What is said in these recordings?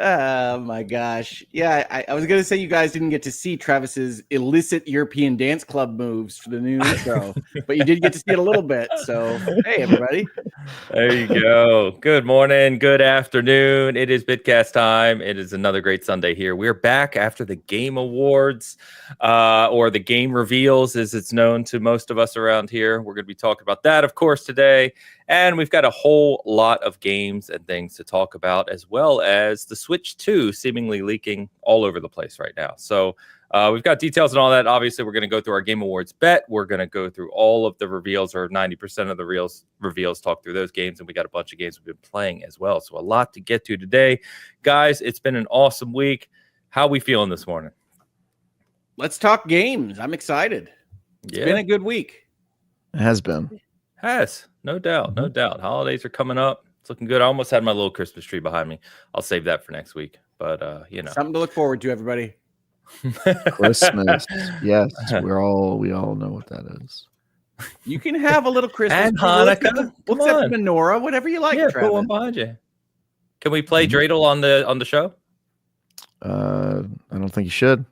Oh my gosh. Yeah, I was going to say you guys didn't get to see Travis's illicit European dance club moves for the new intro, but you did get to see it a little bit. So, hey, everybody. There you go. Good morning, good afternoon. It is Bitcast time. It is another great Sunday here. We're back after the Game Awards, or the Game Reveals, as it's known to most of us around here. We're going to be talking about that, of course, today. And we've got a whole lot of games and things to talk about, as well as the Switch 2 seemingly leaking all over the place right now. So we've got details and all that. Obviously, we're going to go through our Game Awards bet. We're going to go through all of the reveals, or 90% of the reveals, talk through those games. And we got a bunch of games we've been playing as well. So a lot to get to today. Guys, it's been an awesome week. How are we feeling this morning? Let's talk games. I'm excited. It's been a good week. It has been. No doubt. No doubt. Holidays are coming up. It's looking good. I almost had my little Christmas tree behind me. I'll save that for next week. But, something to look forward to, everybody. Christmas. Yes, we all know what that is. You can have a little Christmas and Hanukkah. We'll set the menorah, whatever you like. Yeah, put one behind you. Can we play dreidel on the show? I don't think you should.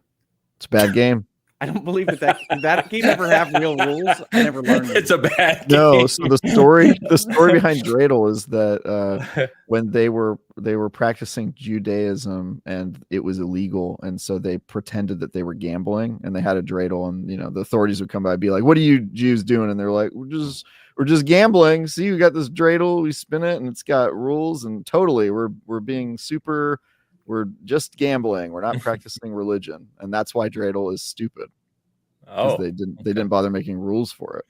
It's a bad game. I don't believe that game ever have real rules. I never learned It's a bad game. No, so the story behind dreidel is that when they were practicing Judaism and it was illegal, and so they pretended that they were gambling and they had a dreidel, and the authorities would come by and be like, "What are you Jews doing?" And they're like, "We're just gambling. See, we got this dreidel, we spin it, and it's got rules, and totally we're being super. We're just gambling. We're not practicing religion," and that's why dreidel is stupid. Oh, they didn't bother making rules for it.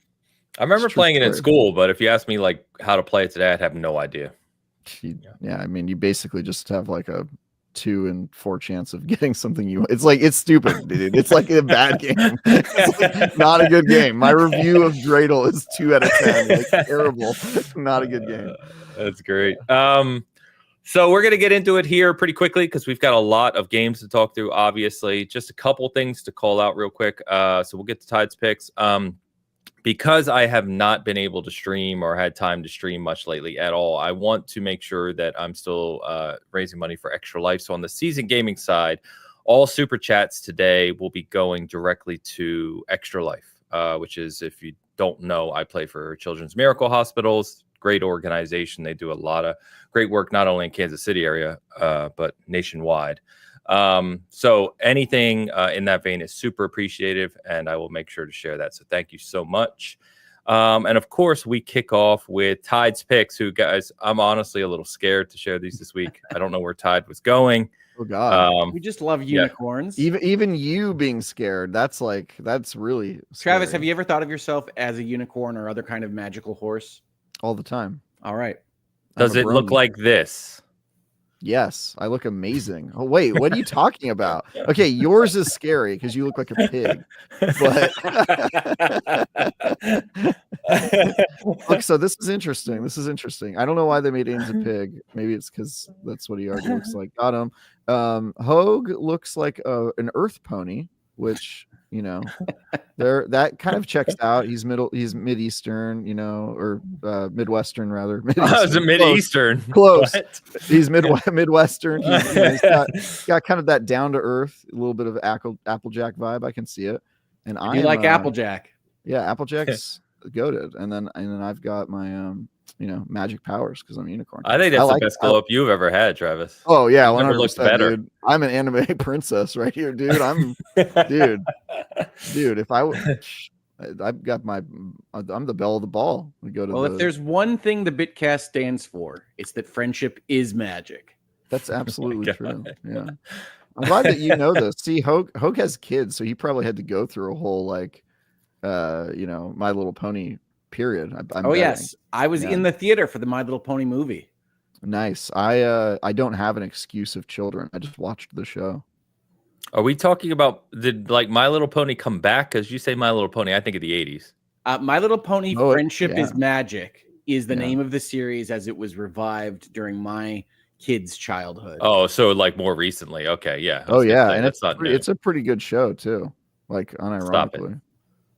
I remember playing it in school, but if you ask me like how to play it today, I'd have no idea. Yeah, I mean, you basically just have like a 2 in 4 chance of getting something you. It's stupid, dude. It's like a bad game. It's like not a good game. My review of dreidel is 2 out of 10. Like terrible. Not a good game. That's great. So we're going to get into it here pretty quickly because we've got a lot of games to talk through, obviously. Just a couple things to call out real quick. So we'll get to Tide's picks. Because I have not been able to stream or had time to stream much lately at all, I want to make sure that I'm still raising money for Extra Life. So on the season gaming side, all super chats today will be going directly to Extra Life, which is, if you don't know, I play for Children's Miracle Hospitals. Great organization. They do a lot of great work, not only in Kansas City area, but nationwide. So anything in that vein is super appreciative, and I will make sure to share that. So thank you so much. And of course, we kick off with Tide's picks, who, guys, I'm honestly a little scared to share these this week. I don't know where Tide was going. Oh God. We just love unicorns. Even you being scared, that's really scary. Travis, have you ever thought of yourself as a unicorn or other kind of magical horse? All the time. All right. Does it look like this? Yes, I look amazing. Oh wait, what are you talking about? Okay, yours is scary because you look like a pig. But look, so this is interesting. I don't know why they made Ains a pig. Maybe it's because that's what he already looks like. Got him. Hogue looks like an earth pony, which that kind of checks out. He's Mid-Eastern, or Midwestern rather. Oh, is it Mid-Eastern? Close. He's Midwestern. He's got kind of that down to earth, a little bit of Applejack vibe. I can see it. And I like Applejack. Yeah, Applejack's goated. And then I've got my magic powers because I'm a unicorn. I think that's the best glow up you've ever had, Travis. Oh yeah, 100%. Never looked better. Dude. I'm an anime princess right here, dude. Dude. If I've got I'm the belle of the ball. We go to. If there's one thing the Bitcast stands for, it's that friendship is magic. That's absolutely true. Yeah, I'm glad that you know this. See, Hogue has kids, so he probably had to go through a whole My Little Pony period. I'm betting. Yes, I was in the theater for the My Little Pony movie. Nice. I don't have an excuse of children. I just watched the show. Are we talking about did My Little Pony come back? Because you say My Little Pony, I think of the 80s. My Little Pony Friendship is Magic is the name of the series as it was revived during my kids' childhood. Oh, so more recently. Okay, yeah. Oh yeah, and it's a pretty good show too. Unironically.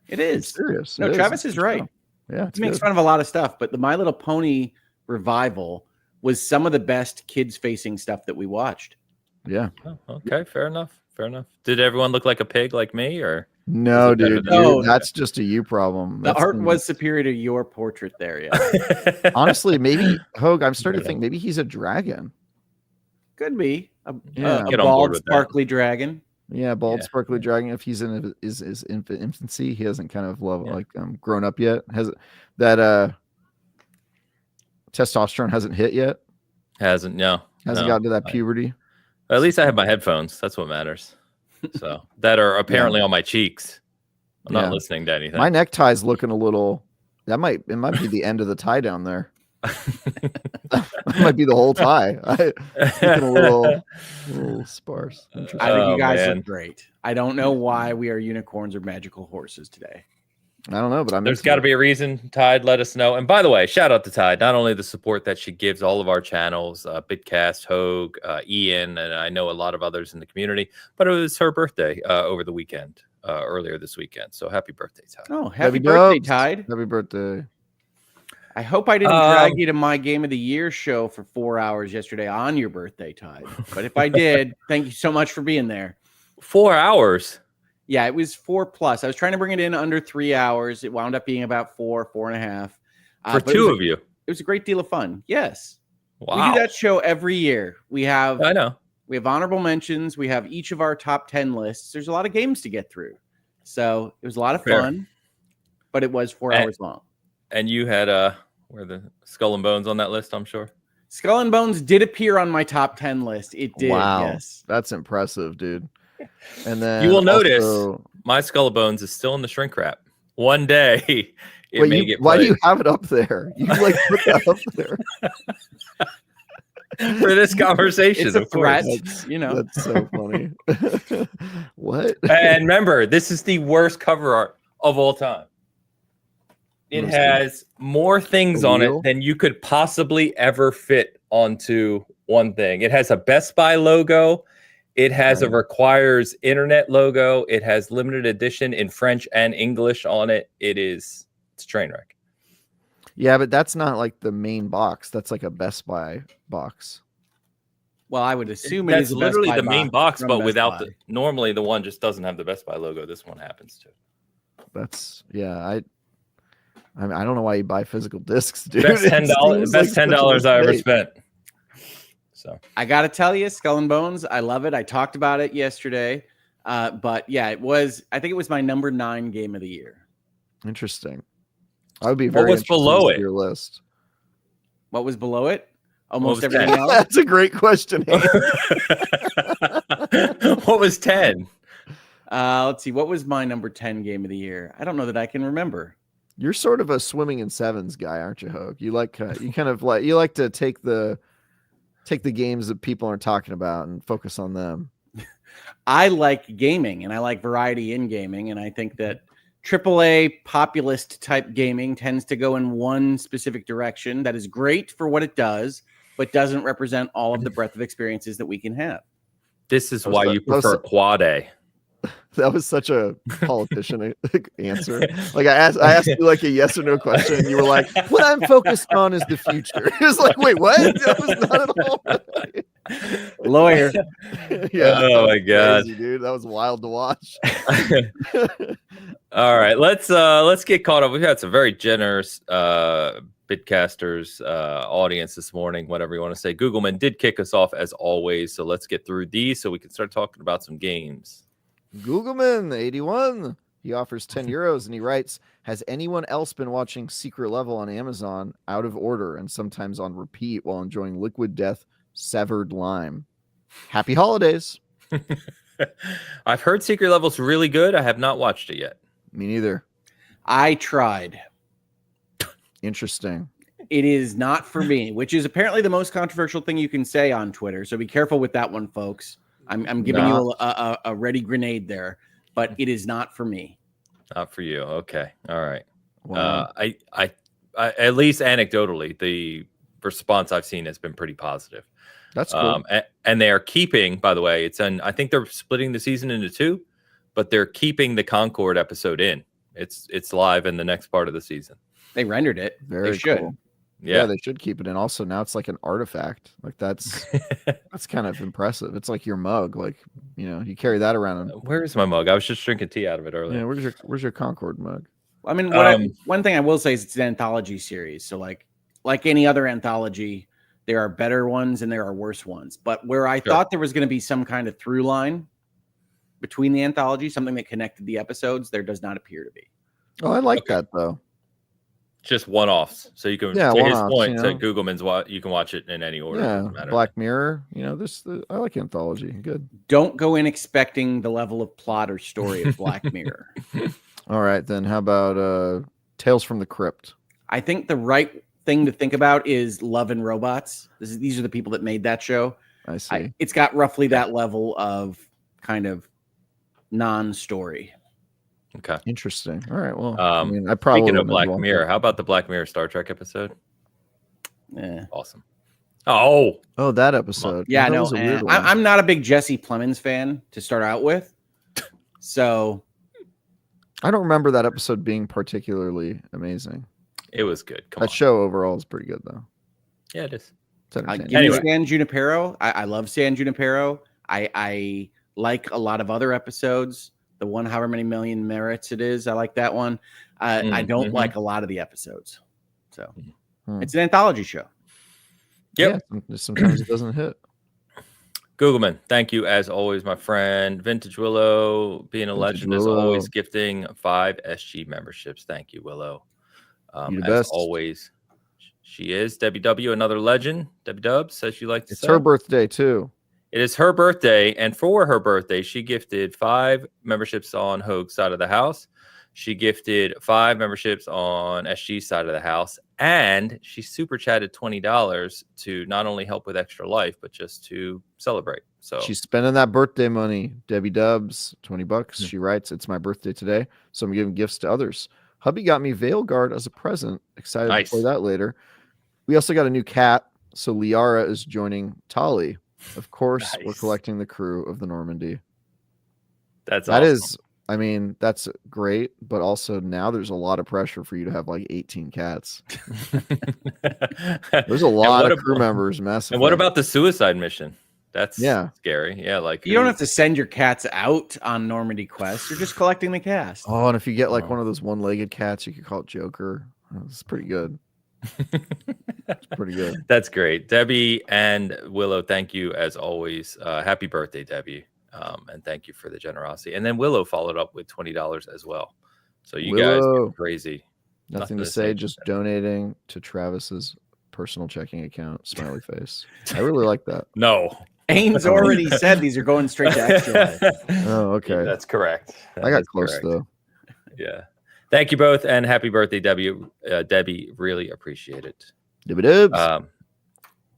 It is. It's serious. No, Travis is right. Yeah, he makes fun of a lot of stuff, but the My Little Pony revival was some of the best kids-facing stuff that we watched. Yeah. Oh, okay, fair enough. Fair enough. Did everyone look like a pig like me, or No, was it better dude, than No. that's just a you problem. The That's art was superior to your portrait there. Yeah, honestly, maybe Hogue. I'm starting to think maybe he's a dragon. could be Yeah. a Get on board bald, with that. sparkly dragon. Yeah, bald Yeah. sparkly dragon. If he's in his infancy, he hasn't kind of Yeah. grown up yet. Has that testosterone hasn't hit yet? Hasn't Gotten to that puberty. At least I have my headphones. That's what matters. So that are apparently on my cheeks. I'm not listening to anything. My necktie's looking a little. It might be the end of the tie down there. That might be the whole tie. It's looking a little sparse. I think you guys look great. I don't know why we are unicorns or magical horses today. I don't know, but there's got to be a reason. Tide, let us know. And by the way, shout out to Tide. Not only the support that she gives all of our channels, Bitcast, Hogue, Ian, and I know a lot of others in the community, but it was her birthday over the weekend, earlier this weekend. So happy birthday, Tide. Oh, happy birthday, Tide. Happy birthday. I hope I didn't drag you to my Game of the Year show for 4 hours yesterday on your birthday, Tide. But if I did, thank you so much for being there. 4 hours? Yeah, it was 4+. I was trying to bring it in under 3 hours. It wound up being about 4.5. For two of you. It was a great deal of fun. Yes. Wow. We do that show every year. We have honorable mentions. We have each of our top 10 lists. There's a lot of games to get through. So it was a lot of fun, but it was 4 hours long. And you had where the Skull and Bones on that list, I'm sure. Skull and Bones did appear on my top 10 list. It did. Wow. Yes. That's impressive, dude. And then you will notice my Skull and Bones is still in the shrink wrap. One day it may get played. Why do you have it up there? You like put that up there for this conversation. It's a threat. That's so funny. What? And remember, this is the worst cover art of all time. It has more things on it than you could possibly ever fit onto one thing. It has a Best Buy logo. It has a requires internet logo. It has limited edition in French and English on it. It's a train wreck. Yeah, but that's not like the main box. That's like a Best Buy box. Well, I would assume that's it is literally the main box, but without normally the one just doesn't have the Best Buy logo. This one happens to. That's I mean, I don't know why you buy physical discs, dude. Best $10 I ever spent. So I got to tell you, Skull and Bones, I love it. I talked about it yesterday. But yeah, I think it was my number 9 game of the year. Interesting. I would be very What was below it? Your list. What was below it? Almost everything else. That's a great question. What was 10? Let's see. What was my number 10 game of the year? I don't know that I can remember. You're sort of a swimming in sevens guy, aren't you, Hogue? You like to take the games that people aren't talking about and focus on them. I like gaming and I like variety in gaming, and I think that AAA populist type gaming tends to go in one specific direction that is great for what it does, but doesn't represent all of the breadth of experiences that we can have. This is why you prefer Quad A. That was such a politician answer. Like I asked you like a yes or no question, and you were like, "What I'm focused on is the future." It was like, "Wait, what?" That was not at all. Lawyer. Yeah. Oh my god, crazy, dude, that was wild to watch. All right, let's get caught up. We've had some very generous Bitcasters audience this morning, whatever you want to say. Googleman did kick us off as always, so let's get through these so we can start talking about some games. Googleman 81. He offers 10 euros and he writes, "Has anyone else been watching Secret Level on Amazon out of order and sometimes on repeat while enjoying Liquid Death Severed Lime? Happy holidays." I've heard Secret Level's really good. I have not watched it yet. Me neither. I tried. Interesting. It is not for me, which is apparently the most controversial thing you can say on Twitter. So be careful with that one, folks. I'm giving you a ready grenade there, but it is not for me. Not for you. Okay. All right. Wow. I at least anecdotally, the response I've seen has been pretty positive. That's cool. And they are keeping, by the way, I think they're splitting the season into 2, but they're keeping the Concord episode in. It's live in the next part of the season. They rendered it. Very they should. cool. Yeah. they should keep it in. Also, now it's like an artifact. Like that's kind of impressive. It's like your mug. Like, you carry that around. Where's my mug? I was just drinking tea out of it earlier. Yeah, where's your Concord mug? I mean, one thing I will say is it's an anthology series. So like any other anthology, there are better ones and there are worse ones. But where I thought there was going to be some kind of through line between the anthology, something that connected the episodes, there does not appear to be. Oh, I like that though. Just one-offs, so you can. Yeah, to his point, to Googleman's, you can watch it in any order. Yeah, Black Mirror. I like anthology. Good. Don't go in expecting the level of plot or story of Black Mirror. All right, then how about Tales from the Crypt? I think the right thing to think about is Love and Robots. These are the people that made that show. I see. It's got roughly that level of kind of non-story. Okay. Interesting. All right. Well, I probably speaking of Black Mirror, how about the Black Mirror Star Trek episode? Yeah. Awesome. Oh, that episode. Yeah, no. I'm not a big Jesse Plemons fan to start out with. So I don't remember that episode being particularly amazing. It was good. That show overall is pretty good though. Yeah, it is. Anyway. San Junipero. I love San Junipero. I like a lot of other episodes. The one, however many million merits it is, I like that one. I don't like a lot of the episodes. So it's an anthology show. Yep. Yeah, sometimes it doesn't hit. Googleman, thank you as always, my friend. Vintage Willow, being a legend as always, gifting 5 SG memberships. Thank you, Willow. You the as best. Always. She is Debbie W, another legend. Debbie Dubs says she likes to It's her birthday too. It is her birthday, and for her birthday, she gifted 5 memberships on Hoag's side of the house. She gifted 5 memberships on SG's side of the house, and she super chatted $20 to not only help with Extra Life, but just to celebrate. So she's spending that birthday money. Debbie Dubs, $20. She writes, "It's my birthday today, so I'm giving gifts to others. Hubby got me Veilguard as a present. Excited to play that later. We also got a new cat, so Liara is joining Tali. Of course, we're collecting the crew of the Normandy." That awesome. Is, I mean, that's great, but also now there's a lot of pressure for you to have like 18 cats. There's a lot of crew members messing. And what about the suicide mission? That's scary. Yeah, like you don't have to send your cats out on Normandy quests. You're just collecting the cast. Oh, and if you get like one of those one-legged cats, you could call it Joker. It's pretty good. It's pretty good. That's great. Debbie and Willow, thank you as always. Happy birthday, Debbie. And thank you for the generosity. And then Willow followed up with $20 as well. So you guys are crazy. Nothing to say, just donating to Travis's personal checking account. Smiley face. I really like that. No. Ains already said these are going straight to Extra Life. Oh, okay. Yeah, that's correct. I got close though. Yeah. Thank you both, and happy birthday, Debbie. Debbie, really appreciate it.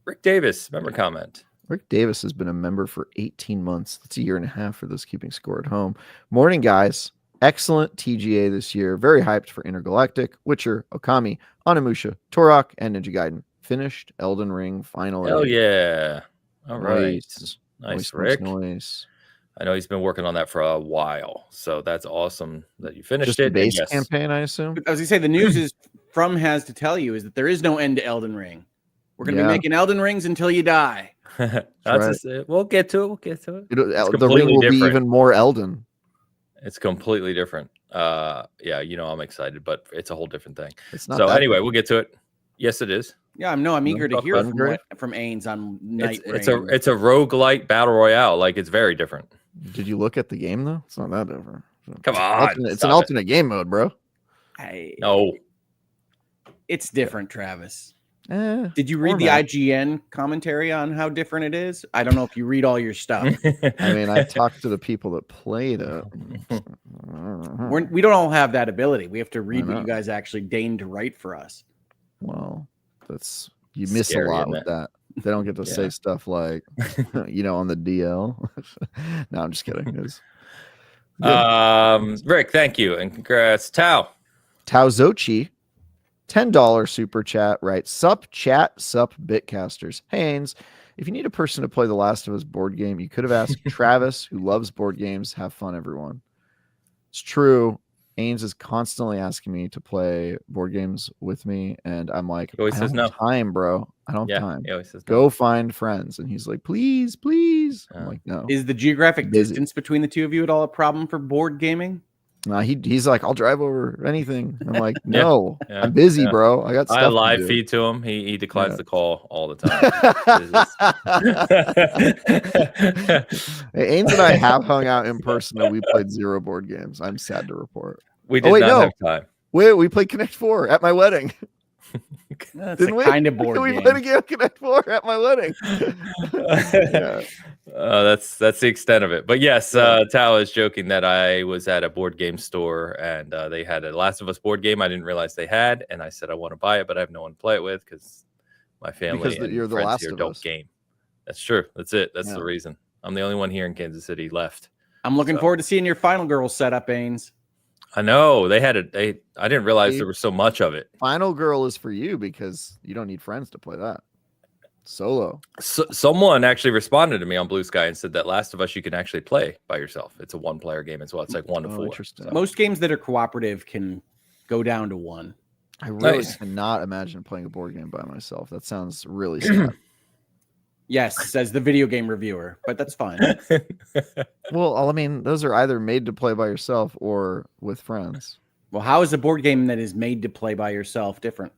Rick Davis, member comment. Rick Davis has been a member for 18 months. That's a year and a half for those keeping score at home. Morning, guys. Excellent TGA this year. Very hyped for Intergalactic, Witcher, Okami, Onimusha, Turok, and Ninja Gaiden. Finished Elden Ring finally. Hell yeah. All right. Nice, Rick. Noise. I know he's been working on that for a while, so that's awesome that you finished Just it. The base campaign, I assume. I was gonna say the news is from has to tell you is that there is no end to Elden Ring. We're gonna be making Elden Rings until you die. We'll get to it. The ring will be even more Elden. It's completely different. Yeah, I'm excited, but it's a whole different thing. It's not. So anyway, we'll get to it. Yes, it is. Yeah, I'm eager to hear from Ains on NightReign. It's a roguelite battle royale. Like, it's very different. Did you look at the game though? It's not that different. Come on, it's an alternate game mode, bro. No, it's different, Travis. Did you read the IGN commentary on how different it is? I don't know if you read all your stuff. I mean, I talked to the people that played it. We don't all have that ability. We have to read what you guys actually deign to write for us. Well, you miss a lot with that. They don't get to say stuff like, on the DL. No, I'm just kidding. Rick, thank you and congrats. Tao Zochi, $10 super chat, right? Sup Bitcasters. Haynes, if you need a person to play the Last of Us board game, you could have asked Travis, who loves board games. Have fun, everyone. It's true. Ames is constantly asking me to play board games with me, and I'm like, He always I says don't no. have time, bro. I don't have time. He always says no. Go find friends. And he's like, please, please. I'm Yeah. like, no. Is the geographic Busy. distance between the two of you at all a problem for board gaming? He's like, I'll drive over anything. I'm like, Yeah. no, Yeah. I'm busy, Yeah. bro. I got stuff I live to do. feed to him. He declines Yeah. the call all the time. Hey, Ames and I have hung out in person, and we played 0 board games. I'm sad to report. We did not have time. Wait, we played Connect 4 at my wedding. That's Didn't a we? kind of board We game. played a game of Connect 4 at my wedding. Yeah. That's the extent of it. But yes, Tao is joking that I was at a board game store and they had a Last of Us board game I didn't realize they had, and I said I want to buy it, but I have no one to play it with because my family and you're the friends Last here of don't Us. game. That's true. That's it. That's the reason. I'm the only one here in Kansas City left. I'm looking forward to seeing your Final Girls setup, Ains. I know they had it. I didn't realize there was so much of it. Final Girl is for you because you don't need friends to play that. Solo. So, someone actually responded to me on Blue Sky and said that Last of Us you can actually play by yourself. It's a 1-player game as well. It's like 1 to 4. Interesting. So. Most games that are cooperative can go down to 1. I really cannot imagine playing a board game by myself. That sounds really sad. Yes, says the video game reviewer, but that's fine. Well, I mean, those are either made to play by yourself or with friends. Well, how is a board game that is made to play by yourself different?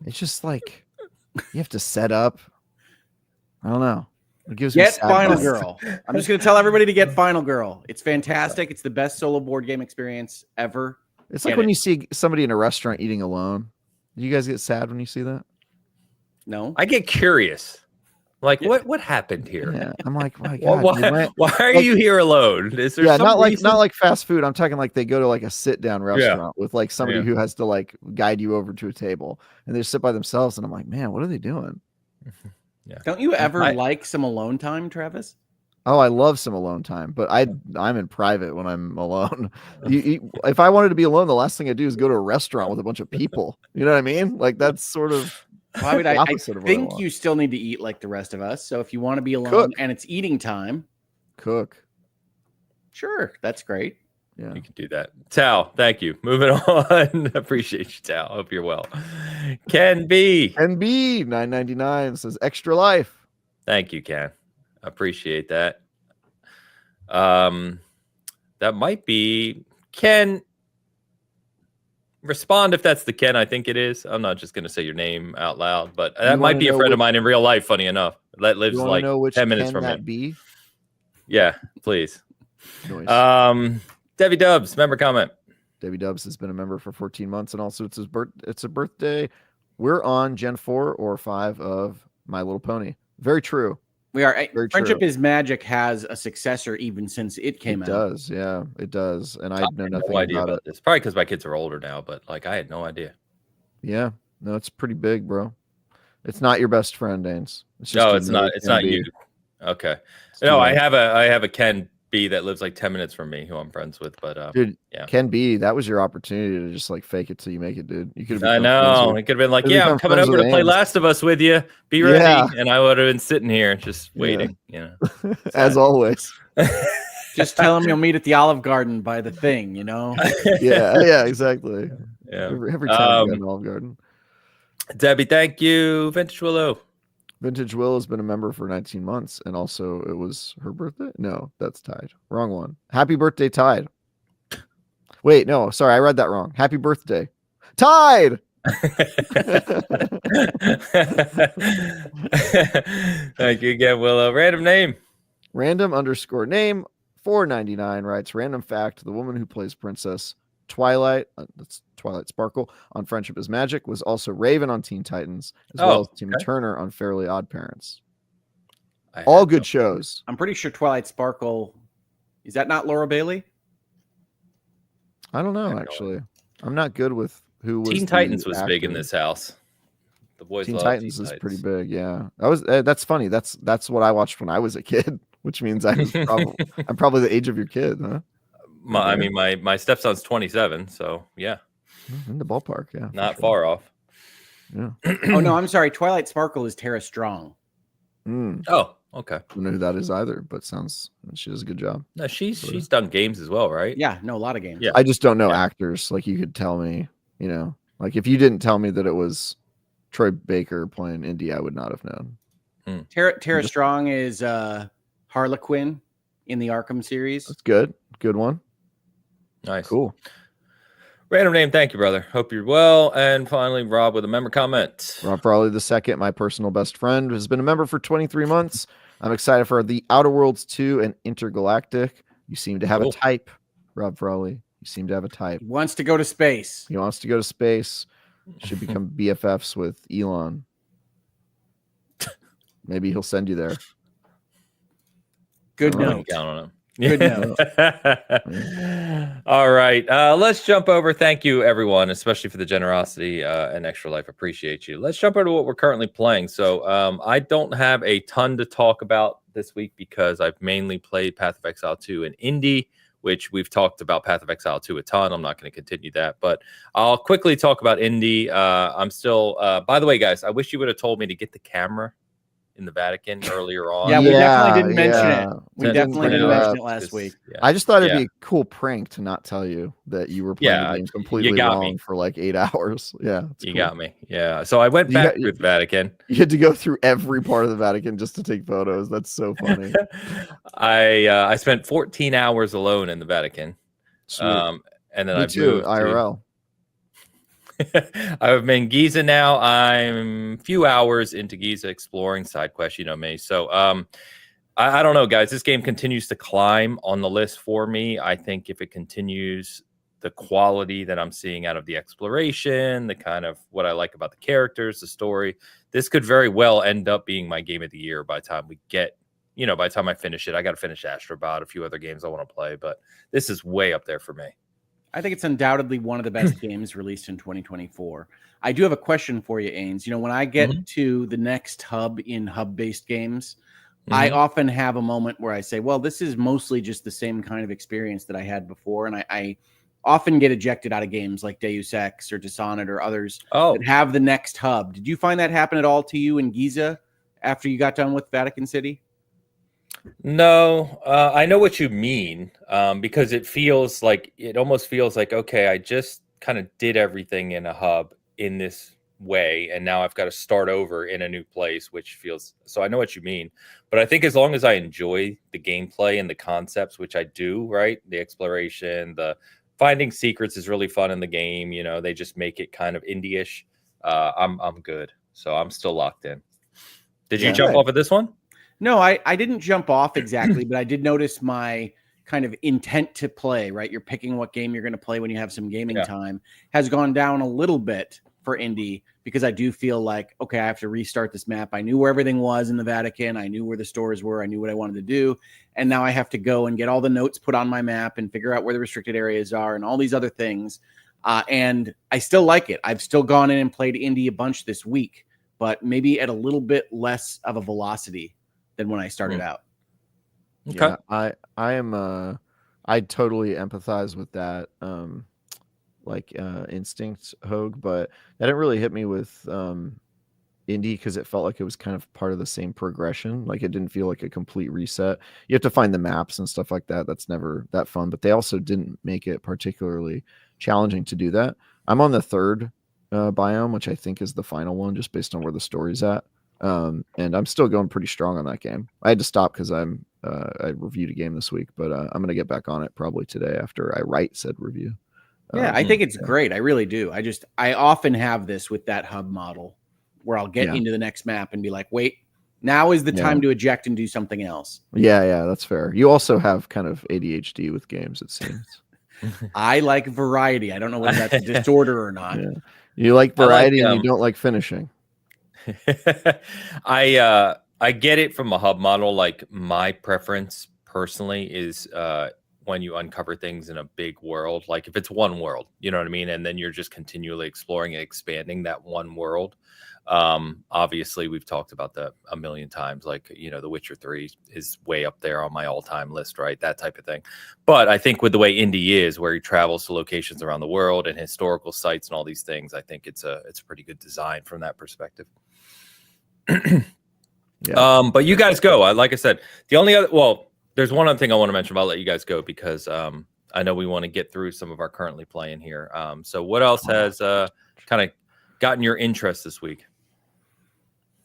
It's just like you have to set up. I don't know. It gives Get me sad Final vibes. Girl. I'm just going to tell everybody to get Final Girl. It's fantastic. It's the best solo board game experience ever. It's like when you see somebody in a restaurant eating alone. Do you guys get sad when you see that? No. I get curious. Like, what happened here? Yeah, I'm like, my God, why are you here alone? Is there some not reason? like fast food. I'm talking like they go to like a sit down restaurant with like somebody who has to like guide you over to a table, and they sit by themselves. And I'm like, man, what are they doing? Yeah. Don't you ever like some alone time, Travis? Oh, I love some alone time, but I'm in private when I'm alone. If I wanted to be alone, the last thing I do is go to a restaurant with a bunch of people. You know what I mean? Like that's sort of. Well, I think you still need to eat like the rest of us. So if you want to be alone and it's eating time, cook. Sure, that's great. Yeah, you can do that. Tao, thank you. Moving on. Appreciate you, Tao. Hope you're well. Ken B. $9.99 says extra life. Thank you, Ken. Appreciate that. That might be Ken. Respond if that's the Ken I think it is. I'm not just going to say your name out loud, but that might be a friend of mine in real life, funny enough. That lives like 10 minutes from me. Yeah, please. Nice. Debbie Dubs, member comment. Debbie Dubs has been a member for 14 months, and also it's a birthday. We're on Gen 4 or 5 of My Little Pony. Very true. We are. Very Friendship true. is Magic has a successor even since it came out. It does, yeah, it does. And I know nothing idea about it. This. Probably because my kids are older now, but like I had no idea. Yeah, no, it's pretty big, bro. It's not your best friend, Danes. No, it's not. It's not you. Okay. No, I have a Ken B that lives like 10 minutes from me, who I'm friends with. But dude, yeah, Ken B, that was your opportunity to just like fake it till you make it, dude. You could. I know. It could have been like, yeah, I'm coming over to play Last of Us with you. Be ready, and I would have been sitting here just waiting. You know, as always. Just tell him you'll meet at the Olive Garden by the thing, you know. yeah, exactly. Yeah, every time you go to Olive Garden. Debbie, thank you. Vintage Willow. Vintage Will has been a member for 19 months, and also it was her birthday. No, that's Tide. Wrong one. Happy birthday, Tide. Wait, no, sorry, I read that wrong. Happy birthday, Tide. Thank you again, Willow. Random name. Random_name 499 writes random fact: the woman who plays Princess Twilight, that's Twilight Sparkle on Friendship is Magic, was also Raven on Teen Titans, as well as Timmy Turner on Fairly Odd Parents. All good shows. I'm pretty sure Twilight Sparkle, is that not Laura Bailey? I don't know, actually. I'm not good with who was. Teen Titans was big in this house. The boys Teen love Titans is pretty big, yeah. That's funny. That's what I watched when I was a kid, which means I'm probably the age of your kid, huh? My stepson's 27, so yeah. In the ballpark, yeah. Not far off. Yeah. Oh no, I'm sorry. Twilight Sparkle is Tara Strong. Mm. Oh, Okay. I don't know who that is either, but she does a good job. No, she's done games as well, right? Yeah, no, a lot of games. Yeah. I just don't know actors. Like you could tell me, like if you didn't tell me that it was Troy Baker playing Indy, I would not have known. Tara Strong is Harlequin in the Arkham series. That's good. Good one. Nice. Cool. Random name, thank you, brother. Hope you're well. And finally, Rob with a member comment. Rob Frawley II, my personal best friend, has been a member for 23 months. I'm excited for the Outer Worlds 2 and Intergalactic. You seem to have a type, Rob Frawley. You seem to have a type. He wants to go to space. He wants to go to space. Should become BFFs with Elon. Maybe he'll send you there. Good note. Count on him. Good note. All right. Let's jump over. Thank you, everyone, especially for the generosity and Extra Life. Appreciate you. Let's jump over to what we're currently playing. So I don't have a ton to talk about this week because I've mainly played Path of Exile 2 and Indie, which we've talked about Path of Exile 2 a ton. I'm not going to continue that, but I'll quickly talk about Indie. I'm still, by the way, guys, I wish you would have told me to get the camera in the Vatican earlier on. Yeah, we definitely didn't mention it. We Didn't definitely bring didn't it mention up. it last week. Yeah. I just thought it'd be a cool prank to not tell you that you were playing the game completely wrong for like 8 hours. Yeah, you got me. Yeah, so I went back with Vatican. You had to go through every part of the Vatican just to take photos. That's so funny. I spent 14 hours alone in the Vatican. And then I moved IRL. I'm in Giza now. I'm a few hours into Giza exploring side quests, you know me. So I don't know, guys. This game continues to climb on the list for me. I think if it continues the quality that I'm seeing out of the exploration, the kind of what I like about the characters, the story, this could very well end up being my game of the year by the time we get, by the time I finish it. I got to finish Astrobot, a few other games I want to play, but this is way up there for me. I think it's undoubtedly one of the best games released in 2024. I do have a question for you, Ains. When I get to the next hub in hub-based games, I often have a moment where I say, well, this is mostly just the same kind of experience that I had before. And I often get ejected out of games like Deus Ex or Dishonored or others that have the next hub. Did you find that happen at all to you in Giza after you got done with Vatican City? No, I know what you mean, because it almost feels like, okay, I just kind of did everything in a hub in this way, and now I've got to start over in a new place, which feels, so I know what you mean. But I think as long as I enjoy the gameplay and the concepts, which I do, right? The exploration, the finding secrets is really fun in the game. They just make it kind of indie-ish. I'm good. So I'm still locked in. Did you jump off of this one? No, I didn't jump off exactly, but I did notice my kind of intent to play, right? You're picking what game you're going to play when you have some gaming time has gone down a little bit for Indie because I do feel like, okay, I have to restart this map. I knew where everything was in the Vatican. I knew where the stores were. I knew what I wanted to do. And now I have to go and get all the notes put on my map and figure out where the restricted areas are and all these other things. And I still like it. I've still gone in and played Indie a bunch this week, but maybe at a little bit less of a velocity than when I started out. Okay. Yeah, I am I totally empathize with that instinct, Hogue, but that didn't really hit me with Indie because it felt like it was kind of part of the same progression. Like it didn't feel like a complete reset. You have to find the maps and stuff like that. That's never that fun, but they also didn't make it particularly challenging to do that. I'm on the third biome, which I think is the final one, just based on where the story's at. And I'm still going pretty strong on that game. I had to stop because I reviewed a game this week, but I'm going to get back on it probably today after I write said review. Yeah, I think it's great. I really do. I often have this with that hub model where I'll get into the next map and be like, wait, now is the time to eject and do something else. Yeah, that's fair. You also have kind of ADHD with games, it seems. I like variety. I don't know whether that's a disorder or not. Yeah. You like variety and you don't like finishing. I get it from a hub model. Like my preference personally is when you uncover things in a big world, like if it's one world, you know what I mean? And then you're just continually exploring and expanding that one world. Obviously we've talked about that a million times, like, The Witcher 3 is way up there on my all-time list, right? That type of thing. But I think with the way Indie is, where he travels to locations around the world and historical sites and all these things, I think it's a pretty good design from that perspective. Yeah. But you guys go. Like I said, the only other there's one other thing I want to mention, but I'll let you guys go because I know we want to get through some of our currently playing here. So what else has kind of gotten your interest this week?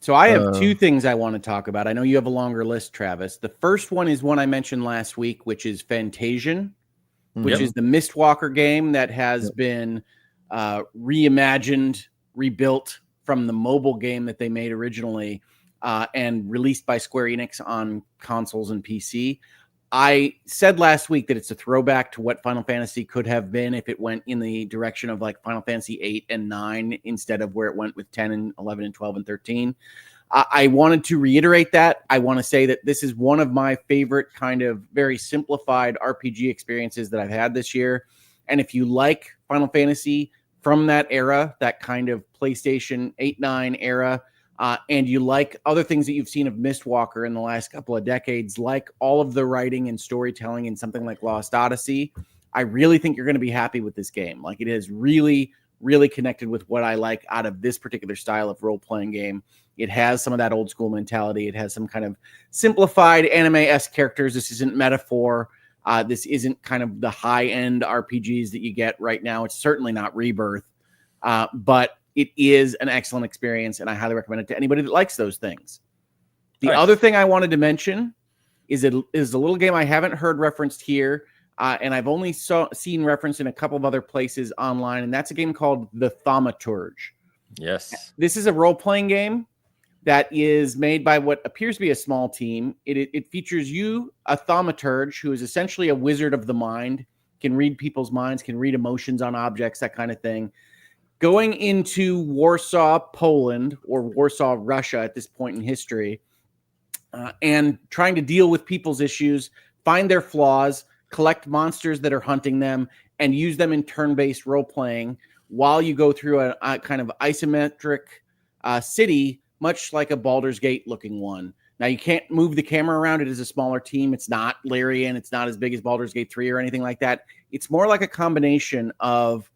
So I have two things I want to talk about. I know you have a longer list, Travis. The first one is one I mentioned last week, which is Fantasian, which is the Mistwalker game that has been reimagined, rebuilt from the mobile game that they made originally and released by Square Enix on consoles and PC. I said last week that it's a throwback to what Final Fantasy could have been if it went in the direction of like Final Fantasy 8 and 9 instead of where it went with 10 and 11 and 12 and 13. I wanted to reiterate that. I want to say that this is one of my favorite kind of very simplified RPG experiences that I've had this year. And if you like Final Fantasy from that era, that kind of PlayStation 8-9 era, and you like other things that you've seen of Mistwalker in the last couple of decades, like all of the writing and storytelling in something like Lost Odyssey, I really think you're going to be happy with this game. Like it is really, really connected with what I like out of this particular style of role-playing game. It has some of that old school mentality. It has some kind of simplified anime-esque characters. This isn't metaphor. This isn't kind of the high-end RPGs that you get right now. It's certainly not Rebirth, but it is an excellent experience, and I highly recommend it to anybody that likes those things. The other thing I wanted to mention is a little game I haven't heard referenced here, and I've only seen reference in a couple of other places online, and that's a game called The Thaumaturge. Yes. This is a role-playing game that is made by what appears to be a small team. It features you, a thaumaturge, who is essentially a wizard of the mind, can read people's minds, can read emotions on objects, that kind of thing. Going into Warsaw, Poland, or Warsaw, Russia at this point in history, and trying to deal with people's issues, find their flaws, collect monsters that are hunting them, and use them in turn-based role-playing while you go through a kind of isometric city, much like a Baldur's Gate-looking one. Now, you can't move the camera around. It is a smaller team. It's not Larian. It's not as big as Baldur's Gate 3 or anything like that. It's more like a combination of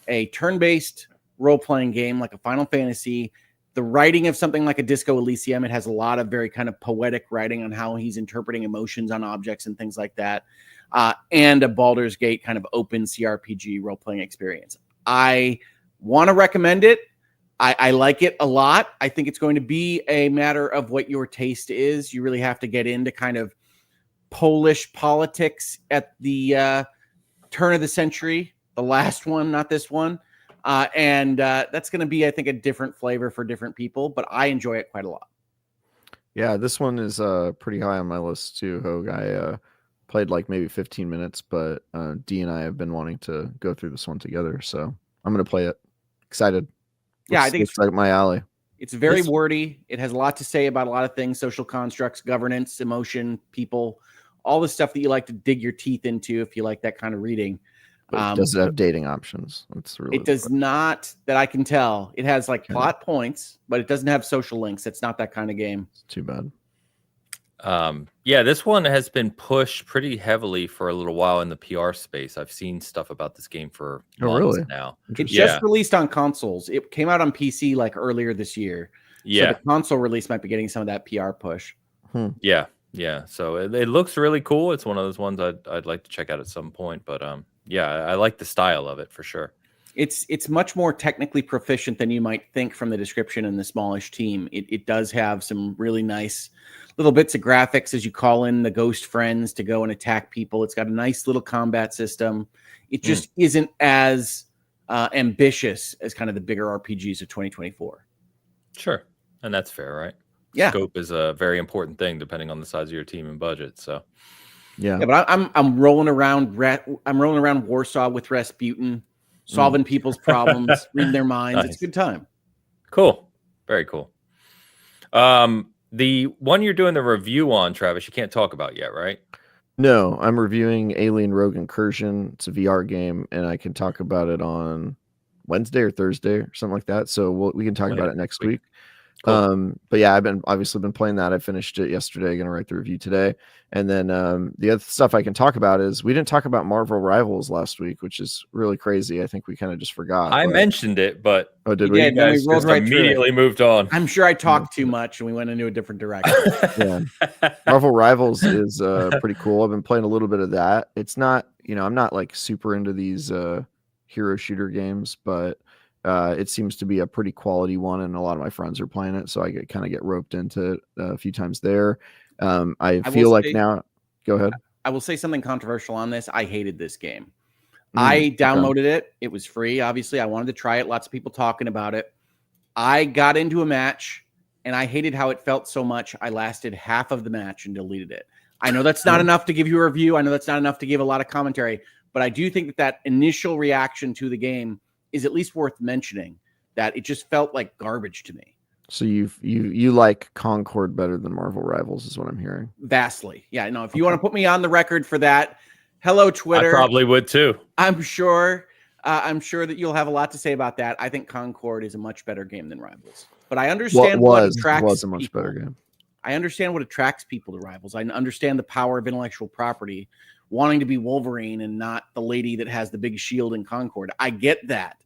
a turn-based role-playing game like a Final Fantasy, the writing of something like a Disco Elysium. It has a lot of very kind of poetic writing on how he's interpreting emotions on objects and things like that, and a Baldur's Gate kind of open CRPG role-playing experience. I want to recommend it. I like it a lot. I think it's going to be a matter of what your taste is. You really have to get into kind of Polish politics at the turn of the century, the last one, not this one. And that's going to be, I think, a different flavor for different people, but I enjoy it quite a lot. Yeah, this one is pretty high on my list too, Hogue. I played like maybe 15 minutes, but D and I have been wanting to go through this one together, so I'm going to play it. Excited. Yeah, I think it's like my alley. It's very wordy. It has a lot to say about a lot of things, social constructs, governance, emotion, people, all the stuff that you like to dig your teeth into if you like that kind of reading. But does it have dating options? That's really it does not, that I can tell. It has like plot points, but it doesn't have social links. It's not that kind of game. It's too bad. Yeah, this one has been pushed pretty heavily for a little while in the PR space. I've seen stuff about this game for months now. It just released on consoles. It came out on PC like earlier this year. Yeah. So the console release might be getting some of that PR push. Yeah. Yeah. So it looks really cool. It's one of those ones I'd like to check out at some point. But yeah, I like the style of it for sure. It's much more technically proficient than you might think from the description and the smallish team. It does have some really nice little bits of graphics as you call in the ghost friends to go and attack people. It's got a nice little combat system. It just isn't as ambitious as kind of the bigger RPGs of 2024. Sure. And that's fair, right? Yeah. Scope is a very important thing depending on the size of your team and budget. So yeah, but I'm rolling around Warsaw with Rasputin, solving people's problems, reading their minds. Nice. It's a good time. Cool. Very cool. The one you're doing the review on, Travis, you can't talk about yet, right? No, I'm reviewing Alien Rogue Incursion. It's a VR game, and I can talk about it on Wednesday or Thursday or something like that. So we can talk about it next week. Cool. But yeah, I've obviously been playing that. I finished it yesterday. Going to write the review today. And then the other stuff I can talk about is we didn't talk about Marvel Rivals last week, which is really crazy. I think we kind of just forgot. I mentioned it, but did we? we? Did, then we rolled just right through it. immediately moved on. I'm sure I talked too much and we went into a different direction. Yeah. Marvel Rivals is pretty cool. I've been playing a little bit of that. It's not, I'm not like super into these hero shooter games, but it seems to be a pretty quality one, and a lot of my friends are playing it, so I kind of get roped into it a few times there. I feel like now, go ahead. I will say something controversial on this. I hated this game. I downloaded it. It was free. Obviously, I wanted to try it. Lots of people talking about it. I got into a match, and I hated how it felt so much. I lasted half of the match and deleted it. I know that's not enough to give you a review. I know that's not enough to give a lot of commentary, but I do think that initial reaction to the game is at least worth mentioning, that it just felt like garbage to me. So you like Concord better than Marvel Rivals is what I'm hearing. Vastly. Yeah, no, if you want to put me on the record for that, hello, Twitter. I probably would too. I'm sure that you'll have a lot to say about that. I think Concord is a much better game than Rivals. But I understand what attracts a much people. Better game. I understand what attracts people to Rivals. I understand the power of intellectual property, wanting to be Wolverine and not the lady that has the big shield in Concord. I get that.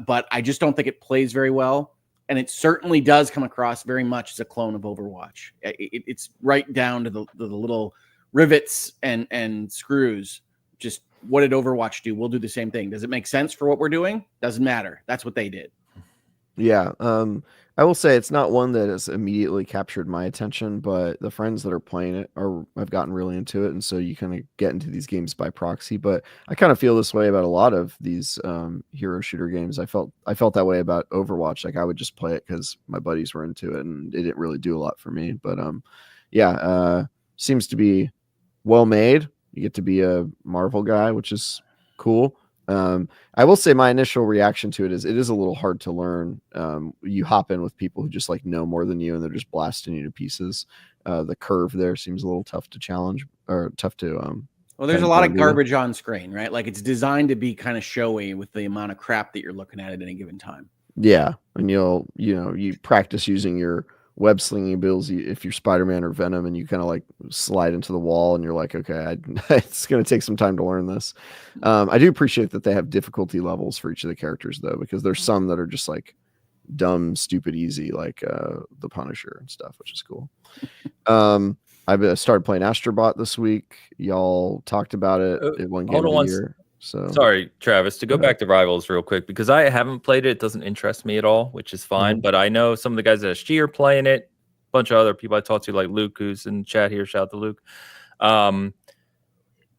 But I just don't think it plays very well. And it certainly does come across very much as a clone of Overwatch. It's right down to the little rivets and screws. Just what did Overwatch do? We'll do the same thing. Does it make sense for what we're doing? Doesn't matter. That's what they did. Yeah. I will say it's not one that has immediately captured my attention, but the friends that are playing it have gotten really into it. And so you kind of get into these games by proxy, but I kind of feel this way about a lot of these hero shooter games. I felt that way about Overwatch. Like I would just play it because my buddies were into it and it didn't really do a lot for me. But seems to be well made. You get to be a Marvel guy, which is cool. I will say my initial reaction to it is a little hard to learn. You hop in with people who just like know more than you and they're just blasting you to pieces. The curve there seems a little tough to challenge or tough to well, there's a lot of garbage on screen, right? Like it's designed to be kind of showy with the amount of crap that you're looking at any given time. Yeah, and you practice using your web slinging ability if you're Spider-Man or Venom, and you kind of like slide into the wall and you're like, okay, it's going to take some time to learn this. I do appreciate that they have difficulty levels for each of the characters though, because there's some that are just like dumb, stupid, easy, like the Punisher and stuff, which is cool. I've started playing Astrobot this week. Y'all talked about it. It won Game of the Year. So sorry, Travis, to go back to Rivals real quick, because I haven't played it. It doesn't interest me at all, which is fine. But I know some of the guys at SG are playing it. A bunch of other people I talked to, like Luke, who's in chat here. Shout out to Luke.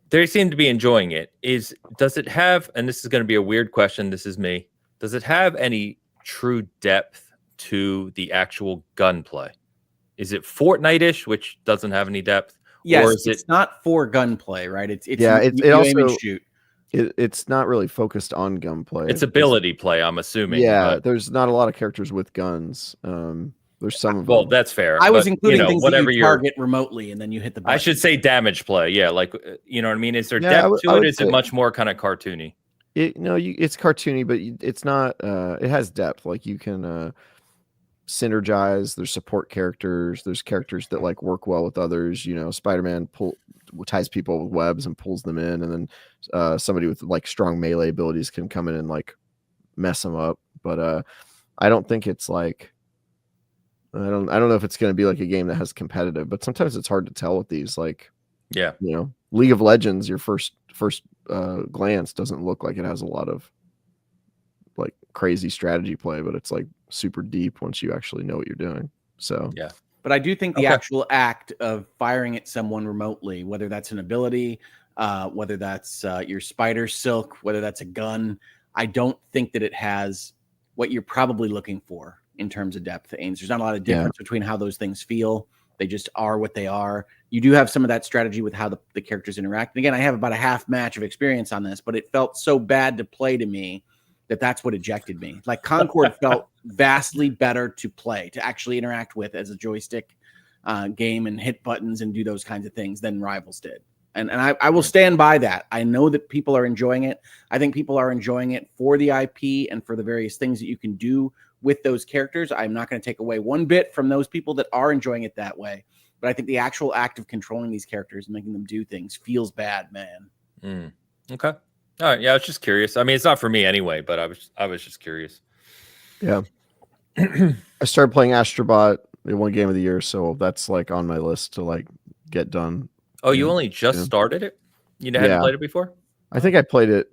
They seem to be enjoying it. Does it have, and this is going to be a weird question, this is me, does it have any true depth to the actual gunplay? Is it Fortnite-ish, which doesn't have any depth? Yes, or is it's not for gunplay, right? It's it also shoot. It's not really focused on gunplay. It's ability play, I'm assuming. Yeah, but there's not a lot of characters with guns. There's some of them. Well, that's fair. I was including things whatever that you target remotely, and then you hit the button. I should say damage play. Yeah, like, you know what I mean? Is there depth to it? Is it much more kind of cartoony? It's cartoony, but it's not. It has depth. Like you can synergize. There's support characters. There's characters that like work well with others. Spider-Man ties people with webs and pulls them in, and then somebody with like strong melee abilities can come in and like mess them up. But I don't think it's like I don't know if it's going to be like a game that has competitive, but sometimes it's hard to tell with these. Like, yeah, League of Legends, your first glance doesn't look like it has a lot of like crazy strategy play, but it's like super deep once you actually know what you're doing. So yeah. But I do think the actual act of firing at someone remotely, whether that's an ability, whether that's your spider silk, whether that's a gun, I don't think that it has what you're probably looking for in terms of depth, Ains. There's not a lot of difference between how those things feel. They just are what they are. You do have some of that strategy with how the characters interact. And again, I have about a half match of experience on this, but it felt so bad to play to me that's what ejected me. Like Concord felt vastly better to play, to actually interact with as a joystick game and hit buttons and do those kinds of things than Rivals did. And I will stand by that. I know that people are enjoying it. I think people are enjoying it for the IP and for the various things that you can do with those characters. I'm not going to take away one bit from those people that are enjoying it that way. But I think the actual act of controlling these characters and making them do things feels bad, man. Okay. All right. Yeah, I was just curious. I mean, it's not for me anyway, but I was just curious. Yeah. I started playing Astrobot. It won Game of the Year, so that's like on my list to like get done. Oh, you only just started it? You hadn't played it before? I think I played it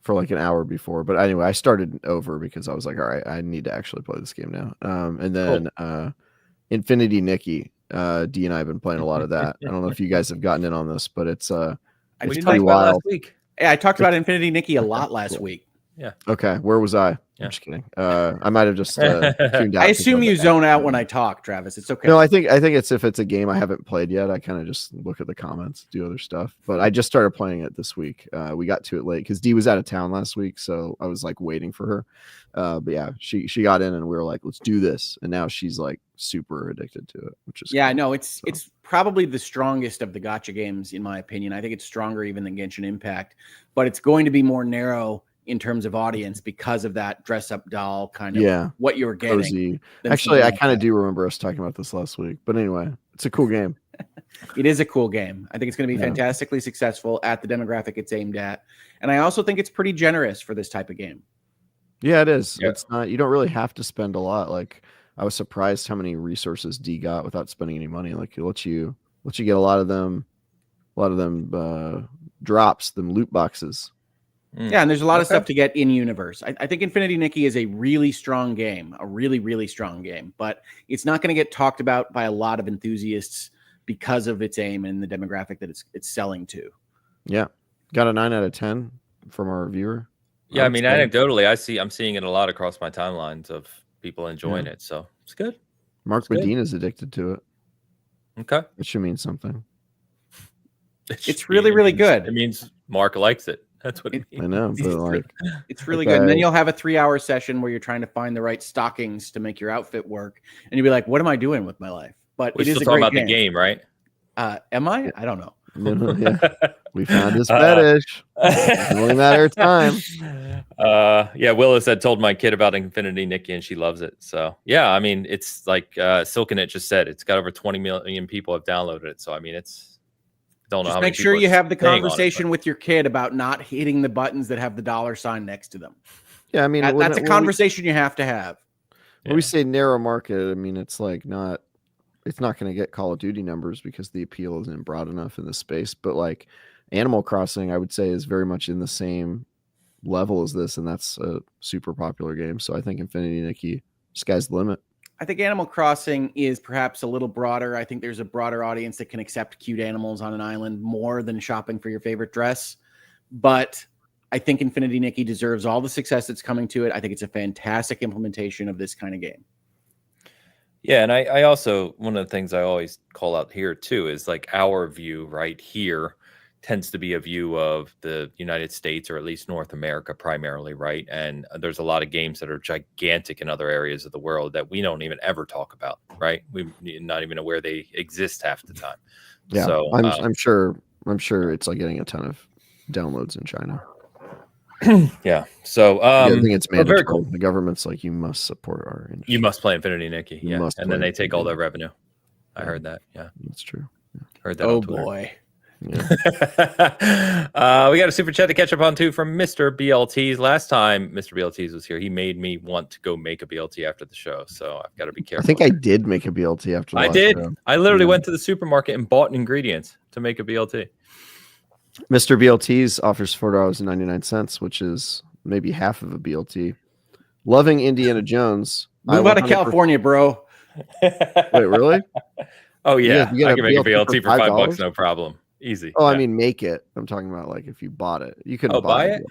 for like an hour before, but anyway, I started over because I was like, all right, I need to actually play this game now. And then Infinity Nikki. D and I have been playing a lot of that. I don't know if you guys have gotten in on this, but it's pretty wild. Last week. Yeah, I talked about Infinity Nikki a lot last week. Yeah. Okay, where was I? Yeah. I'm just kidding. I might have just tuned out. I assume you zone out when I talk, Travis. It's okay. No, I think it's if it's a game I haven't played yet, I kind of just look at the comments, do other stuff. But I just started playing it this week. We got to it late because Dee was out of town last week, so I was like waiting for her. But yeah, she got in and we were like, let's do this. And now she's like super addicted to it, which is I know it's probably the strongest of the gacha games in my opinion. I think it's stronger even than Genshin Impact, but it's going to be more narrow in terms of audience because of that dress up doll kind of what you're getting. Cozy. Actually, I kind of do remember us talking about this last week, but anyway, it's a cool game. It is a cool game. I think it's going to be fantastically successful at the demographic it's aimed at. And I also think it's pretty generous for this type of game. Yeah, it is. Yeah. It's not, you don't really have to spend a lot. Like I was surprised how many resources D got without spending any money. Like it lets you get a lot of them drops, them loot boxes. Yeah, and there's a lot of stuff to get in universe. I think Infinity Nikki is a really strong game, a really, really strong game, but it's not going to get talked about by a lot of enthusiasts because of its aim and the demographic that it's selling to. Yeah, got a 9 out of 10 from our viewer. Yeah, I mean, anecdotally, I'm seeing it a lot across my timelines of people enjoying it, so it's good. Mark Medina's addicted to it. Okay, it should mean something. It's really, really good. It means Mark likes it. That's what it means. I know, but like it's really good. And then you'll have a 3-hour session where you're trying to find the right stockings to make your outfit work, and you'll be like, "What am I doing with my life?" But we're still talking about the game, right? Am I? I don't know. We found his fetish. It's only a matter of time. Willis had told my kid about Infinity Nikki, and she loves it. So yeah, I mean, it's like Silkenet just said, it's got over 20 million people have downloaded it. So I mean, don't know. Just make sure you have the conversation with your kid about not hitting the buttons that have the $ next to them. Yeah, I mean that's a conversation you have to have. When we say narrow market, I mean it's like it's not going to get Call of Duty numbers because the appeal isn't broad enough in the space. But like Animal Crossing, I would say is very much in the same level as this, and that's a super popular game. So I think Infinity Nikki, sky's the limit. I think Animal Crossing is perhaps a little broader. I think there's a broader audience that can accept cute animals on an island more than shopping for your favorite dress. But I think Infinity Nikki deserves all the success that's coming to it. I think it's a fantastic implementation of this kind of game. Yeah, and I also, one of the things I always call out here too is like our view right here tends to be a view of the United States, or at least North America primarily, right? And there's a lot of games that are gigantic in other areas of the world that we don't even ever talk about, right? We're not even aware they exist half the time. Yeah, so I'm sure it's like getting a ton of downloads in China. Yeah, so I think it's mandatory. Cool. The government's like, you must support our industry. You must play Infinity Nikki, and then they take all their revenue. I heard that. Yeah, that's true. Yeah. Heard that. Oh boy. Yeah. We got a super chat to catch up on too from Mr. BLTs. Last time Mr. BLTs was here, he made me want to go make a BLT after the show, so I've got to be careful. I think I did make a BLT after the last show. I literally went to the supermarket and bought ingredients to make a BLT. Mr. BLTs offers $4.99, which is maybe half of a BLT. Loving Indiana Jones. Move out of California, bro. Wait, really? Oh yeah, I can make a BLT for $5, no problem. Easy. Oh, yeah. I mean, make it. I'm talking about like if you bought it, you couldn't buy it.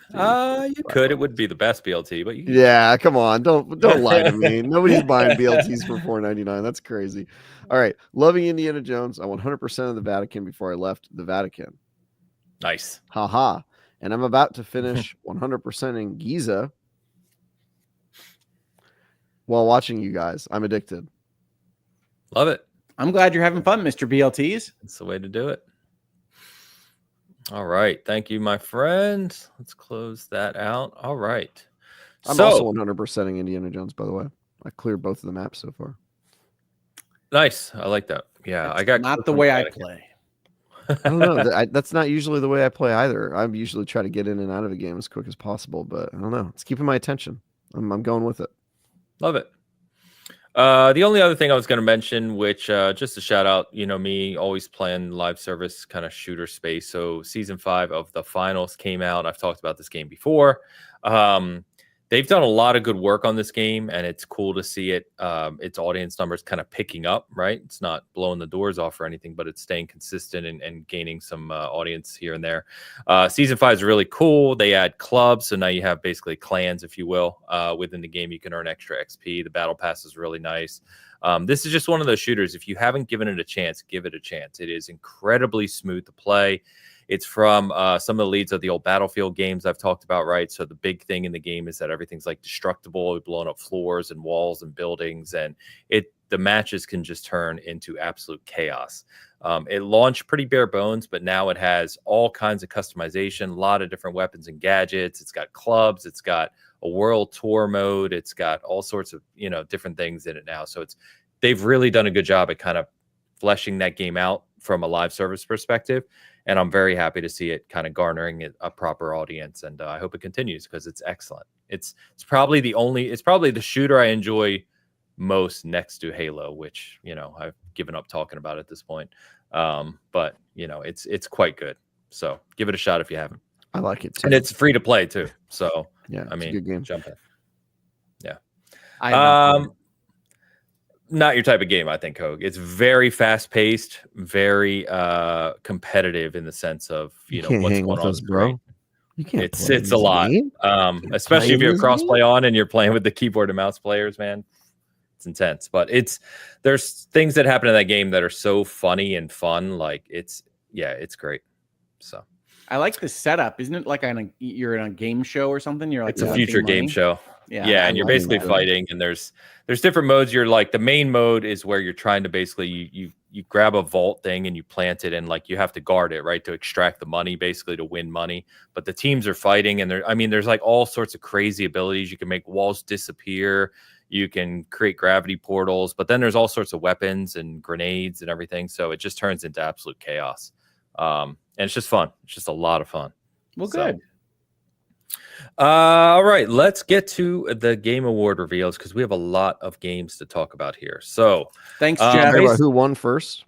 You could. It would be the best BLT, but yeah, come on, don't lie to me. Nobody's buying BLTs for $4.99. That's crazy. All right, loving Indiana Jones. I 100% of the Vatican before I left the Vatican. Nice. Haha. And I'm about to finish 100% in Giza while watching you guys. I'm addicted. Love it. I'm glad you're having fun, Mr. BLTs. That's the way to do it. All right. Thank you, my friend. Let's close that out. All right. I'm also 100%ing Indiana Jones, by the way. I cleared both of the maps so far. Nice. I like that. Yeah, That's I got not the way I play. I don't know. That's not usually the way I play either. I usually try to get in and out of a game as quick as possible, but I don't know. It's keeping my attention. I'm going with it. Love it. The only other thing I was going to mention, which just a shout out, me always playing live service kind of shooter space. So season 5 of the finals came out. I've talked about this game before. They've done a lot of good work on this game, and it's cool to see its audience numbers kind of picking up, right? It's not blowing the doors off or anything, but it's staying consistent and gaining some audience here and there. Season 5 is really cool. They add clubs, so now you have basically clans, if you will, within the game. You can earn extra XP. The battle pass is really nice. This is just one of those shooters. If you haven't given it a chance, give it a chance. It is incredibly smooth to play. It's from some of the leads of the old Battlefield games I've talked about, right? So the big thing in the game is that everything's like destructible, blowing up floors and walls and buildings, and the matches can just turn into absolute chaos. It launched pretty bare bones, but now it has all kinds of customization, a lot of different weapons and gadgets. It's got clubs, it's got a world tour mode, it's got all sorts of different things in it now. So they've really done a good job at kind of fleshing that game out from a live service perspective. And I'm very happy to see it kind of garnering a proper audience. And I hope it continues because it's excellent. It's probably the shooter I enjoy most next to Halo, which, I've given up talking about at this point. But it's quite good. So give it a shot if you haven't. I like it too. And it's free to play too. So yeah, I mean, a good game. Jump in. Yeah. Not your type of game, I think, Hogue. It's very fast-paced, very competitive in the sense of you can't what's hang going with on. us, bro. You can't. It's a lot, especially if you're cross-play on and you're playing with the keyboard and mouse players. Man, it's intense. But there's things that happen in that game that are so funny and fun. Like it's great. So I like the setup. Isn't it like you're in a game show or something? You're like it's a future game show. Yeah, and you're basically fighting, and there's different modes. You're like, the main mode is where you're trying to basically you grab a vault thing and you plant it, and like you have to guard it, right, to extract the money, basically to win money. But the teams are fighting, and there's like all sorts of crazy abilities. You can make walls disappear, you can create gravity portals, but then there's all sorts of weapons and grenades and everything. So it just turns into absolute chaos. And it's just fun. It's just a lot of fun. Well, good. All right, let's get to the Game Award reveals because we have a lot of games to talk about here. So, thanks, Jeff. Who won first?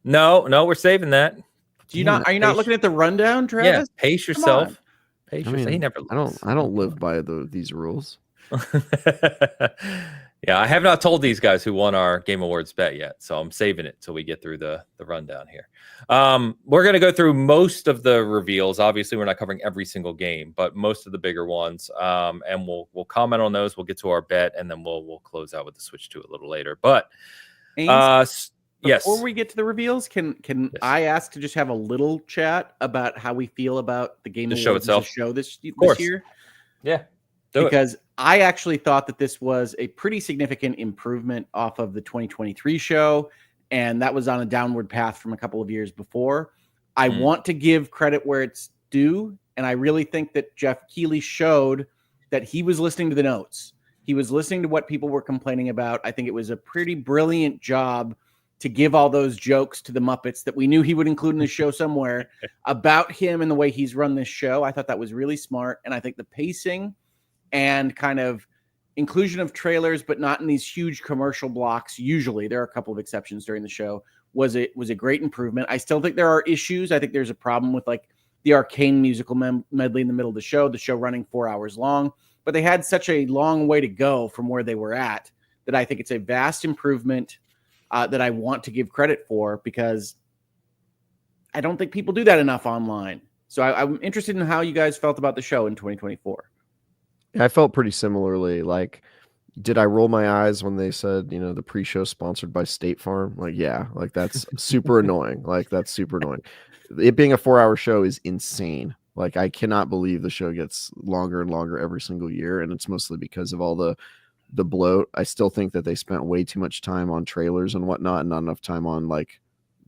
No, we're saving that. Are you not looking at the rundown, Travis? Yeah, pace yourself. Pace yourself. I don't live by these rules. Yeah, I have not told these guys who won our Game Awards bet yet, so I'm saving it till we get through the rundown here. We're going to go through most of the reveals. Obviously, we're not covering every single game, but most of the bigger ones, and we'll comment on those. We'll get to our bet, and then we'll close out with the Switch 2 a little later. But yes, before we get to the reveals, can I ask to just have a little chat about how we feel about the Game Awards show itself, the show this year? Yeah. Because I actually thought that this was a pretty significant improvement off of the 2023 show, and that was on a downward path from a couple of years before. I want to give credit where it's due, and I really think that Jeff Keighley showed that he was listening to the notes. He was listening to what people were complaining about. I think it was a pretty brilliant job to give all those jokes to the Muppets that we knew he would include in the show somewhere about him and the way he's run this show. I thought that was really smart, and I think the pacing and kind of inclusion of trailers, but not in these huge commercial blocks. Usually there are a couple of exceptions during the show. Was a great improvement. I still think there are issues. I think there's a problem with like the Arcane musical medley in the middle of the show running 4 hours long, but they had such a long way to go from where they were at that I think it's a vast improvement that I want to give credit for, because I don't think people do that enough online. So I'm interested in how you guys felt about the show in 2024. I felt pretty similarly. Like, did I roll my eyes when they said, the pre-show sponsored by State Farm? Like, yeah, like that's super annoying. Like, that's super annoying. It being a 4-hour show is insane. Like, I cannot believe the show gets longer and longer every single year, and it's mostly because of all the bloat. I still think that they spent way too much time on trailers and whatnot, and not enough time on like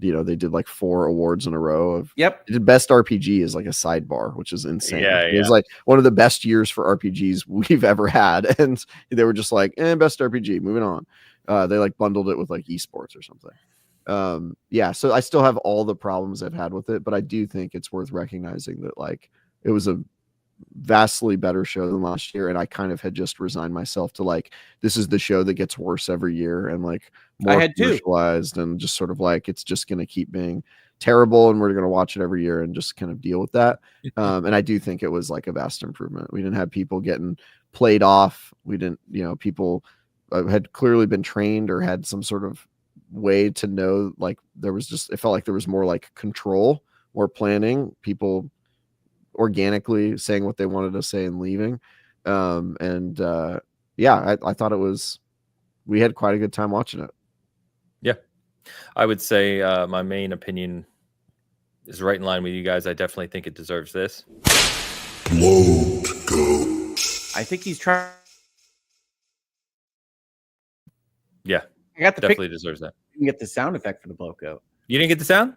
they did like 4 awards in a row of. Yep. They did best RPG as like a sidebar, which is insane. Yeah, It was like one of the best years for RPGs we've ever had, and they were just like, best RPG, moving on. They like bundled it with like esports or something. So I still have all the problems I've had with it, but I do think it's worth recognizing that like it was a vastly better show than last year, and I kind of had just resigned myself to like, this is the show that gets worse every year, and like more commercialized, and just sort of like it's just going to keep being terrible, and we're going to watch it every year and just kind of deal with that. And I do think it was like a vast improvement. We didn't have people getting played off. We didn't, people had clearly been trained or had some sort of way to know, like it felt like there was more like control, more planning, people organically saying what they wanted to say and leaving. I thought we had quite a good time watching it. Yeah, I would say my main opinion is right in line with you guys. I definitely think it deserves this. Bloat goat. I think he's trying. Yeah, I got the definitely deserves that. You can get the sound effect for the bloat goat. You didn't get the sound?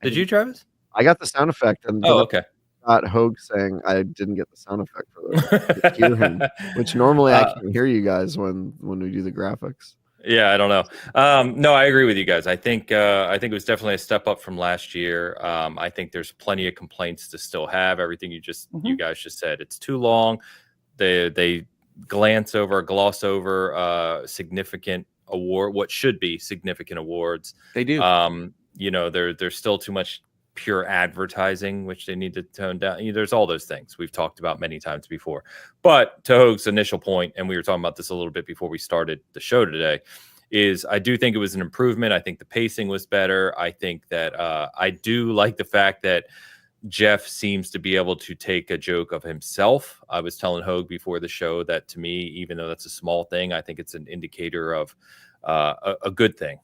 Did you, Travis? I got the sound effect, and okay. Got Hogue saying I didn't get the sound effect for the hear him, which normally I can hear you guys when we do the graphics. Yeah, I don't know. No, I agree with you guys. I think it was definitely a step up from last year. I think there's plenty of complaints to still have. Everything you guys just said. It's too long. They gloss over significant award, what should be significant awards. They do. There's still too much pure advertising, which they need to tone down. There's all those things we've talked about many times before. But to Hogue's initial point, and we were talking about this a little bit before we started the show today, is I do think it was an improvement. I think the pacing was better. I think that I do like the fact that Jeff seems to be able to take a joke of himself. I was telling Hogue before the show that, to me, even though that's a small thing, I think it's an indicator of a good thing.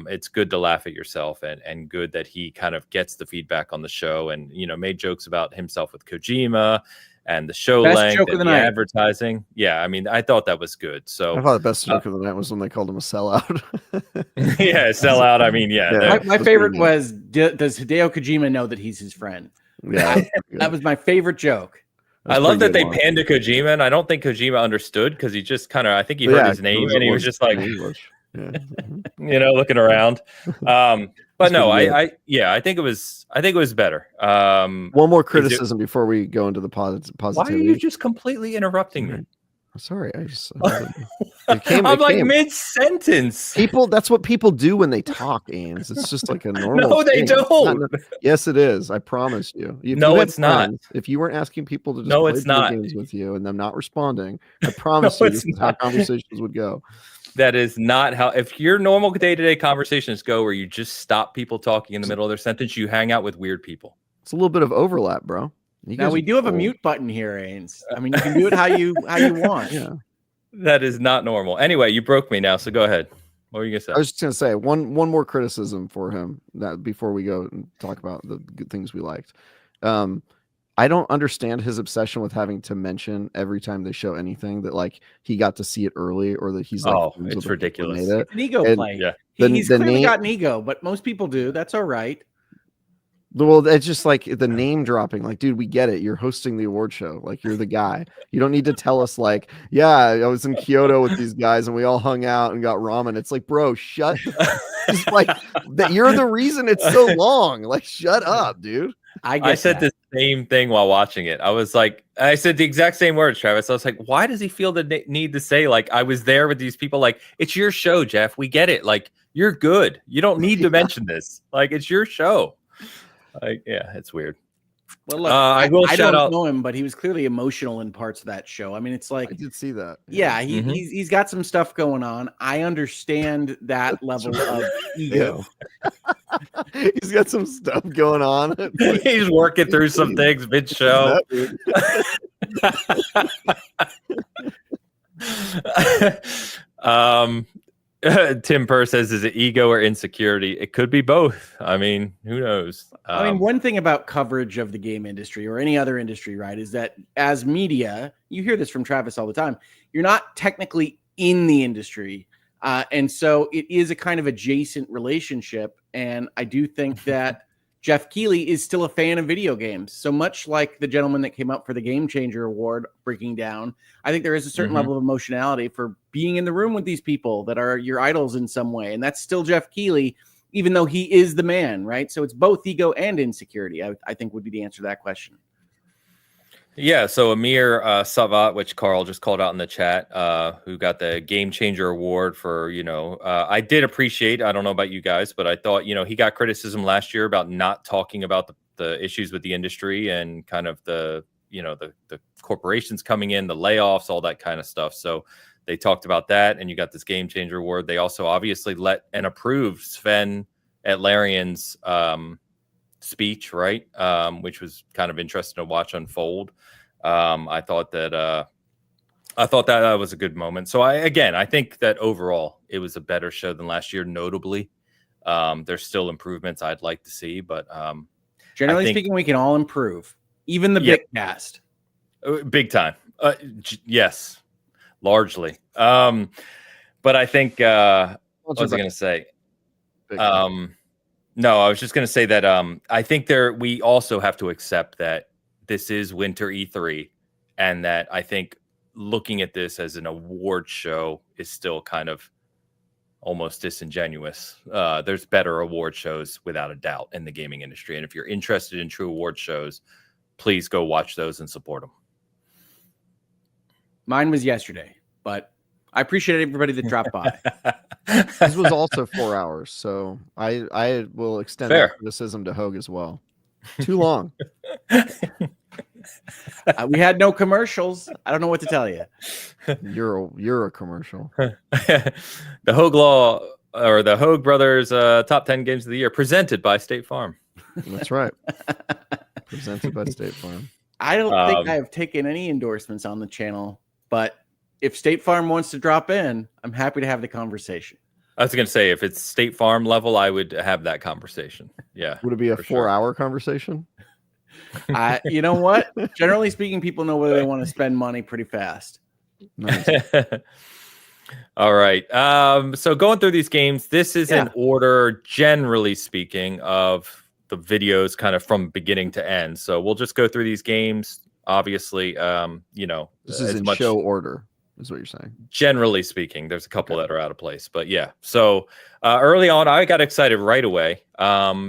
It's good to laugh at yourself, and good that he kind of gets the feedback on the show, and made jokes about himself with Kojima and the show best length joke and of the the night. Advertising. Yeah, I mean, I thought that was good. So I thought the best joke of the night was when they called him a sellout. Yeah, sellout. I mean, yeah. My favorite was, does Hideo Kojima know that he's his friend? Yeah, that was my favorite joke. I love that they panned to Kojima, and I don't think Kojima understood, because he just kind of, I think he heard his name and he was just like, English. Yeah. Looking around. But no, I think it was better. One more criticism before we go into the positivity. Why are you just completely interrupting me? Sorry, I'm like mid-sentence. That's what people do when they talk, Ains. It's just like a normal. No, they don't. Yes, it is. I promise you. It's not. If you weren't asking people to just play games with you and them not responding, I promise you this is how conversations would go. That is not how. If your normal day-to-day conversations go, where you just stop people talking in the middle of their sentence, you hang out with weird people. It's a little bit of overlap, bro. Now we do have a mute button here, Ains. I mean, you can do it how you want. Yeah, that is not normal. Anyway, you broke me now, so go ahead. What were you gonna say? I was just gonna say one more criticism for him that before we go and talk about the good things we liked. I don't understand his obsession with having to mention every time they show anything that like he got to see it early, or that he's like, it's ridiculous. It's an ego play. Yeah, he's clearly got an ego, but most people do. That's all right. Well, it's just like the name dropping. Like, dude, we get it. You're hosting the award show. Like, you're the guy. You don't need to tell us, like, yeah, I was in Kyoto with these guys and we all hung out and got ramen. It's like, bro, shut. Just like that. You're the reason it's so long. Like, shut up, dude. I said the same thing while watching it. I said the exact same words, Travis. I was like, why does he feel the need to say, like, I was there with these people? Like, it's your show, Jeff. We get it. Like, you're good. You don't need to mention this. Like, it's your show. Like, yeah, it's weird. Well, look, I don't know him, but he was clearly emotional in parts of that show. I mean, it's like, I did see that. Yeah, he's got some stuff going on. I understand that level of ego. He's got some stuff going on. He's working through some things mid-show. Tim Purr says, is it ego or insecurity? It could be both. I mean, who knows? I mean, one thing about coverage of the game industry or any other industry, right, is that as media, you hear this from Travis all the time, you're not technically in the industry. And so it is a kind of adjacent relationship. And I do think that Jeff Keighley is still a fan of video games. So much like the gentleman that came up for the Game Changer Award breaking down, I think there is a certain level of emotionality for being in the room with these people that are your idols in some way. And that's still Jeff Keighley, even though he is the man, right? So it's both ego and insecurity, I think would be the answer to that question. Yeah, so Amir Savat, which Carl just called out in the chat, who got the Game Changer Award for, I did appreciate, I don't know about you guys, but I thought, he got criticism last year about not talking about the issues with the industry and kind of the corporations coming in, the layoffs, all that kind of stuff. So they talked about that, and you got this Game Changer Award. They also obviously let and approved Sven Atlarian's speech, right? Which was kind of interesting to watch unfold. I thought that was a good moment. So I think that overall it was a better show than last year. Notably, there's still improvements I'd like to see, but generally speaking, we can all improve. Even the Bitcast, big time. Yes, largely. But I think what was I going to say? No, I was just going to say that I think we also have to accept that this is Winter E3, and that I think looking at this as an award show is still kind of almost disingenuous. There's better award shows without a doubt in the gaming industry, and if you're interested in true award shows, please go watch those and support them. Mine was yesterday, but I appreciate everybody that dropped by. This was also 4 hours, so I will extend that criticism to Hogue as well. Too long. We had no commercials. I don't know what to tell you. You're a commercial. The Hogue Law, or the Hogue Brothers Top 10 Games of the Year, presented by State Farm. That's right. Presented by State Farm. I don't think I have taken any endorsements on the channel, but if State Farm wants to drop in, I'm happy to have the conversation. I was going to say, if it's State Farm level, I would have that conversation. Yeah. Would it be a 4-hour conversation? You know what? Generally speaking, people know whether they want to spend money pretty fast. Nice. All right. So going through these games, this is in order, generally speaking, of the videos kind of from beginning to end. So we'll just go through these games. Obviously, this is in show order, is what you're saying. Generally speaking, there's a couple that are out of place, but yeah. So early on, I got excited right away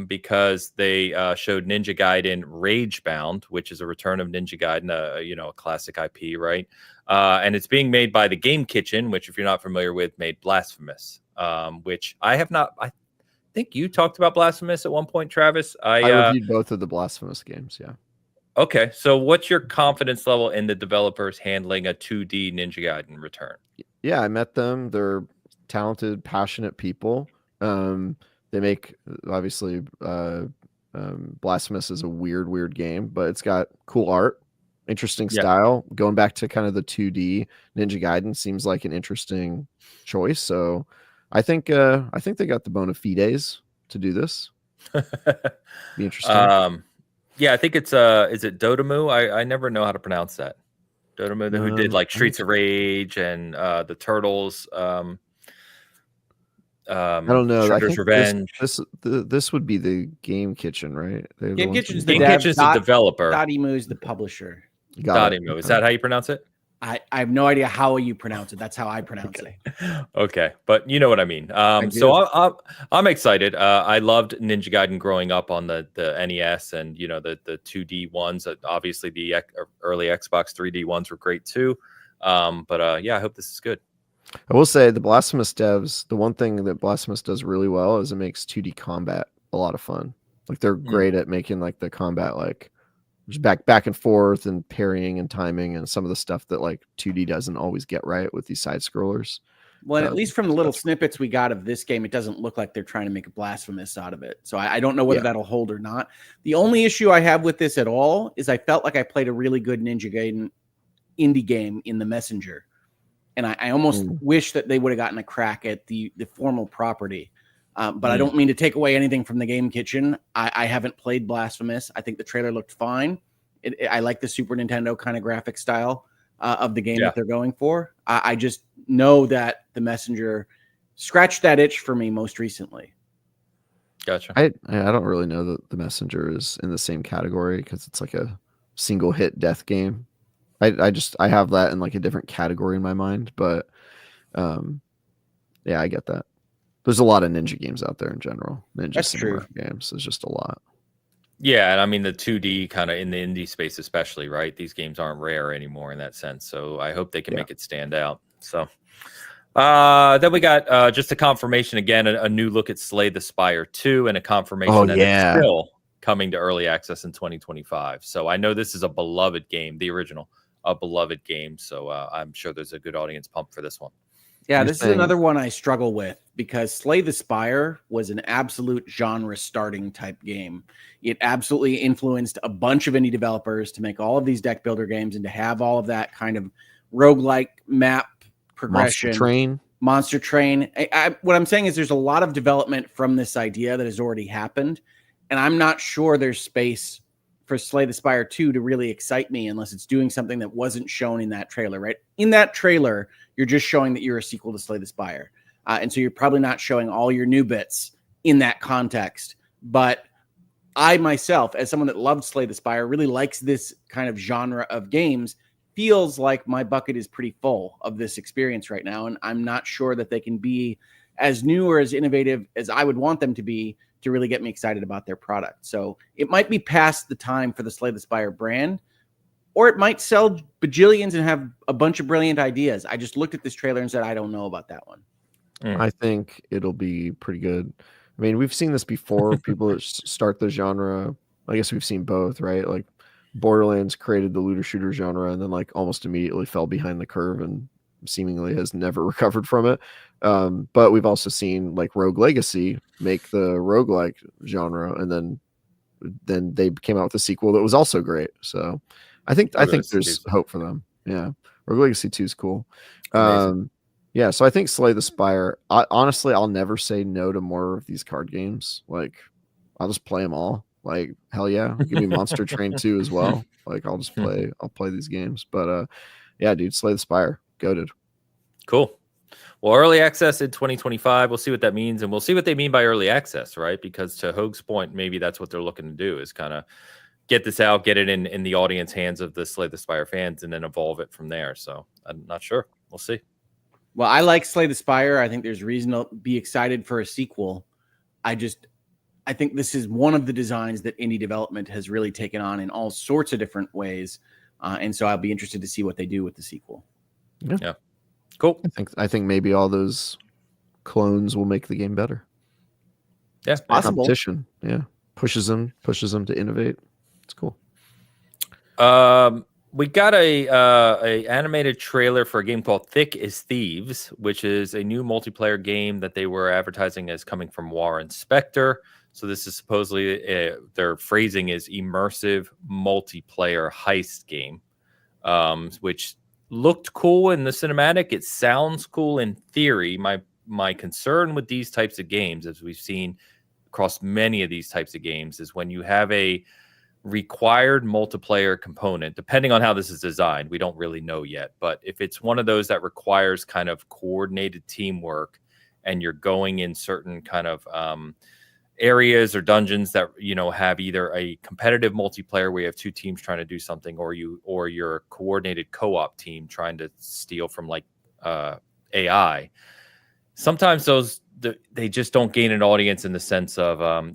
because they showed Ninja Gaiden Ragebound, which is a return of Ninja Gaiden, a classic IP, right? And it's being made by the Game Kitchen, which, if you're not familiar with, made Blasphemous, which I have not. I think you talked about Blasphemous at one point, Travis. I reviewed both of the Blasphemous games, yeah. Okay, so what's your confidence level in the developers handling a 2D Ninja Gaiden return? Yeah, I met them. They're talented, passionate people. They make, obviously, Blasphemous is a weird game, but it's got cool art, interesting style. Going back to kind of the 2D Ninja Gaiden seems like an interesting choice. So I think they got the bona fides to do this. Be interesting. Yeah, I think it's is it Dotemu? I never know how to pronounce that. Dotemu, who did like Streets of Rage and the Turtles. I don't know. Shredder's Revenge. This would be the Game Kitchen, right? Game Kitchen's the developer. Dotemu the publisher. Dotemu. Is that how you pronounce it? I have no idea how you pronounce it. That's how I pronounce it. Okay, but you know what I mean. So I'm excited. I loved Ninja Gaiden growing up on the NES, and the 2D ones. Obviously, the early Xbox 3D ones were great too. But I hope this is good. I will say the Blasphemous devs. The one thing that Blasphemous does really well is it makes 2D combat a lot of fun. Like they're great at making like the combat just back and forth and parrying and timing and some of the stuff that like 2D doesn't always get right with these side scrollers. Well, at least from the little snippets we got of this game, it doesn't look like they're trying to make a Blasphemous out of it. So I don't know whether that'll hold or not. The only issue I have with this at all is I felt like I played a really good Ninja Gaiden indie game in the Messenger. And I almost wish that they would have gotten a crack at the formal property. But I don't mean to take away anything from the Game Kitchen. I haven't played Blasphemous. I think the trailer looked fine. I like the Super Nintendo kind of graphic style of the game that they're going for. I just know that the Messenger scratched that itch for me most recently. Gotcha. I don't really know that The Messenger is in the same category because it's like a single hit death game. I have that in like a different category in my mind, but yeah, I get that. There's a lot of ninja games out there in general. Ninja That's samurai true. games. There's just a lot. Yeah, and I mean the 2D kind of in the indie space, especially, right? These games aren't rare anymore in that sense. So I hope they can make it stand out. So then we got just a confirmation again, a new look at Slay the Spire 2, and a confirmation that it's still coming to early access in 2025. So I know this is a beloved game, the original, a beloved game. So I'm sure there's a good audience pump for this one. Yeah, this is another one I struggle with because Slay the Spire was an absolute genre starting type game. It absolutely influenced a bunch of indie developers to make all of these deck builder games and to have all of that kind of roguelike map progression. Monster Train. What I'm saying is there's a lot of development from this idea that has already happened, and I'm not sure there's space for Slay the Spire 2 to really excite me unless it's doing something that wasn't shown in that trailer, right? In that trailer, you're just showing that you're a sequel to Slay the Spire. And so you're probably not showing all your new bits in that context. But I myself, as someone that loved Slay the Spire, really likes this kind of genre of games, feels like my bucket is pretty full of this experience right now. And I'm not sure that they can be as new or as innovative as I would want them to be to really get me excited about their product. So it might be past the time for the Slay the Spire brand, or it might sell bajillions and have a bunch of brilliant ideas. I just looked at this trailer and said, I don't know about that one. I think it'll be pretty good. I mean, we've seen this before. People that start the genre, I guess we've seen both, right? Like Borderlands created the looter shooter genre and then like almost immediately fell behind the curve and seemingly has never recovered from it. But we've also seen like Rogue Legacy make the roguelike genre, and then they came out with a sequel that was also great. So I think there's hope for them. Yeah, Rogue Legacy 2 is cool. Yeah, so I think Slay the Spire. Honestly, I'll never say no to more of these card games. Like, I'll just play them all. Like, hell yeah, give me Monster Train 2 as well. Like, I'll play these games. But yeah, dude, Slay the Spire, goated. Cool. Well, early access in 2025. We'll see what that means, and we'll see what they mean by early access, right? Because to Hoag's point, maybe that's what they're looking to do is kind of get this out, get it in the audience hands of the Slay the Spire fans, and then evolve it from there. So I'm not sure. We'll see. Well, I like Slay the Spire. I think there's reason to be excited for a sequel. I think this is one of the designs that indie development has really taken on in all sorts of different ways. And so I'll be interested to see what they do with the sequel. Yeah. Cool. I think maybe all those clones will make the game better. Yeah, it's possible. Competition. Yeah. Pushes them to innovate. It's cool. We got a animated trailer for a game called Thick as Thieves, which is a new multiplayer game that they were advertising as coming from Warren Spector. So this is supposedly their phrasing is immersive multiplayer heist game, which looked cool in the cinematic. It sounds cool in theory. My concern with these types of games, as we've seen across many of these types of games, is when you have a required multiplayer component, depending on how this is designed, we don't really know yet. But if it's one of those that requires kind of coordinated teamwork and you're going in certain kind of areas or dungeons that, you know, have either a competitive multiplayer where you have two teams trying to do something, or you're a coordinated co-op team trying to steal from like AI, sometimes they just don't gain an audience in the sense of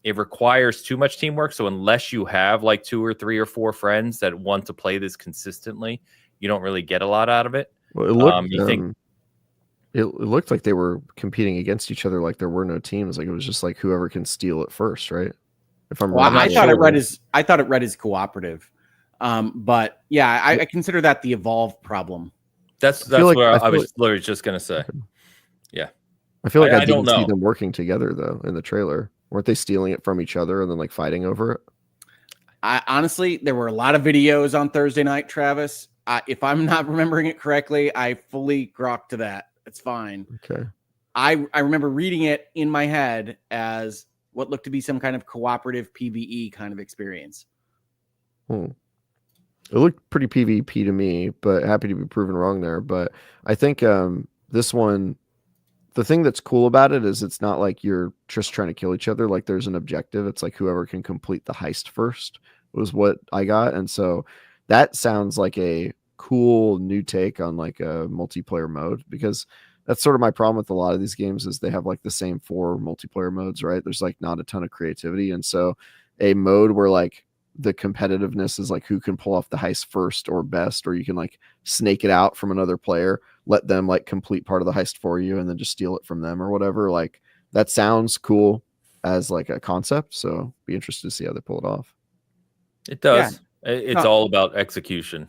it requires too much teamwork. So unless you have like 2 or 3 or 4 friends that want to play this consistently, you don't really get a lot out of it. Well, it looked, it looked like they were competing against each other, like there were no teams. Like it was just like whoever can steal it first, right? If I'm I thought it read as cooperative. But yeah, I consider that the evolve problem. That's what I was literally just gonna say. Yeah, I feel like I didn't see them working together though in the trailer. Weren't they stealing it from each other and then like fighting over it? Honestly, there were a lot of videos on Thursday night, Travis. If I'm not remembering it correctly, I fully grokked to that. It's fine. Okay. I remember reading it in my head as what looked to be some kind of cooperative PvE kind of experience. It looked pretty PvP to me, but happy to be proven wrong there. But I think this one, the thing that's cool about it is it's not like you're just trying to kill each other. Like there's an objective. It's like whoever can complete the heist first was what I got. And so that sounds like a cool new take on like a multiplayer mode, because that's sort of my problem with a lot of these games is they have like the same 4 multiplayer modes, right? There's like not a ton of creativity. And so a mode where like the competitiveness is like who can pull off the heist first or best, or you can like snake it out from another player, let them like complete part of the heist for you and then just steal it from them or whatever. Like that sounds cool as like a concept. So be interested to see how they pull it off. It does. It's all about execution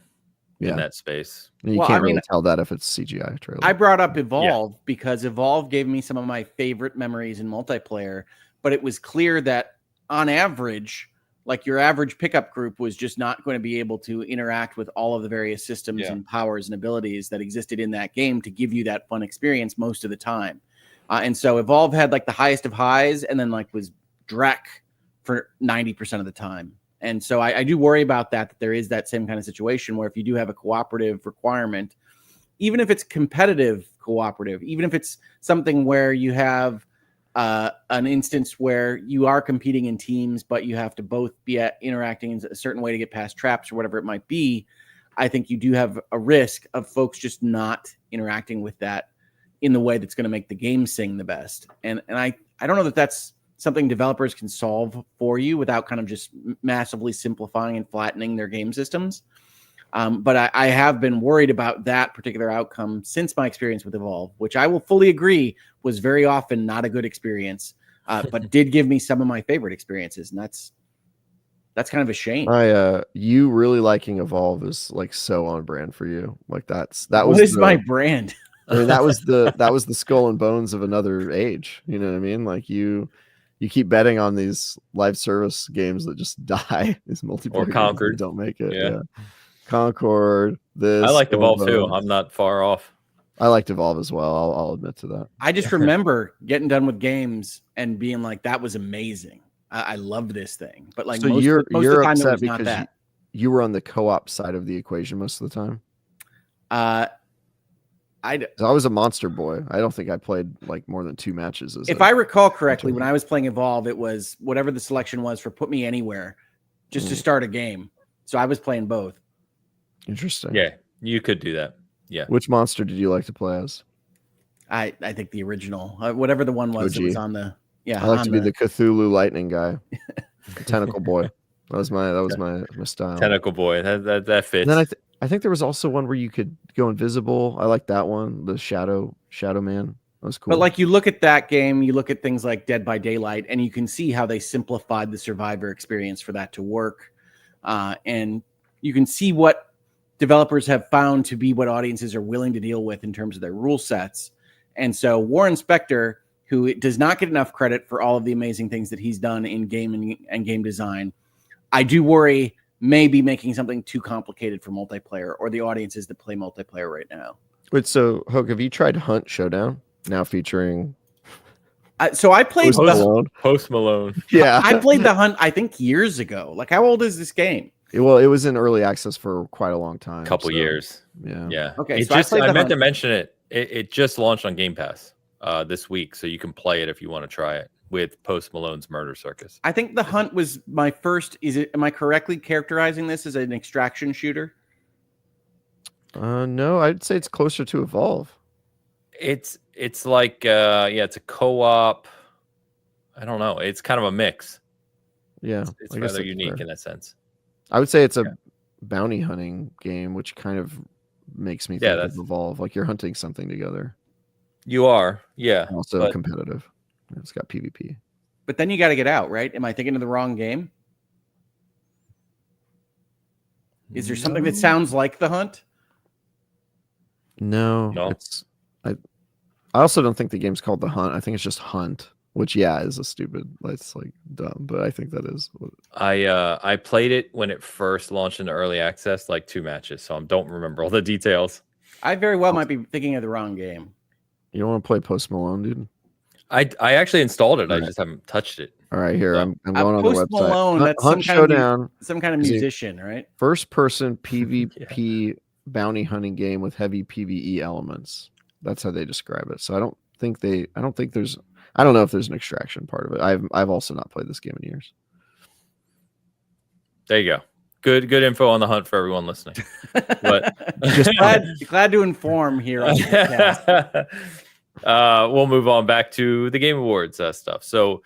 in that space. You can't really tell that if it's CGI trailer. I brought up Evolve because Evolve gave me some of my favorite memories in multiplayer, but it was clear that on average, like your average pickup group was just not going to be able to interact with all of the various systems and powers and abilities that existed in that game to give you that fun experience most of the time. And so Evolve had like the highest of highs and then like was Drek for 90% of the time. And so I do worry about that there is that same kind of situation where if you do have a cooperative requirement, even if it's competitive cooperative, even if it's something where you have an instance where you are competing in teams, but you have to both be interacting in a certain way to get past traps or whatever it might be, I think you do have a risk of folks just not interacting with that in the way that's going to make the game sing the best. And I don't know that that's something developers can solve for you without kind of just massively simplifying and flattening their game systems. But I have been worried about that particular outcome since my experience with Evolve, which I will fully agree was very often not a good experience, but did give me some of my favorite experiences. And that's kind of a shame. You really liking Evolve is like so on brand for you. Like that was my brand. I mean, that was the skull and bones of another age. You know what I mean? Like you keep betting on these live service games that just die. These multiplayer or Concord don't make it. Yeah. Concord. This. I liked Evolve too. I'm not far off. I liked Evolve as well. I'll admit to that. I just remember getting done with games and being like, "That was amazing. I love this thing." But like so most you're of the time, upset it was because not that. You were on the co-op side of the equation most of the time. I was a monster boy. I don't think I played like more than 2 matches. If I recall correctly, when I was playing Evolve, it was whatever the selection was for put me anywhere just to start a game. So I was playing both. Interesting. Yeah, you could do that. Yeah. Which monster did you like to play as? I think the original, whatever the one was, OG. that was on the I like to be the Cthulhu lightning guy, the tentacle boy. That was my style. Tentacle boy. That fits. And then I think there was also one where you could go invisible. I like that one. The Shadow Man. That was cool. But like you look at that game, you look at things like Dead by Daylight, and you can see how they simplified the survivor experience for that to work. And you can see what developers have found to be what audiences are willing to deal with in terms of their rule sets. And so Warren Spector, who does not get enough credit for all of the amazing things that he's done in game and game design, I do worry maybe making something too complicated for multiplayer or the audiences that play multiplayer right now. Wait, so Hoke, have you tried Hunt Showdown? Now featuring so I played Post Malone. Yeah. I played the Hunt, I think years ago. Like, how old is this game? Well, it was in early access for quite a long time. Couple years. Yeah. Okay. I meant to mention it. It just launched on Game Pass this week, so you can play it if you want to try it with Post Malone's Murder Circus. I think the Hunt was my first. Am I correctly characterizing this as an extraction shooter? No, I'd say it's closer to Evolve. It's like it's a co-op. I don't know. It's kind of a mix. Yeah, it's rather unique in that sense. I would say it's a bounty hunting game, which kind of makes me think of Evolve. Like you're hunting something together. You are, yeah. Also competitive. It's got PvP. But then you got to get out, right? Am I thinking of the wrong game? Is there something that sounds like the Hunt? No. I also don't think the game's called the Hunt. I think it's just Hunt, which is a stupid. It's like dumb, but I think that is. I played it when it first launched into early access, like 2 matches, so I don't remember all the details. I very well might be thinking of the wrong game. You don't want to play Post Malone, dude? I actually installed it. I just haven't touched it. All right, here I'm going on the website. Malone, that's Hunt Showdown, some kind of musician, right? First-person PvP bounty hunting game with heavy PvE elements. That's how they describe it. So I don't I don't know if there's an extraction part of it. I've also not played this game in years. There you go. Good info on the hunt for everyone listening. But just glad to inform here on the podcast. We'll move on back to the Game Awards stuff. So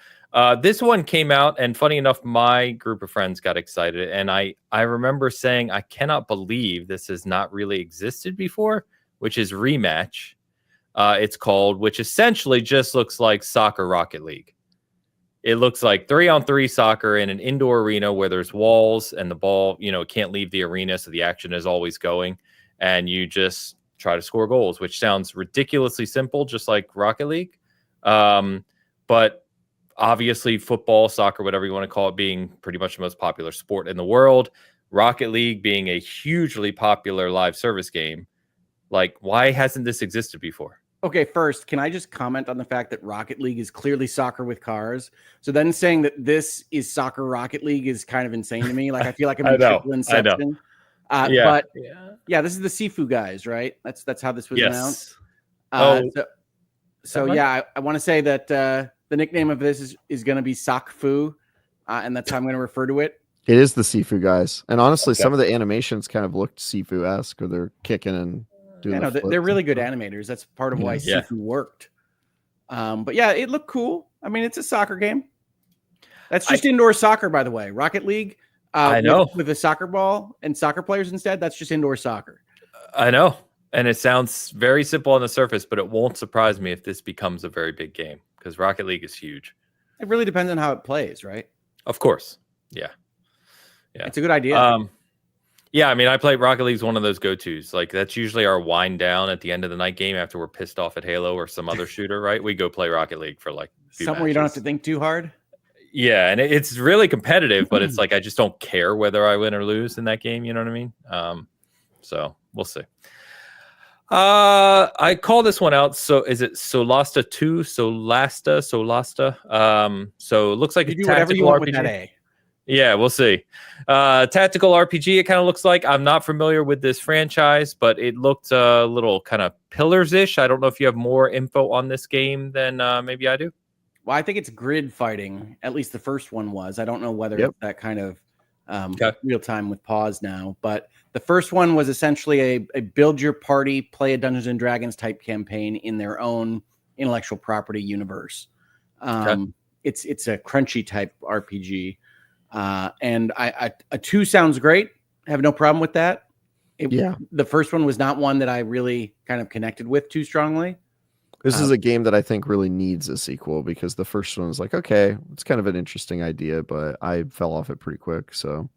this one came out, and funny enough, my group of friends got excited, and I remember saying, I cannot believe this has not really existed before, which is Rematch. It's called, which essentially just looks like Soccer Rocket League. It looks like 3-on-3 soccer in an indoor arena where there's walls and the ball, it can't leave the arena. So the action is always going, and you just try to score goals, which sounds ridiculously simple, just like Rocket League. But obviously football, soccer, whatever you want to call it, being pretty much the most popular sport in the world, Rocket League being a hugely popular live service game. Like, why hasn't this existed before? Okay, first, can I just comment on the fact that Rocket League is clearly soccer with cars? So then saying that this is soccer Rocket League is kind of insane to me. Like, I feel like I'm in triple inception. But this is the Sifu guys, right? That's how this was announced. So I want to say that the nickname of this is going to be Sock-Fu, and that's how I'm going to refer to it. It is the Sifu guys, and honestly, some of the animations kind of looked Sifu-esque, where they're kicking and. They're really good animators. That's part of why Sifu worked. But yeah, it looked cool. I mean, it's a soccer game. That's just indoor soccer, by the way. Rocket League, I know, with a soccer ball and soccer players instead. That's just indoor soccer. I know, and it sounds very simple on the surface, but it won't surprise me if this becomes a very big game because Rocket League is huge. It really depends on how it plays, right? Of course, yeah, it's a good idea. Yeah, I mean, I play Rocket League's one of those go-tos. Like, that's usually our wind down at the end of the night game after we're pissed off at Halo or some other shooter, right? We go play Rocket League for like somewhere you don't have to think too hard. Yeah, and it's really competitive, but it's like I just don't care whether I win or lose in that game. You know what I mean? So we'll see. I call this one out. So is it Solasta 2? Solasta? So it looks like you do whatever you want with that A. Yeah, we'll see. Tactical RPG, it kind of looks like. I'm not familiar with this franchise, but it looked a little kind of Pillars-ish. I don't know if you have more info on this game than maybe I do. Well, I think it's grid fighting. At least the first one was. I don't know whether it's that kind of real time with pause now. But the first one was essentially a build your party, play a Dungeons and Dragons type campaign in their own intellectual property universe. It's a crunchy type RPG. And a 2 sounds great. I have no problem with that. The first one was not one that I really kind of connected with too strongly. This is a game that I think really needs a sequel because the first one was like, okay, it's kind of an interesting idea, but I fell off it pretty quick. So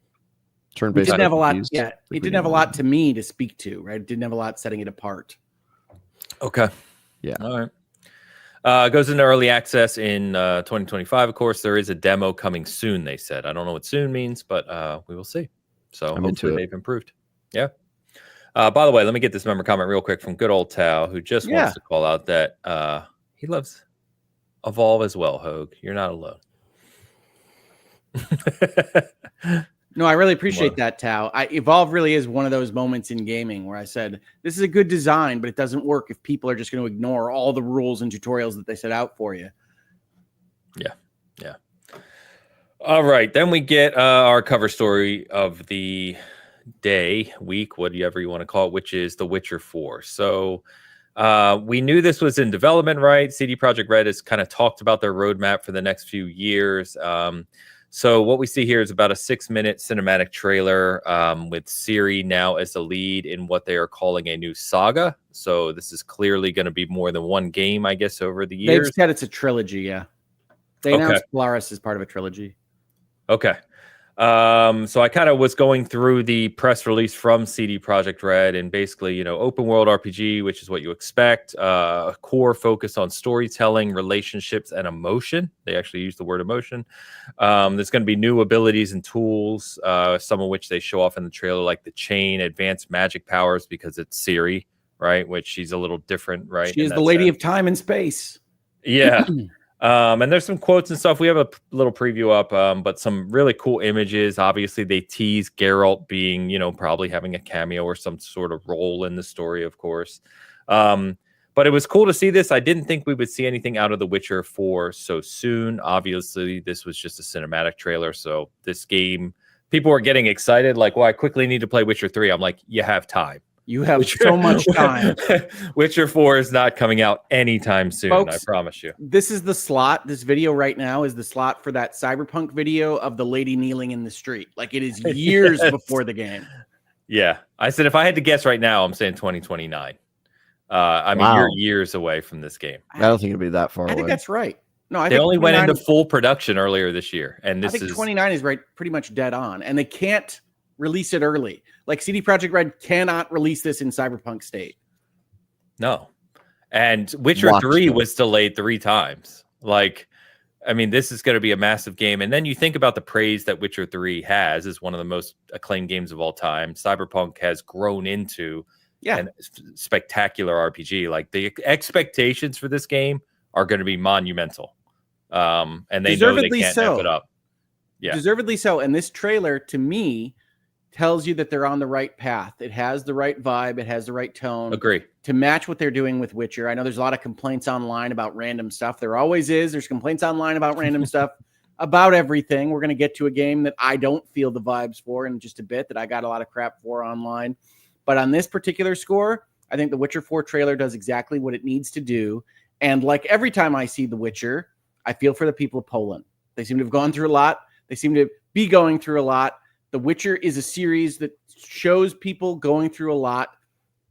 turn-based. It didn't have a lot. Yeah, it didn't have a lot to me to speak to. Right, it didn't have a lot setting it apart. Okay. Yeah. All right. Goes into early access in 2025. Of course, there is a demo coming soon, they said. I don't know what soon means, but we will see. So hopefully they've improved. Yeah. By the way, let me get this member comment real quick from good old Tao, who just wants to call out that he loves Evolve as well, Hogue. You're not alone. No, I really appreciate that, Tao. Evolve really is one of those moments in gaming where I said, this is a good design, but it doesn't work if people are just going to ignore all the rules and tutorials that they set out for you. Yeah. Yeah. All right. Then we get our cover story of the day, week, whatever you want to call it, which is The Witcher 4. So we knew this was in development, right? CD Projekt Red has kind of talked about their roadmap for the next few years. So what we see here is about a 6-minute cinematic trailer with Ciri now as the lead in what they are calling a new saga. So this is clearly going to be more than one game, I guess, over the years. They've said it's a trilogy, yeah. They announced Polaris as part of a trilogy. Okay. So I kind of was going through the press release from CD Projekt Red, and basically, open world RPG, which is what you expect, a core focus on storytelling, relationships, and emotion. They actually use the word emotion. There's going to be new abilities and tools, some of which they show off in the trailer, like the chain, advanced magic powers, because it's Ciri, right? Which she's a little different, right? She is the lady of time and space. Yeah. And there's some quotes and stuff. We have a little preview up, but some really cool images. Obviously, they tease Geralt being, probably having a cameo or some sort of role in the story, of course. But But it was cool to see this. I didn't think we would see anything out of The Witcher 4 so soon. Obviously, this was just a cinematic trailer. So this game, people were getting excited. Like, well, I quickly need to play Witcher 3. I'm like, you have time. You have so much time. Witcher 4 is not coming out anytime soon, Folks, I promise you. This is the slot. This video right now is the slot for that Cyberpunk video of the lady kneeling in the street. Like, it is years before the game. Yeah. I said, if I had to guess right now, I'm saying 2029. I mean, you're years away from this game. I don't think it'd be that far away. I think that's right. No, I they think only went into full production earlier this year, and I think 29 is right, pretty much dead on, and they can't release it early. Like CD Projekt Red cannot release this in Cyberpunk state. No, and Witcher 3 was delayed 3 times. Like, I mean, this is going to be a massive game, and then you think about the praise that Witcher 3 has as one of the most acclaimed games of all time. Cyberpunk has grown into a spectacular RPG. Like, the expectations for this game are going to be monumental. And they know they can't F it up. Yeah. Deservedly so. And this trailer, to me, tells you that they're on the right path. It has the right vibe. It has the right tone. Agree. To match what they're doing with Witcher. I know there's a lot of complaints online about random stuff. There always is. There's complaints online about random stuff, about everything. We're going to get to a game that I don't feel the vibes for in just a bit, that I got a lot of crap for online. But on this particular score, I think the Witcher 4 trailer does exactly what it needs to do. And like every time I see The Witcher, I feel for the people of Poland. They seem to have gone through a lot. They seem to be going through a lot. The Witcher is a series that shows people going through a lot.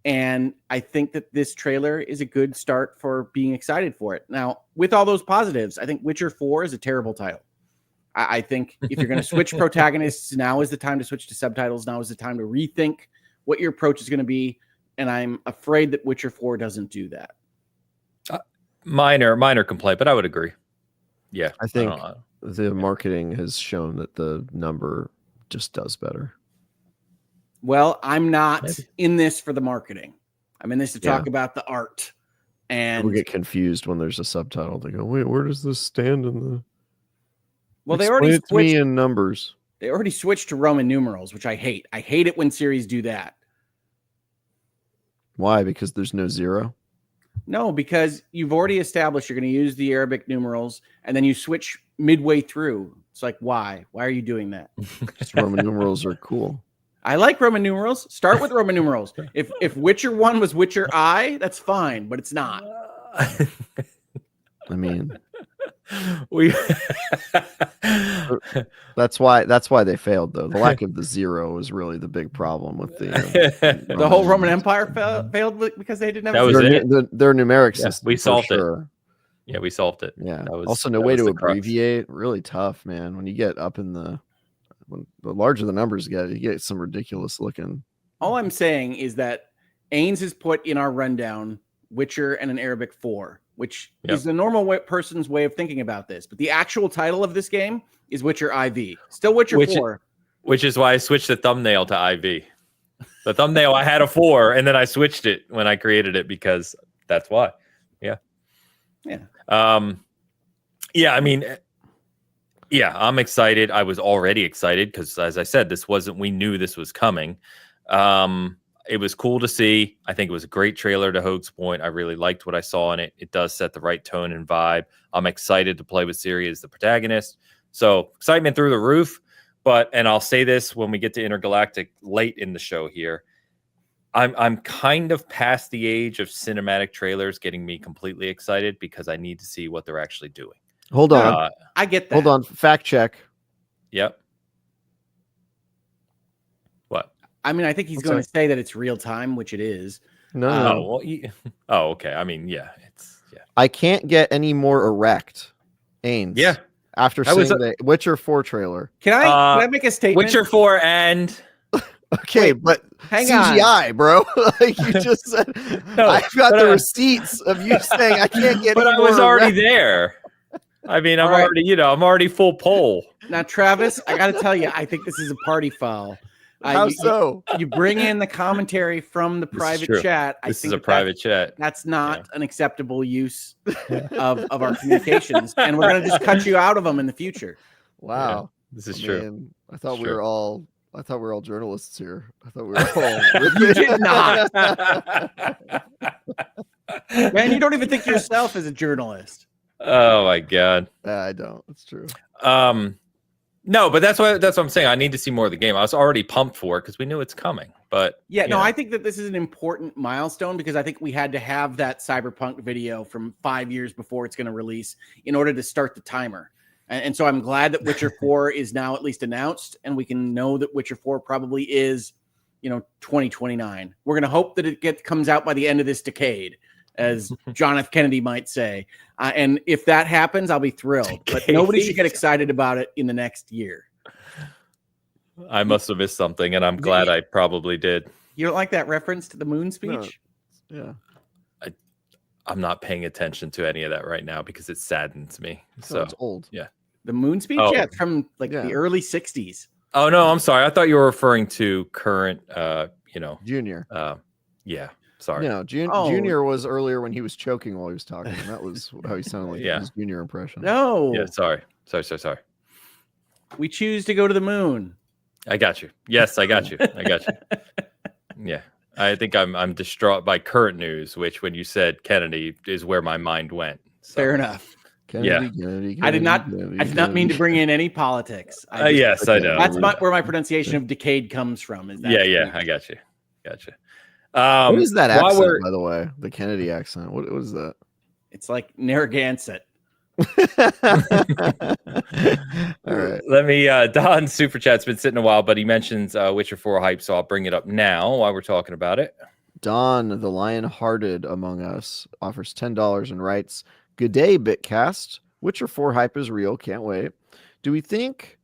And I think that this trailer is a good start for being excited for it. Now, with all those positives, I think Witcher 4 is a terrible title. I think if you're going to switch protagonists, now is the time to switch to subtitles. Now is the time to rethink what your approach is going to be. And I'm afraid that Witcher 4 doesn't do that. Minor complaint, but I would agree. Yeah. I think the marketing has shown that the number just does better. Well, I'm not in this for the marketing. I'm in this to talk about the art. And we get confused when there's a subtitle. They go, wait, where does this stand in the... Well, they already switched me in numbers. They already switched to Roman numerals, which I hate. I hate it when series do that. Why? Because there's no 0? No, because you've already established you're going to use the Arabic numerals, and then you switch midway through. It's like, why? Why are you doing that? Because Roman numerals are cool. I like Roman numerals. Start with Roman numerals. If Witcher 1 was Witcher I, that's fine, but it's not. I mean, we that's why they failed, though. The lack of the 0 is really the big problem with the whole Roman Empire failed because they didn't have their numeric system. We solved it. Yeah, we solved it. Yeah. Also, no way to abbreviate. Really tough, man. When you get up in the larger the numbers get, you get some ridiculous looking. All I'm saying is that Ains has put in our rundown Witcher and an Arabic 4, which is the normal person's way of thinking about this. But the actual title of this game is Witcher IV. Still Witcher 4. Which is why I switched the thumbnail to IV. The thumbnail, I had a 4, and then I switched it when I created it because that's why. Yeah. Yeah. I mean, I'm excited. I was already excited because, as I said, we knew this was coming. It was cool to see. I think it was a great trailer, to Hoag's point. I really liked what I saw in it. It does set the right tone and vibe. I'm excited to play with Ciri as the protagonist. So excitement through the roof. And I'll say this when we get to Intergalactic late in the show here. I'm kind of past the age of cinematic trailers getting me completely excited because I need to see what they're actually doing. Hold on. I get that. Hold on. Fact check. Yep. What? I mean, I think he's going to say that it's real time, which it is. No. Okay. I mean, it's. I can't get any more erect. Ains. Yeah. After seeing the Witcher 4 trailer. Can I make a statement? Witcher 4 and... Okay, but hang CGI, on. Bro. Like you just said. No, I've got the receipts of you saying I can't get But any I was more already erect. there. I mean, I'm already full pole. Now, Travis, I got to tell you, I think this is a party foul. How so? You bring in the commentary from the private chat. This is a private chat. That's not an acceptable use of our communications, and we're going to just cut you out of them in the future. Wow, yeah, this is true. I thought we were all journalists here. I thought we were all. You did not. Man, you don't even think yourself as a journalist. Oh my god. I don't. It's true. No, but that's what I'm saying. I need to see more of the game. I was already pumped for it because we knew it's coming. But yeah, no, I think that this is an important milestone because I think we had to have that Cyberpunk video from 5 years before it's going to release in order to start the timer. And so I'm glad that Witcher 4 is now at least announced, and we can know that Witcher 4 probably is, 2029. We're going to hope that it comes out by the end of this decade, as John F. Kennedy might say. And if that happens, I'll be thrilled. But nobody should get excited about it in the next year. I must have missed something, and I'm glad I probably did. You don't like that reference to the moon speech? No. Yeah. I'm not paying attention to any of that right now because it saddens me. So it's old. Yeah. The moon speech? Oh. Yeah, it's from the early 60s. Oh, no, I'm sorry. I thought you were referring to current, Junior. Yeah. Sorry. No, Junior was earlier when he was choking while he was talking. That was how he sounded like his Junior impression. No. Yeah, sorry. We choose to go to the moon. I got you. Yes, I got you. Yeah. I think I'm distraught by current news, which when you said Kennedy is where my mind went. So. Fair enough. Kennedy, I did not mean to bring in any politics. Yes, I know. That's where my pronunciation of decade comes from. Is that I got you. Gotcha. What is that accent, by the way? The Kennedy accent. What is that? It's like Narragansett. All right. Let me. Don's super chat's been sitting a while, but he mentions Witcher 4 hype, so I'll bring it up now while we're talking about it. Don, the lion-hearted among us, offers $10 and writes, "Good day, Bitcast. Witcher 4 hype is real. Can't wait. Do we think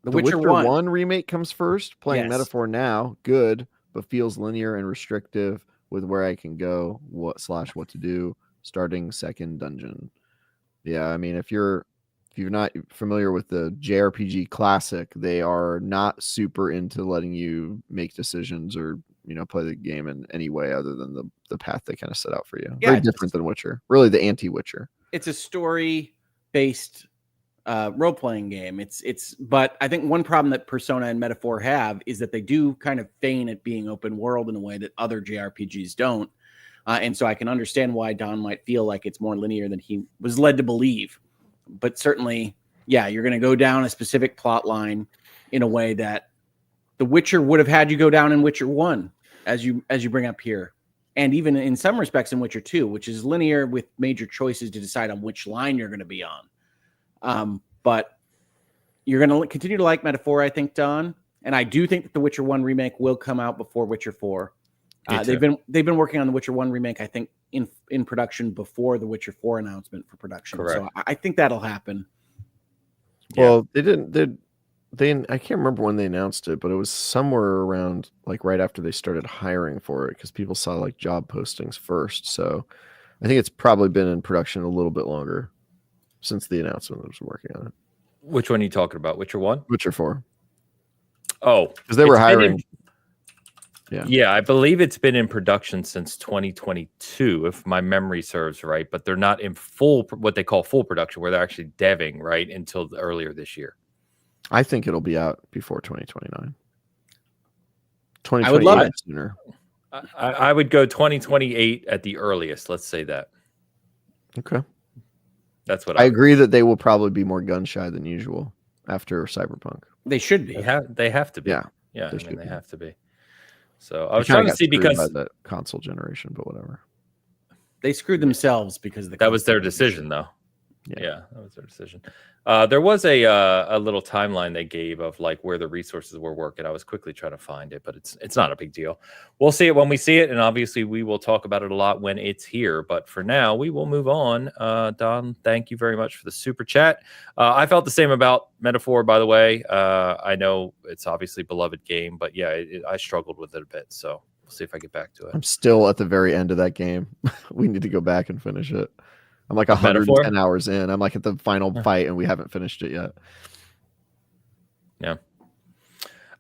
the Witcher 1 remake comes first? Playing Metaphor now, good, but feels linear and restrictive with where I can go, what to do, starting second dungeon." Yeah, I mean, if you're not familiar with the JRPG classic, they are not super into letting you make decisions or play the game in any way other than the path they kind of set out for you. Yeah, very different than Witcher. Really, the anti-Witcher. It's a story-based role-playing game. But I think one problem that Persona and Metaphor have is that they do kind of feign at being open world in a way that other JRPGs don't. And so I can understand why Don might feel like it's more linear than he was led to believe. But certainly, you're going to go down a specific plot line in a way that The Witcher would have had you go down in Witcher 1, as you bring up here. And even in some respects in Witcher 2, which is linear with major choices to decide on which line you're going to be on. But you're going to continue to like Metaphor, I think, Don. And I do think that The Witcher 1 remake will come out before Witcher 4. They've been working on the Witcher 1 remake, I think, in production before the Witcher 4 announcement for production. Correct. So I think that'll happen. Well, they didn't. I can't remember when they announced it, but it was somewhere around right after they started hiring for it because people saw job postings first. So I think it's probably been in production a little bit longer since the announcement that was working on it. Which one are you talking about? Witcher 1? Witcher 4. Oh, because they were hiring. Yeah, I believe it's been in production since 2022, if my memory serves right. But they're not in what they call full production, where they're actually deving right until earlier this year. I think it'll be out before 2029. I would love it sooner. I would go 2028 at the earliest. Let's say that. Okay, that's what I agree. That they will probably be more gun shy than usual after Cyberpunk. They should be. They have to be. Yeah. They have to be. So I was trying to see because by the console generation, but whatever. They screwed themselves because that was their decision, though. Yeah, that was their decision. There was a little timeline they gave of where the resources were working. I was quickly trying to find it, but it's not a big deal. We'll see it when we see it, and obviously we will talk about it a lot when it's here. But for now, we will move on. Don, thank you very much for the super chat. I felt the same about Metaphor, by the way. I know it's obviously a beloved game, but I struggled with it a bit. So we'll see if I get back to it. I'm still at the very end of that game. We need to go back and finish it. I'm 110 hours in. I'm at the final fight, and we haven't finished it yet. Yeah.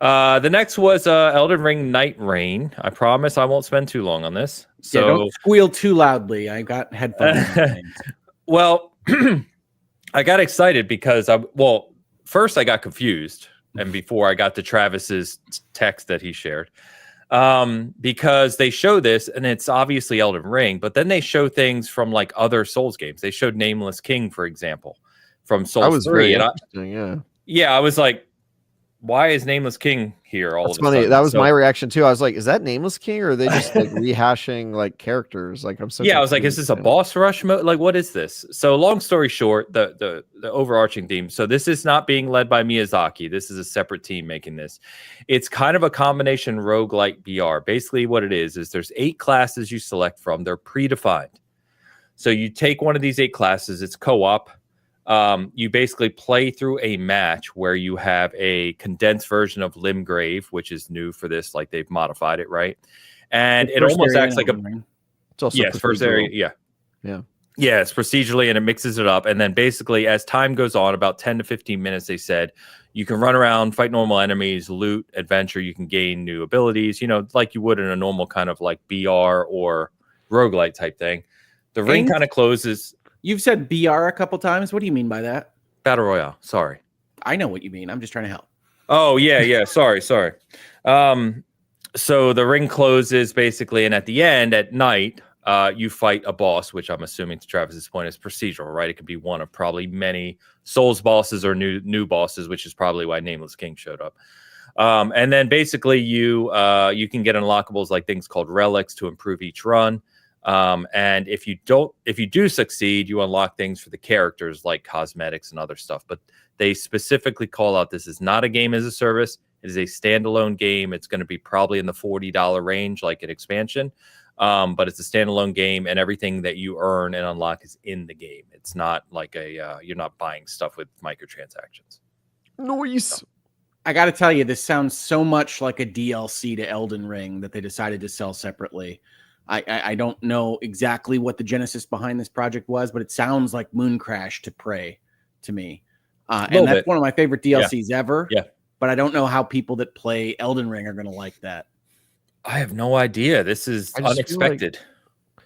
The next was Elden Ring NightReign. I promise I won't spend too long on this. So don't squeal too loudly. I got headphones. Well, I got excited because first I got confused, and before I got to Travis's text that he shared. because they show this and it's obviously Elden Ring, but then they show things from like other Souls games. They showed Nameless King, for example, from Souls That was 3. very And interesting. I was like, why is Nameless King here all That's of a funny. sudden? That was my reaction too. I was like, is that Nameless King, or are they just like rehashing like characters? Like, I'm so I was like, is this a boss rush mode? Like, what is this? So long story short, the overarching theme. So this is not being led by Miyazaki. This is a separate team making this. It's kind of a combination roguelike BR. Basically what it is there's 8 classes you select from. They're predefined. So you take one of these 8 classes, it's co-op. You basically play through a match where you have a condensed version of Limgrave, which is new for this, like they've modified it, right? And it almost acts like it's also first area, it's procedurally, and it mixes it up. And then basically, as time goes on, about 10 to 15 minutes, they said you can run around, fight normal enemies, loot, adventure. You can gain new abilities, like you would in a normal kind of like BR or roguelite type thing. The ring kind of closes. You've said BR a couple times. What do you mean by that? Battle Royale. Sorry. I know what you mean. I'm just trying to help. Oh, yeah. Sorry. So the ring closes basically, and at the end, at night, you fight a boss, which I'm assuming to Travis's point is procedural, right? It could be one of probably many Souls bosses or new bosses, which is probably why Nameless King showed up. And then basically you can get unlockables like things called relics to improve each run. And if you do succeed, you unlock things for the characters like cosmetics and other stuff. But they specifically call out this is not a game as a service. It is a standalone game. It's going to be probably in the $40 range, like an expansion. But it's a standalone game, and everything that you earn and unlock is in the game. It's not like you're not buying stuff with microtransactions. Noise. I got to tell you, this sounds so much like a DLC to Elden Ring that they decided to sell separately. I don't know exactly what the genesis behind this project was, but it sounds like Moon Crash to Prey to me. And that's one of my favorite DLCs ever. Yeah. But I don't know how people that play Elden Ring are going to like that. I have no idea. This is unexpected.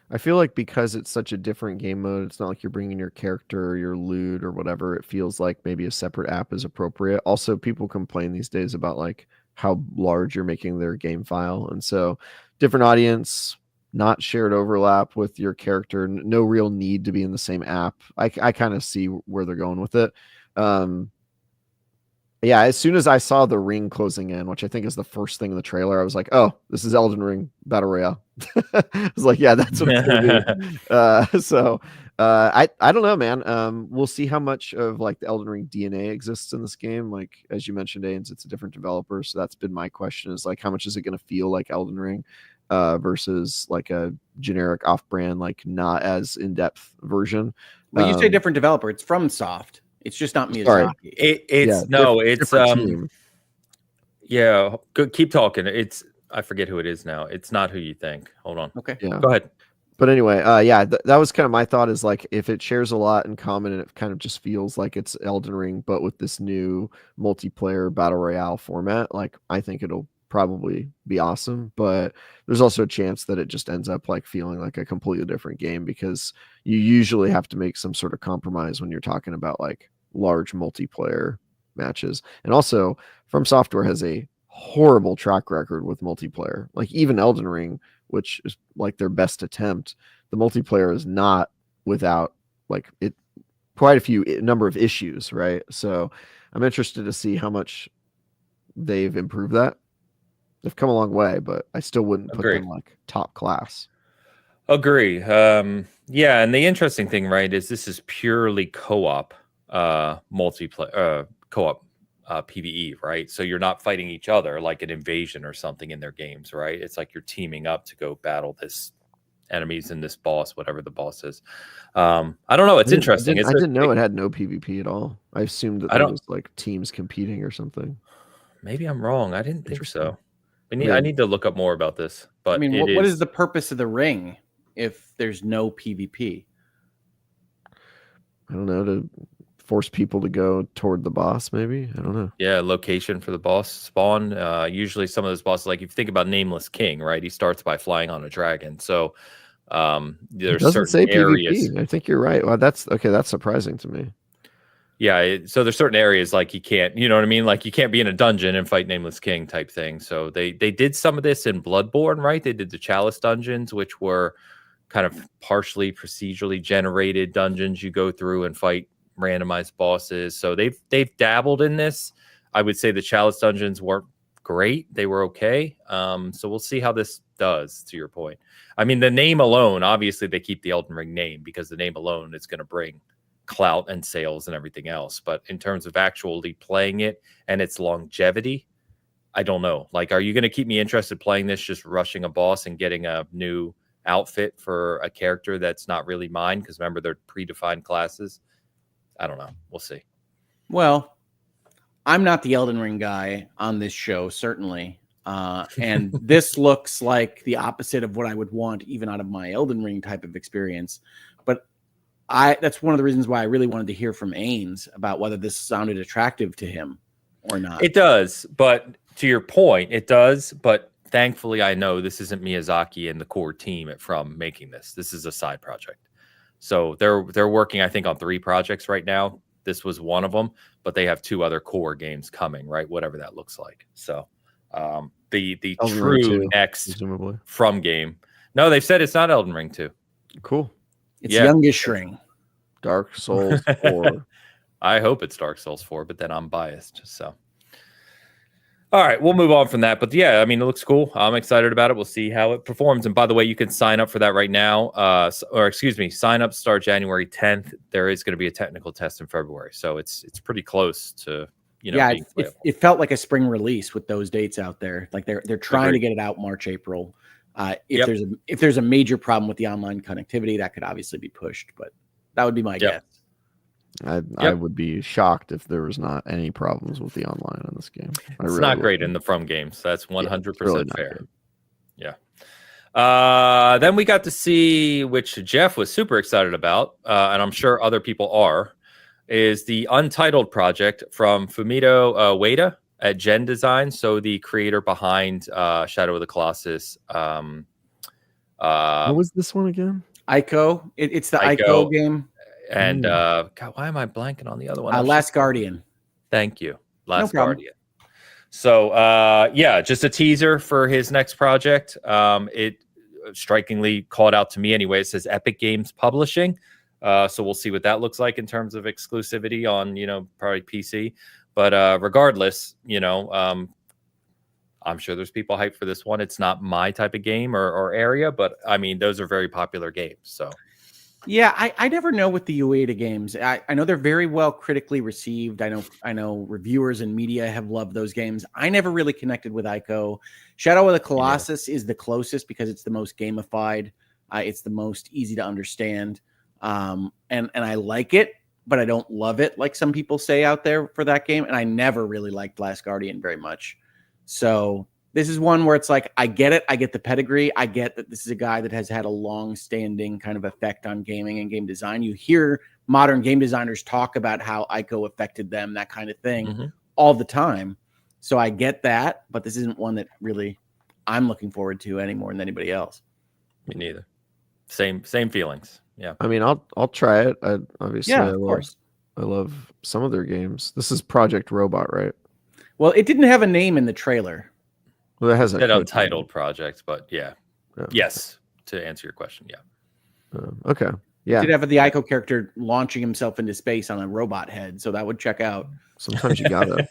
I feel like because it's such a different game mode, it's not like you're bringing your character or your loot or whatever. It feels like maybe a separate app is appropriate. Also, people complain these days about like how large you're making their game file. And so different audience, not shared overlap with your character, no real need to be in the same app. I kind of see where they're going with it. Yeah, as soon as I saw the ring closing in, which I think is the first thing in the trailer, I was like, oh, this is Elden Ring Battle Royale. I was like, yeah, that's what it's gonna be. So I don't know, man. We'll see how much of like the Elden Ring DNA exists in this game. Like, as you mentioned, Ains, it's a different developer. So that's been my question, is like, how much is it going to feel like Elden Ring versus like a generic off-brand, like not as in-depth version? Well, you say different developer. It's from Soft. It's just not Miyazaki. Good. Keep talking. I forget who it is now. It's not who you think. Hold on. Okay. Yeah. Go ahead. But anyway, that was kind of my thought, is like, if it shares a lot in common and it kind of just feels like it's Elden Ring, but with this new multiplayer battle royale format, like I think it'll probably be awesome. But there's also a chance that it just ends up like feeling like a completely different game, because you usually have to make some sort of compromise when you're talking about like large multiplayer matches. And also, From Software has a horrible track record with multiplayer. Like even Elden Ring, which is like their best attempt, the multiplayer is not without like it quite a number of issues, right? So I'm interested to see how much they've improved that. They've come a long way, but I still wouldn't put them like top class. Agree. Yeah, and the interesting thing, right, is this is purely co-op multiplayer co-op PvE, right? So you're not fighting each other like an invasion or something in their games, right? It's like you're teaming up to go battle this enemies and this boss, whatever the boss is. I don't know. It's interesting. I didn't know it had no PvP at all. I assumed that there was like teams competing or something. Maybe I'm wrong. I didn't think so. I need to look up more about this. But I mean, what is the purpose of the ring if there's no PvP? I don't know, to force people to go toward the boss, maybe. I don't know. Yeah, location for the boss spawn. Usually some of those bosses, like if you think about Nameless King, right? He starts by flying on a dragon. So there's certain areas. PvP. I think you're right. Well, that's surprising to me. Yeah, so there's certain areas like you can't, you know what I mean? Like you can't be in a dungeon and fight Nameless King type thing. So they did some of this in Bloodborne, right? They did the Chalice dungeons, which were kind of partially procedurally generated dungeons you go through and fight randomized bosses. So they've dabbled in this. I would say the Chalice dungeons weren't great. They were okay. So we'll see how this does, to your point. I mean, the name alone, obviously they keep the Elden Ring name because the name alone is going to bring clout and sales and everything else. But in terms of actually playing it and its longevity, I don't know. Like, are you going to keep me interested playing this, just rushing a boss and getting a new outfit for a character that's not really mine? Because remember, they're predefined classes. I don't know. We'll see. Well, I'm not the Elden Ring guy on this show, certainly. And this looks like the opposite of what I would want even out of my Elden Ring type of experience. But that's one of the reasons why I really wanted to hear from Ains about whether this sounded attractive to him or not. It does, but to your point, it does. But thankfully, I know this isn't Miyazaki and the core team from making this. This is a side project. So they're working, I think, on 3 projects right now. This was one of them, but they have 2 other core games coming, right? Whatever that looks like. So the Elden Ring true 2, next presumably. From game. No, they've said it's not Elden Ring 2. Cool. It's Youngish Ring. Dark Souls 4. I hope it's Dark Souls 4, but then I'm biased. So, all right, we'll move on from that. But yeah, I mean, it looks cool. I'm excited about it. We'll see how it performs. And by the way, you can sign up for that right now. Sign up start January 10th. There is going to be a technical test in February, so it's pretty close to being playable. It felt like a spring release with those dates out there. Like they're trying to get it out March, April. If there's a major problem with the online connectivity, that could obviously be pushed, but that would be my guess. I would be shocked if there was not any problems with the online on this game. It's not great in the From games. That's 100% really fair. good. Yeah. Then we got to see, which Jeff was super excited about, and I'm sure other people are, is the Untitled project from Fumito Ueda at Gen Design. So the creator behind Shadow of the Colossus. What was this one again? Ico. It's the Ico game. And God, why am I blanking on the other one? Last Guardian. Thank you. Last Guardian. So just a teaser for his next project. It strikingly called out to me anyway. It says Epic Games Publishing. So we'll see what that looks like in terms of exclusivity on, probably PC. But regardless, I'm sure there's people hyped for this one. It's not my type of game or area, but I mean, those are very popular games. So. Yeah, I never know with the Ueda games. I know they're very well critically received. I know reviewers and media have loved those games. I never really connected with Ico. Shadow of the Colossus is the closest because it's the most gamified. It's the most easy to understand. And I like it, but I don't love it like some people say out there for that game. And I never really liked Last Guardian very much. So this is one where it's like, I get it. I get the pedigree. I get that this is a guy that has had a long-standing kind of effect on gaming and game design. You hear modern game designers talk about how Ico affected them, that kind of thing, all the time. So I get that, but this isn't one that really I'm looking forward to any more than anybody else. Me neither. Same feelings. Yeah. I mean, I'll try it. Of course. I love some of their games. This is Project Robot, right? Well, it didn't have a name in the trailer. Well, it has an Untitled project, but yeah. Yes, to answer your question, yeah. Okay. Yeah. It did have the Ico character launching himself into space on a robot head, so that would check out. Sometimes you gotta.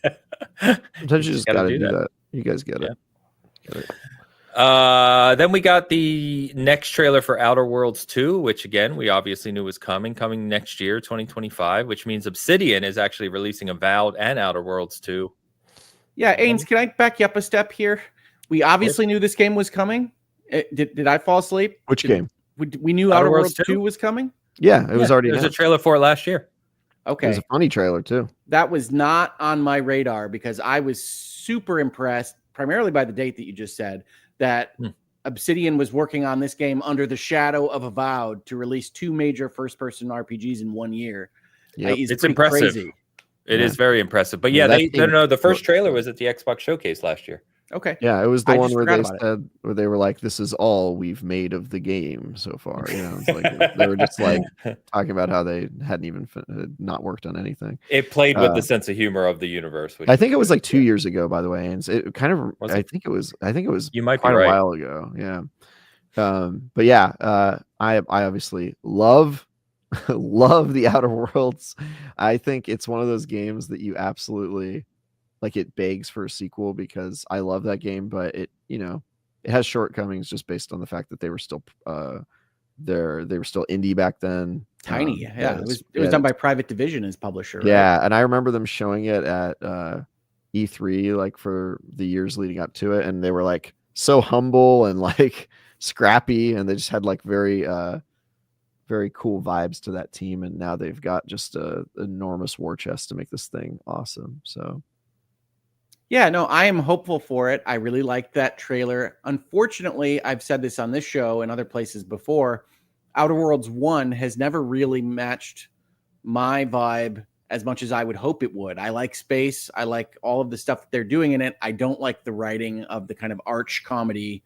Sometimes you just gotta do that. You guys get it. Then we got the next trailer for Outer Worlds 2, which again we obviously knew was coming next year, 2025, which means Obsidian is actually releasing Avowed and Outer Worlds 2. Yeah, Ains, can I back you up a step here? We obviously knew this game was coming. Did I fall asleep? Which game? We knew Outer Worlds 2 was coming? Yeah, it was already. There was a trailer for it last year. Okay. It was a funny trailer too. That was not on my radar because I was super impressed, primarily by the date that you just said, that Obsidian was working on this game under the shadow of Avowed to release 2 major first-person RPGs in 1 year. Yep. It's impressive. Crazy. It is very impressive. But yeah, the first trailer was at the Xbox Showcase last year. Okay. Yeah, it was the I one just where forgot they about it. said where they were like, "This is all we've made of the game so far." You know, it's like they were just like talking about how they hadn't even not worked on anything. It played with the sense of humor of the universe. Which I think it was good. like 2 years ago, by the way, and it kind of. Was I it? think it was. I think it was. You might be quite a right. while ago. Yeah. But yeah, I obviously love love the Outer Worlds. I think it's one of those games that you absolutely like. It begs for a sequel because I love that game, but it it has shortcomings just based on the fact that they were still they were still indie back then. Tiny. Yeah. It was done by Private Division as publisher. Right? Yeah, and I remember them showing it at E3 like for the years leading up to it, and they were like so humble and like scrappy, and they just had like very cool vibes to that team, and now they've got just a enormous war chest to make this thing awesome. So yeah, no, I am hopeful for it. I really liked that trailer. Unfortunately, I've said this on this show and other places before, Outer Worlds 1 has never really matched my vibe as much as I would hope it would. I like space. I like all of the stuff that they're doing in it. I don't like the writing of the kind of arch comedy,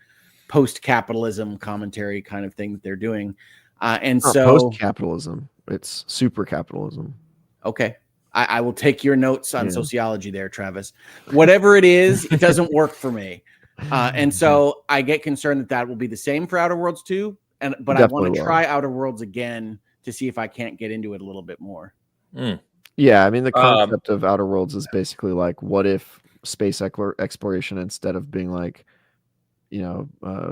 post-capitalism commentary kind of thing that they're doing. And so post-capitalism, it's super capitalism. Okay. I will take your notes on sociology there, Travis. Whatever it is, it doesn't work for me. And so I get concerned that will be the same for Outer Worlds 2. But I want to try Outer Worlds again to see if I can't get into it a little bit more. Yeah, I mean, the concept of Outer Worlds is basically like, what if space exploration, instead of being like,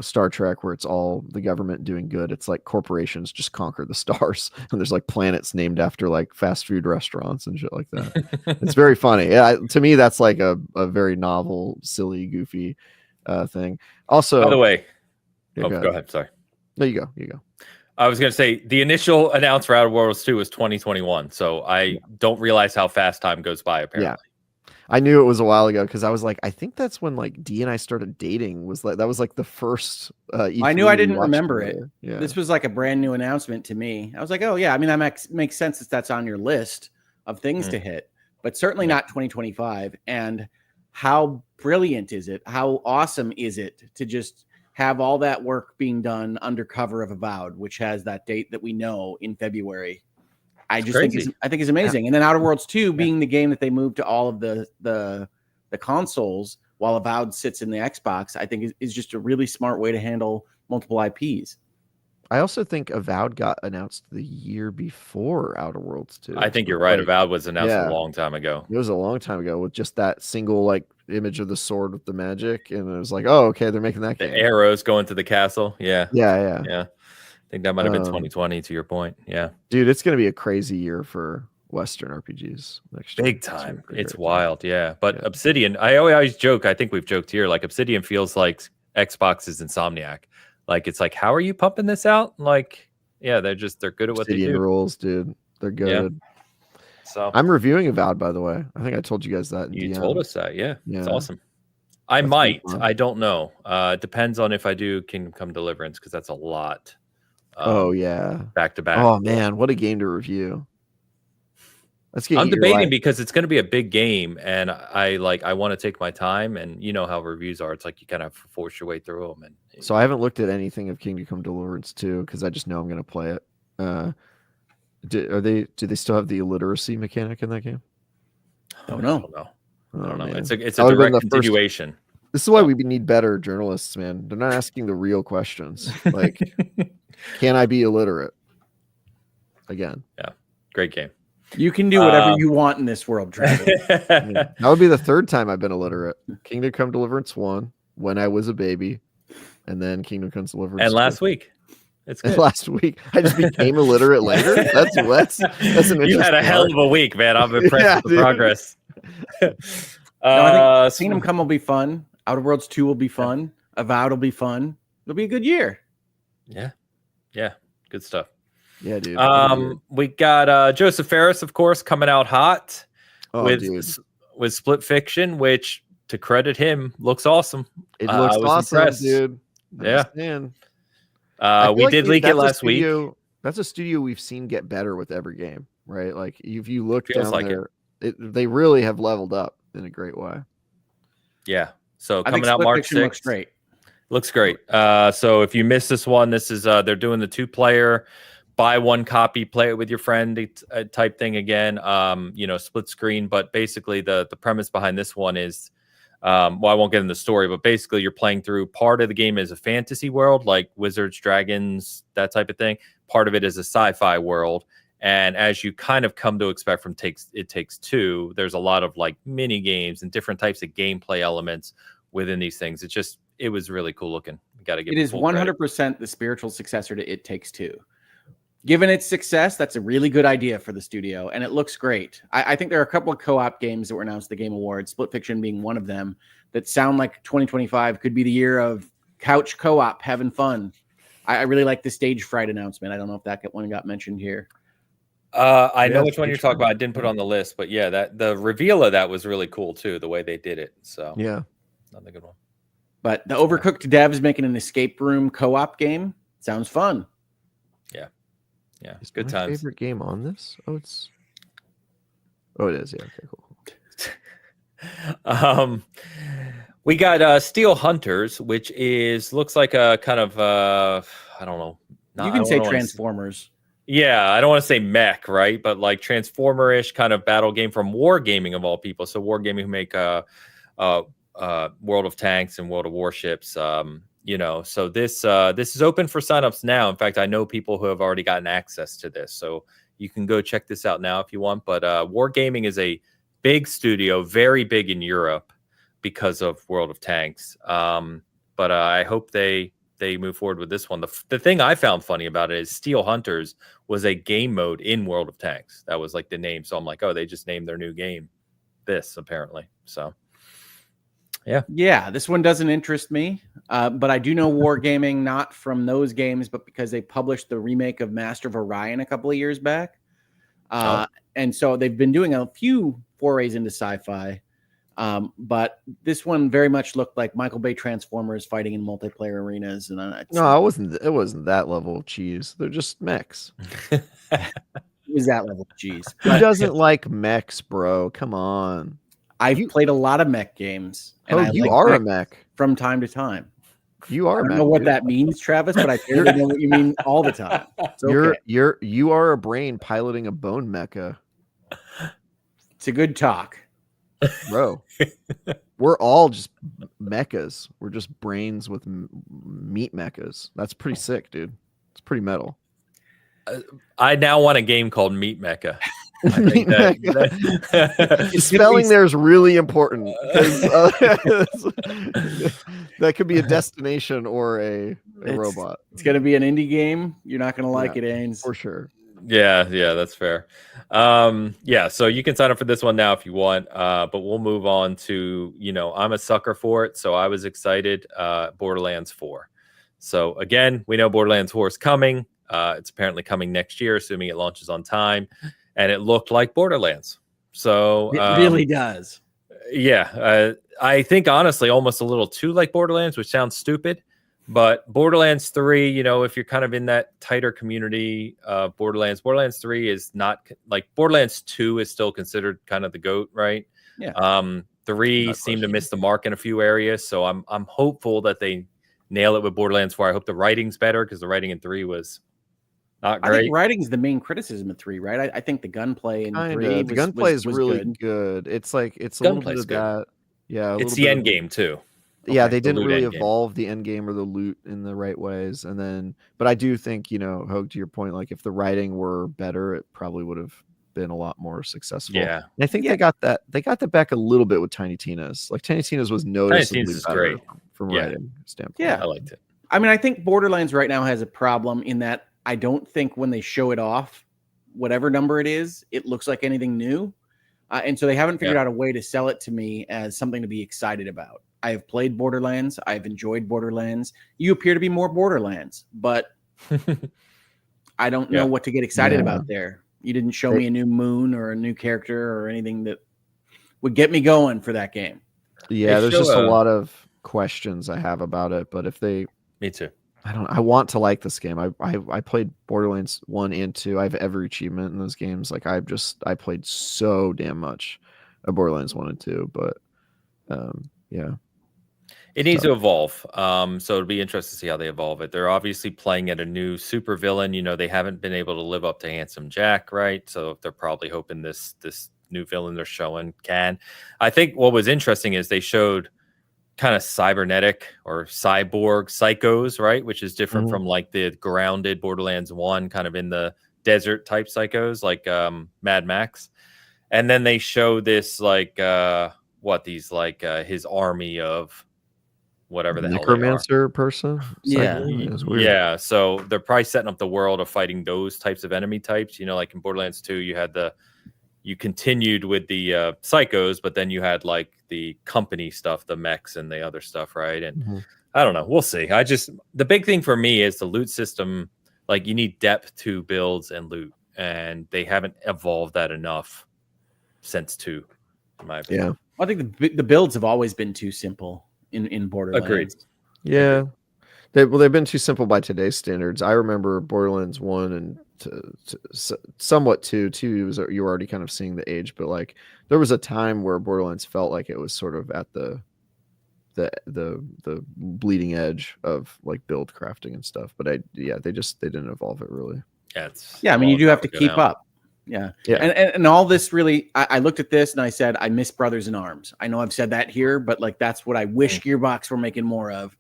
Star Trek, where it's all the government doing good, it's like corporations just conquer the stars, and there's like planets named after like fast food restaurants and shit like that. It's very funny. Yeah, to me, that's like a very novel, silly, goofy thing. Also, by the way, go ahead. Sorry. No, you go. I was going to say the initial announced for Outer Worlds 2 was 2021, so I don't realize how fast time goes by. Apparently, I knew it was a while ago because I was like, I think that's when like D and I started dating. That was like the first. I knew I didn't remember it. Yeah. This was like a brand new announcement to me. I was like, oh yeah, I mean that makes sense that that's on your list of things to hit, but certainly not 2025. And how brilliant is it? How awesome is it to just have all that work being done under cover of Avowed, which has that date that we know in February. I think it's amazing. And then Outer Worlds 2 being the game that they moved to all of the consoles while Avowed sits in the Xbox, I think is just a really smart way to handle multiple IPs. I also think Avowed got announced the year before Outer Worlds 2. I think you're right. Avowed was announced a long time ago. It was a long time ago with just that single like image of the sword with the magic, and it was like, oh, okay, they're making that game. The arrows going to the castle. Yeah. I think that might have been 2020 to your point. Yeah. Dude, it's going to be a crazy year for Western RPGs next year. Big time. It's wild. Yeah. But Obsidian, I always joke, I think we've joked here, like Obsidian feels like Xbox's Insomniac. Like, it's like, how are you pumping this out? Like, yeah, they're good at what they do. Obsidian rules, dude. They're good. Yeah. So I'm reviewing Avowed, by the way. I think I told you guys that. You told us that. Yeah. It's awesome. I might. I don't know. Depends on if I do Kingdom Come Deliverance, because that's a lot. Back to back. Oh man, what a game to review. I'm debating because it's going to be a big game, and I want to take my time, and you know how reviews are. It's like you kind of force your way through them. And so I haven't looked at anything of Kingdom Come Deliverance 2 because I just know I'm going to play it. Do they still have the illiteracy mechanic in that game? I don't know. Man. It's a direct continuation. This is why we need better journalists, man. They're not asking the real questions. Like, can I be illiterate? Again. Yeah. Great game. You can do whatever you want in this world, Travis. That would be the third time I've been illiterate. Kingdom Come Deliverance 1, when I was a baby, and then Kingdom Come Deliverance and 2. last week. It's good. Last week. I just became illiterate later. That's an interesting. You had a hell of a week, man. I'm impressed with the progress. I think Kingdom Come will be fun. Outer Worlds 2 will be fun. Avowed will be fun. It'll be a good year. Yeah. Good stuff. Yeah, dude. We got Joseph Ferris, of course, coming out hot with Split Fiction, which, to credit him, looks awesome. It looks awesome, impressed. dude. We did leak it last week. That's a studio we've seen get better with every game, right? Like, if you look Feels down like there, they really have leveled up in a great way. Yeah. So I think coming out Split March Fiction 6th. looks great. Looks great. So if you missed this one, this is they're doing the 2-player, buy one copy, play it with your friend type thing again. Split screen. But basically, the premise behind this one is, I won't get into the story, but basically, you're playing through part of the game is a fantasy world, like wizards, dragons, that type of thing. Part of it is a sci-fi world. And as you kind of come to expect from It Takes Two, there's a lot of like mini games and different types of gameplay elements within these things. It was really cool looking. You got to give it is 100% the spiritual successor to It Takes Two. Given its success, that's a really good idea for the studio, and it looks great. I think there are a couple of co-op games that were announced at the Game Awards, Split Fiction being one of them, that sound like 2025 could be the year of couch co-op, having fun. I really like the Stage Fright announcement. I don't know if that one got mentioned here. I know which one you're talking about. I didn't put it on the list, but yeah, that the reveal of that was really cool too, the way they did it. So yeah, another good one. But the Overcooked devs making an escape room co-op game sounds fun. Yeah, is good my times. favorite game on this? Oh, it is. Yeah, okay, cool. We got Steel Hunters, which looks like a kind of I don't know. You can say Transformers. Yeah, I don't want to say mech, right? But like Transformer-ish kind of battle game from Wargaming of all people. So Wargaming who make World of Tanks and World of Warships. So this is open for signups now. In fact, I know people who have already gotten access to this, so you can go check this out now if you want. But Wargaming is a big studio, very big in Europe because of World of Tanks. But I hope they move forward with this one. The thing I found funny about it is Steel Hunters was a game mode in World of Tanks. That was like the name. So I'm like, oh, they just named their new game this, apparently. So yeah, this one doesn't interest me, but I do know Wargaming not from those games, but because they published the remake of Master of Orion a couple of years back. And so they've been doing a few forays into sci-fi, but this one very much looked like Michael Bay Transformers fighting in multiplayer arenas. And no, it wasn't that level of cheese. They're just mechs. It was that level of cheese. Who doesn't like mechs, bro? Come on. I've played a lot of mech games. And you are a mech from time to time. You are. I don't know what that means, Travis, but I clearly know what you mean all the time. You are a brain piloting a bone mecha. It's a good talk, bro. We're all just mechas. We're just brains with meat mechas. That's pretty sick, dude. It's pretty metal. I now want a game called Meat Mecha. Spelling there is really important because that could be a destination or a robot. It's going to be an indie game. You're not going to like it, Ains. For sure. Yeah, that's fair. So you can sign up for this one now if you want, but we'll move on to, I'm a sucker for it, so I was excited. Borderlands 4. So again, we know Borderlands 4 is coming. It's apparently coming next year, assuming it launches on time. And it looked like Borderlands. So it really does. Yeah. I think, honestly, almost a little too like Borderlands, which sounds stupid. But Borderlands 3, if you're kind of in that tighter community of Borderlands 3 is not like Borderlands 2 is still considered kind of the GOAT, right? Yeah. 3 seemed to miss the mark in a few areas. So I'm hopeful that they nail it with Borderlands 4. I hope the writing's better because the writing in 3 was not great. I think writing is the main criticism of 3, right? I think the gunplay in 3 the gunplay is really good. It's like it's a little bit of that. Yeah, it's the end game too. Yeah, they didn't really evolve the end game or the loot in the right ways. And then, but I do think, Hogue, to your point, like if the writing were better, it probably would have been a lot more successful. Yeah, and I think they got that back a little bit with Tiny Tina's. Like Tiny Tina's was noticeably better from writing standpoint. Yeah, I liked it. I mean, I think Borderlands right now has a problem in that I don't think when they show it off, whatever number it is, it looks like anything new. And so they haven't figured out a way to sell it to me as something to be excited about. I have played Borderlands. I've enjoyed Borderlands. You appear to be more Borderlands, but I don't know what to get excited about there. You didn't show me a new moon or a new character or anything that would get me going for that game. Yeah, there's just a lot of questions I have about it, but if they... Me too. I want to like this game. I played Borderlands 1 and 2. I have every achievement in those games. Like I played so damn much of Borderlands 1 and 2, but yeah. It needs to evolve. So it'll be interesting to see how they evolve it. They're obviously playing at a new super villain. You know, they haven't been able to live up to Handsome Jack, right? So they're probably hoping this new villain they're showing can. I think what was interesting is they showed kind of cybernetic or cyborg psychos, right? Which is different from like the grounded Borderlands 1, kind of in the desert type psychos like Mad Max. And then they show this like his army of whatever the necromancer person. Yeah. Yeah. So they're probably setting up the world of fighting those types of enemy types. You know, like in Borderlands 2, you continued with the psychos, but then you had like the company stuff, the mechs and the other stuff, right? And I don't know. We'll see. The big thing for me is the loot system. Like you need depth to builds and loot, and they haven't evolved that enough since 2, in my opinion. Yeah. I think the builds have always been too simple in Borderlands. Agreed. Yeah. They've been too simple by today's standards. I remember Borderlands 1 and somewhat 2. 2, you were already kind of seeing the age, but like there was a time where Borderlands felt like it was sort of at the bleeding edge of like build crafting and stuff. But they didn't evolve it really. Yeah, I mean you do have to keep up. Yeah. And all this really, I looked at this and I said, I miss Brothers in Arms. I know I've said that here, but like that's what I wish Gearbox were making more of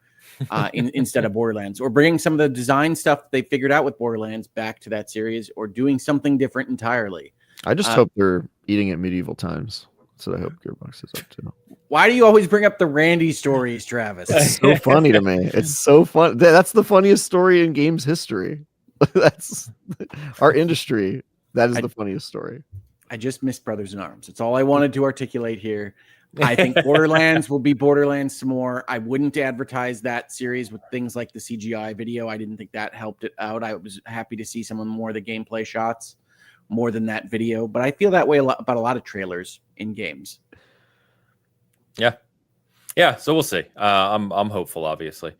instead of Borderlands, or bringing some of the design stuff they figured out with Borderlands back to that series, or doing something different entirely. I just hope they're eating at medieval times. That's what I hope Gearbox is up to. Why do you always bring up the Randy stories, Travis? It's so funny to me. It's so fun. That's the funniest story in games history. That's our industry. That is the funniest story. I just miss Brothers in Arms. It's all I wanted to articulate here. I think Borderlands will be Borderlands some more. I wouldn't advertise that series with things like the CGI video. I didn't think that helped it out. I was happy to see some more of the gameplay shots more than that video. But I feel that way about a lot of trailers in games. Yeah. So we'll see. I'm hopeful, obviously.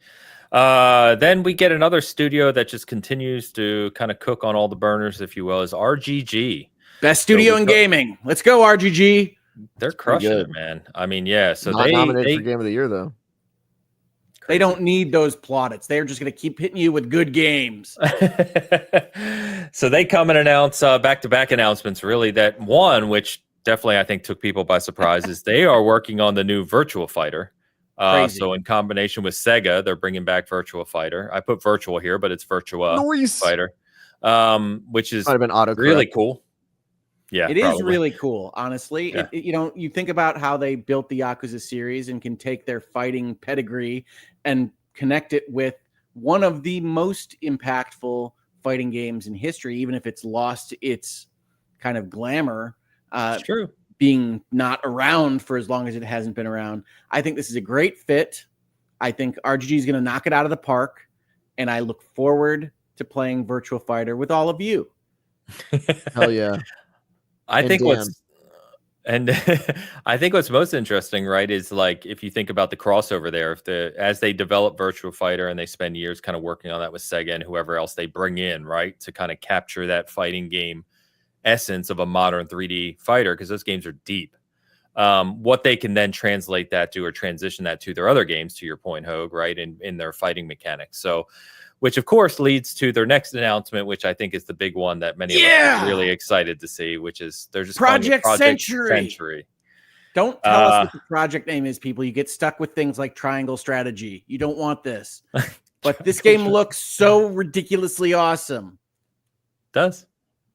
Then we get another studio that just continues to kind of cook on all the burners, if you will, is RGG. Best studio in gaming. Let's go, RGG. They're crushing it, man. I mean, yeah. So Not nominated for Game of the Year, though. They don't need those plaudits. They're just going to keep hitting you with good games. So they come and announce back-to-back announcements, really, that one, which definitely I think took people by surprise, is they are working on the new Virtua Fighter. So in combination with Sega, they're bringing back Virtua Fighter. I put Virtual here, but it's Virtua Fighter, which is really cool. Yeah, it is really cool, honestly. Yeah. You think about how they built the Yakuza series and can take their fighting pedigree and connect it with one of the most impactful fighting games in history, even if it's lost its kind of glamour. It's true. Being not around for as long as it hasn't been around. I think this is a great fit. I think RGG is going to knock it out of the park, and I look forward to playing Virtua Fighter with all of you. Hell yeah. I think what's most interesting, right, is like if you think about the crossover there, as they develop Virtua Fighter and they spend years kind of working on that with Sega and whoever else they bring in, right, to kind of capture that fighting game essence of a modern 3D fighter, because those games are deep. What they can then translate that to or transition that to their other games, to your point, Hogue, right, in their fighting mechanics. So, which of course leads to their next announcement, which I think is the big one that many of us are really excited to see, which is they're just Project Century. Don't tell us what the project name is, people. You get stuck with things like Triangle Strategy. You don't want this. But this game looks so ridiculously awesome. Does.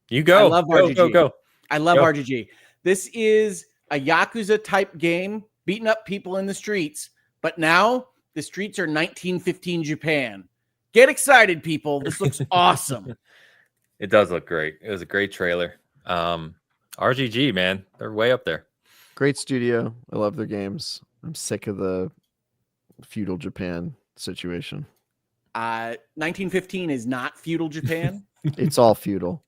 You go. I love RGG. Go. I love RGG. This is a Yakuza type game, beating up people in the streets. But now the streets are 1915 Japan. Get excited, people. This looks awesome. It does look great. It was a great trailer. RGG, man. They're way up there. Great studio. I love their games. I'm sick of the feudal Japan situation. 1915 is not feudal Japan. It's all feudal.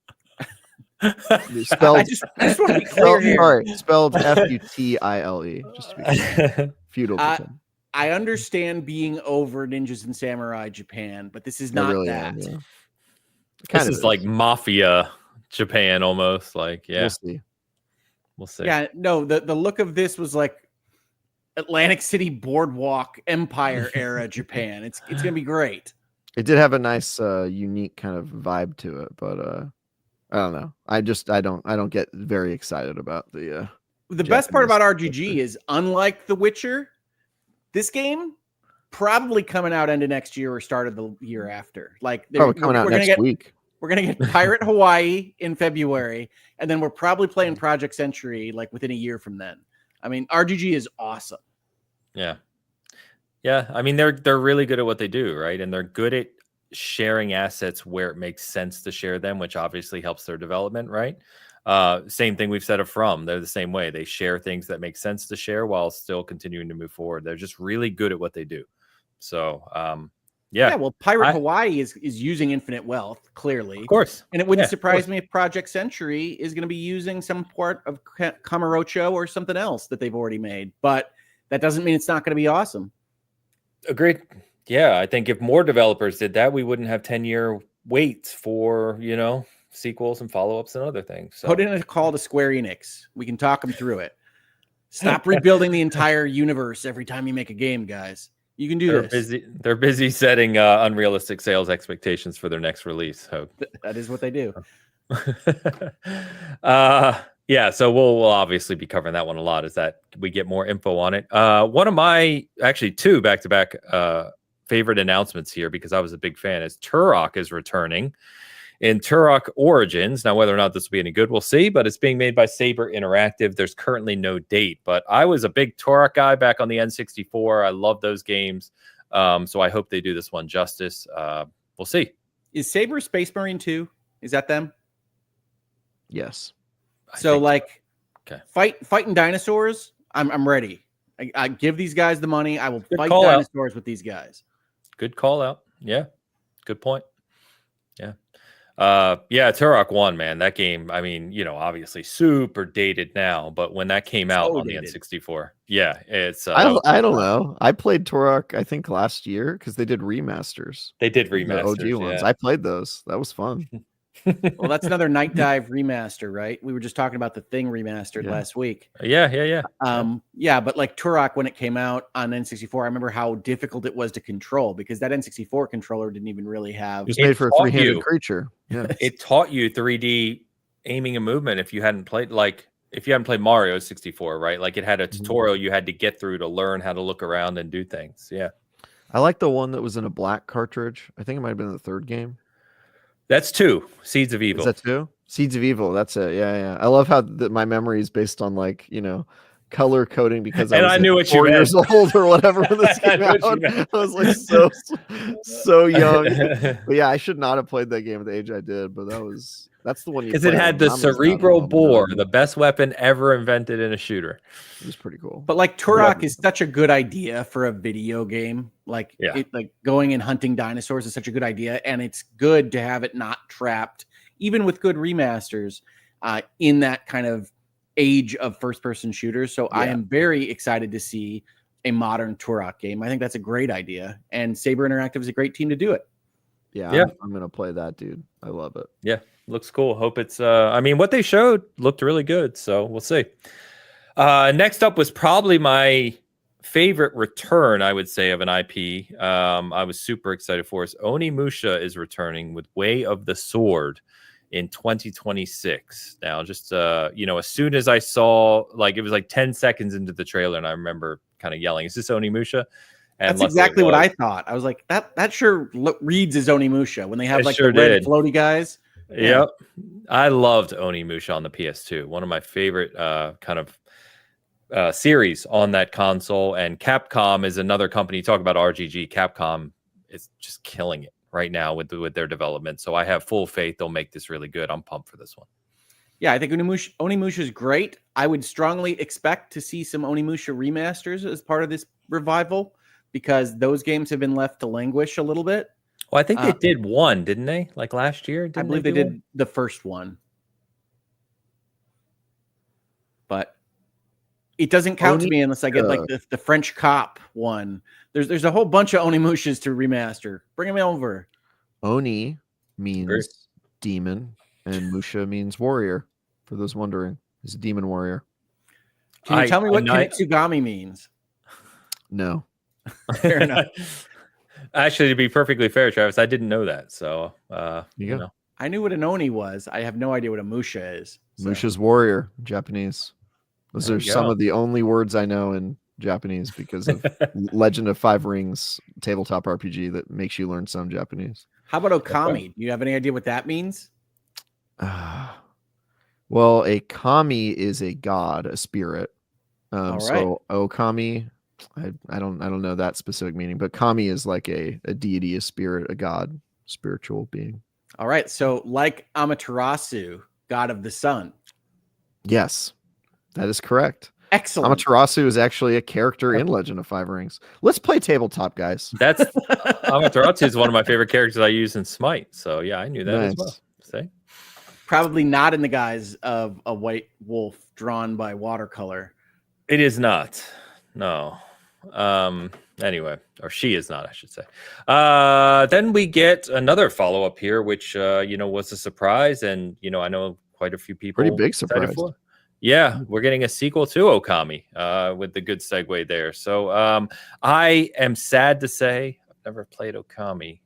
Spelled, I just want to be clear here. Sorry, spelled Futile. Just to be clear. Feudal Japan. I understand being over ninjas and samurai Japan, but this is not really that. This is like Mafia Japan almost. Like, yeah. We'll see. Yeah, no, the look of this was like Atlantic City Boardwalk Empire era Japan. It's gonna be great. It did have a nice, unique kind of vibe to it, but I don't know. I don't get very excited about the. The best part Japanese about RGG is, unlike The Witcher, this game probably coming out end of next year or start of the year after. Like probably coming out next week. We're gonna get Pirate Hawaii in February, and then we're probably playing Project Century like within a year from then. I mean, RGG is awesome. Yeah. I mean, they're really good at what they do, right? And they're good at sharing assets where it makes sense to share them, which obviously helps their development, right? Same thing we've said of From. They're the same way. They share things that make sense to share while still continuing to move forward. They're just really good at what they do. So, yeah. Well, Pirate Hawaii is using Infinite Wealth, clearly. Of course. And it wouldn't surprise me if Project Century is going to be using some part of Kamurocho or something else that they've already made. But that doesn't mean it's not going to be awesome. Agreed. Yeah, I think if more developers did that, we wouldn't have 10-year waits for, sequels and follow-ups and other things. So. Put in a call to Square Enix. We can talk them through it. Stop rebuilding the entire universe every time you make a game, guys. You can do this. They're busy setting unrealistic sales expectations for their next release. Hope. That is what they do. Yeah, so we'll obviously be covering that one a lot as that we get more info on it. One of my actually two back-to-back favorite announcements here, because I was a big fan, is Turok is returning in Turok Origins. Now, whether or not this will be any good, we'll see, but it's being made by Saber Interactive. There's currently no date, but I was a big Turok guy back on the N64. I love those games. So I hope they do this one justice. We'll see. Is Saber Space Marine 2? Is that them? Yes. So like, okay. Fighting dinosaurs. I'm ready. I give these guys the money. I will fight dinosaurs with these guys. Good call out. Yeah. Good point. Yeah. Turok 1, man. That game, I mean, obviously super dated now, but when that came out on the N64, it's I don't know. I played Turok, I think, last year because they did remasters. They did remasters. The OG ones. I played those. That was fun. Well, that's another Night Dive remaster, right? We were just talking about the Thing remastered last week. Yeah. But like Turok, when it came out on N64, I remember how difficult it was to control because that N64 controller didn't even really have. It was made for a three-handed creature. Yeah, it taught you 3D aiming and movement if you hadn't played Mario 64, right? Like it had a tutorial you had to get through to learn how to look around and do things. Yeah, I like the one that was in a black cartridge. I think it might have been the third game. That's 2. Seeds of Evil. Is that 2? Seeds of Evil. That's it. Yeah. I love how my memory is based on color coding because I knew what 4 years old or whatever when this came out. I was like so young. But yeah, I should not have played that game at the age I did. But that's the one because it had the cerebral bore, the best weapon ever invented in a shooter. It was pretty cool. But like Turok is such a good idea for a video game. Like going and hunting dinosaurs is such a good idea, and it's good to have it not trapped, even with good remasters, in that kind of age of first-person shooters. So I am very excited to see a modern Turok game. I think that's a great idea, and Saber Interactive is a great team to do it. Yeah. I'm gonna play that, dude. I love it. Yeah, looks cool. Hope it's. I mean, what they showed looked really good, so we'll see. Next up was probably my favorite return, I would say, of an IP. I was super excited for us. Onimusha is returning with Way of the Sword in 2026. Now, just as soon as I saw, it was 10 seconds into the trailer, and I remember kind of yelling, "Is this Onimusha?" And that's exactly what I thought. I was like, that sure reads as Onimusha when they have the red floaty guys. Yeah. Yep. I loved Onimusha on the PS2. One of my favorite kind of series on that console. And Capcom is another company. Talk about RGG. Capcom is just killing it right now with their development. So I have full faith they'll make this really good. I'm pumped for this one. Yeah, I think Onimusha is great. I would strongly expect to see some Onimusha remasters as part of this revival, because those games have been left to languish a little bit. Well, I think they did one, didn't they? Like last year? I believe they did the first one. But it doesn't count to me unless I get the French Cop one. There's a whole bunch of Onimushas to remaster. Bring them over. Oni means demon, and Musha means warrior. For those wondering, he's a demon warrior. Can you tell me what Kitsugami means? No. Fair enough. Actually, to be perfectly fair, Travis, I didn't know that. So, You go. I knew what an Oni was. I have no idea what a Musha is. So. Musha's warrior, Japanese. Those There are you some go. of the only words I know in Japanese because of Legend of Five Rings tabletop RPG that makes you learn some Japanese. How about Okami? Do you have any idea what that means? Well, a kami is a god, a spirit. All right. So Okami, I don't know that specific meaning, but kami is like a deity, a spirit, a god, spiritual being. All right. So like Amaterasu, god of the sun. Yes, that is correct. Excellent. Amaterasu is actually a character in Legend of Five Rings. Let's play tabletop, guys. That's Amaterasu is one of my favorite characters I use in Smite. So yeah, I knew that as well. See? Probably not in the guise of a white wolf drawn by watercolor. It is not. No. Anyway, or she is not, I should say. Then we get another follow-up here, which was a surprise, and I know quite a few people. Pretty big excited surprise. for. Yeah, we're getting a sequel to Okami, with the good segue there. So I am sad to say I've never played Okami.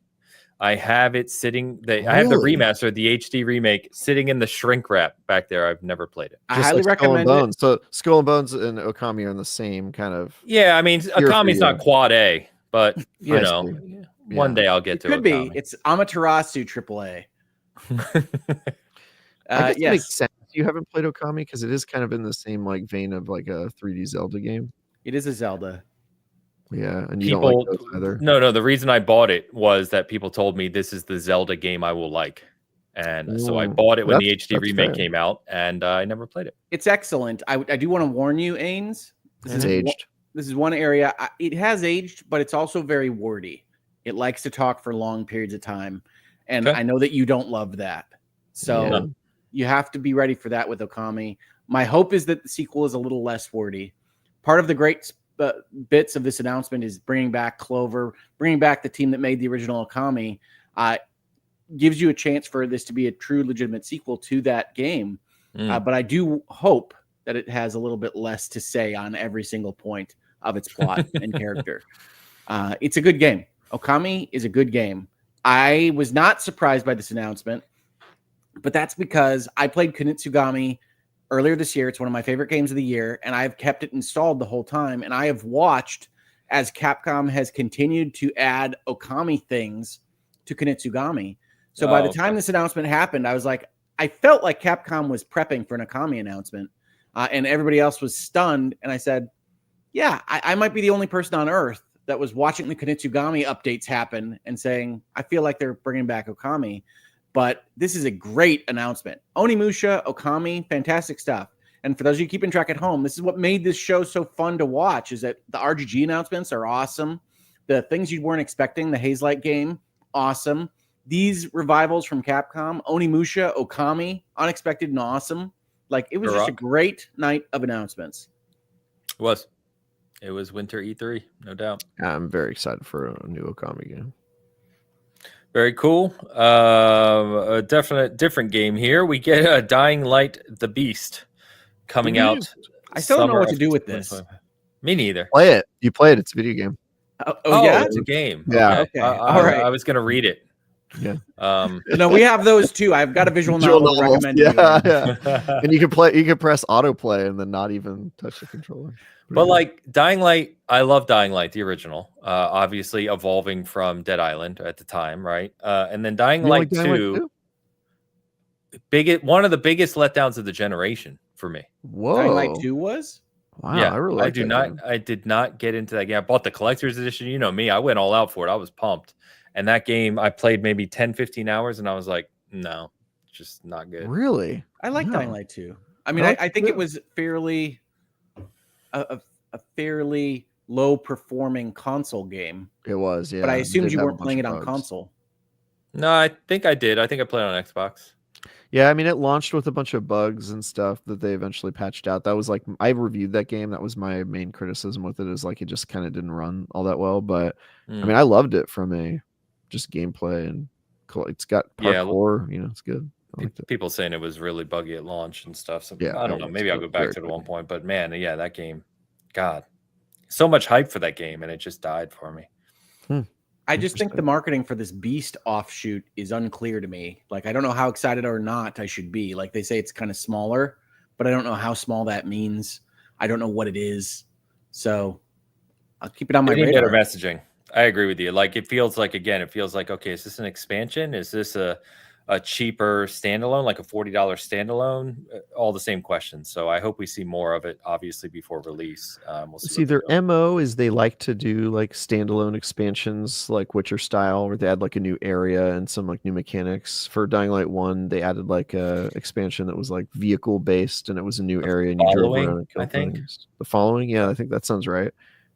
I have it sitting. I have the remaster, the HD remake, sitting in the shrink wrap back there. I've never played it. I highly recommend it. So Skull and Bones and Okami are in the same kind of. Yeah, I mean, Okami's not quad A, but one day I'll get to it. Could be. It's Amaterasu AAA. I guess it makes sense. You haven't played Okami because it is kind of in the same like vein of like a 3D Zelda game. It is a Zelda. Yeah, and you don't like those either. No. The reason I bought it was that people told me this is the Zelda game I will like, and so I bought it when the HD remake came out, and I never played it. It's excellent. I do want to warn you, Ains. It's aged. This is one area. It has aged, but it's also very wordy. It likes to talk for long periods of time, and I know that you don't love that. So you have to be ready for that with Okami. My hope is that the sequel is a little less wordy. Part of the great bits of this announcement is bringing back Clover, bringing back the team that made the original Okami, gives you a chance for this to be a true legitimate sequel to that game. But I do hope that it has a little bit less to say on every single point of its plot and character. It's a good game. Okami is a good game. I was not surprised by this announcement, but that's because I played Kunitsugami earlier this year. It's one of my favorite games of the year, and I've kept it installed the whole time. And I have watched as Capcom has continued to add Okami things to Kunitsugami. So by the time this announcement happened, I was like, I felt like Capcom was prepping for an Okami announcement, and everybody else was stunned. And I said, yeah, I might be the only person on earth that was watching the Kunitsugami updates happen and saying, I feel like they're bringing back Okami. But this is a great announcement. Onimusha, Okami, fantastic stuff. And for those of you keeping track at home, this is what made this show so fun to watch, is that the RGG announcements are awesome. The things you weren't expecting, the Hazelight game, awesome. These revivals from Capcom, Onimusha, Okami, unexpected and awesome. Like, it was just a great night of announcements. It was Winter E3, no doubt. I'm very excited for a new Okami game. Very cool. A definite different game here. We get a Dying Light: The Beast coming out. I still don't know what to do with this. Me neither. Play it. You play it. It's a video game. Oh yeah, it's a game. Yeah. Okay. All right. I was gonna read it. Yeah. No, we have those too. I've got a visual novel to recommend. Yeah. And you can play. You can press autoplay and then not even touch the controller. But like Dying Light, I love Dying Light, the original. Obviously evolving from Dead Island at the time, right? And then Dying Light 2, one of the biggest letdowns of the generation for me. Whoa. Dying Light 2 was? Wow, yeah, I really like that game. I did not get into that game. I bought the collector's edition. You know me, I went all out for it. I was pumped. And that game, I played maybe 10, 15 hours, and I was like, no, just not good. Really? I like Dying Light 2. I mean, I think it was fairly a fairly low performing console game. It was, yeah. But I assumed you weren't playing it on console. No, I think I did. I think I played on Xbox. Yeah, I mean, it launched with a bunch of bugs and stuff that they eventually patched out. That was like, I reviewed that game. That was my main criticism with it, is like it just kind of didn't run all that well. But I mean, I loved it from a just gameplay, and it's got parkour. It's good. People saying it was really buggy at launch and stuff. So yeah, I don't know. Maybe I'll go back to it at one point. But man, yeah, that game, God, so much hype for that game, and it just died for me. I just think the marketing for this Beast offshoot is unclear to me. Like, I don't know how excited or not I should be. Like, they say it's kind of smaller, but I don't know how small that means. I don't know what it is. So I'll keep it on my radar. Better messaging. I agree with you. Like, it feels like, okay, is this an expansion? Is this a cheaper standalone, like a $40 standalone? All the same questions. So I hope we see more of it, obviously, before release. We'll see their MO is they like to do like standalone expansions, like Witcher style, where they add like a new area and some like new mechanics. For Dying Light 1, they added like a expansion that was like vehicle based, and it was a new area and you drove around and killed things. The Following, yeah, I think that sounds right.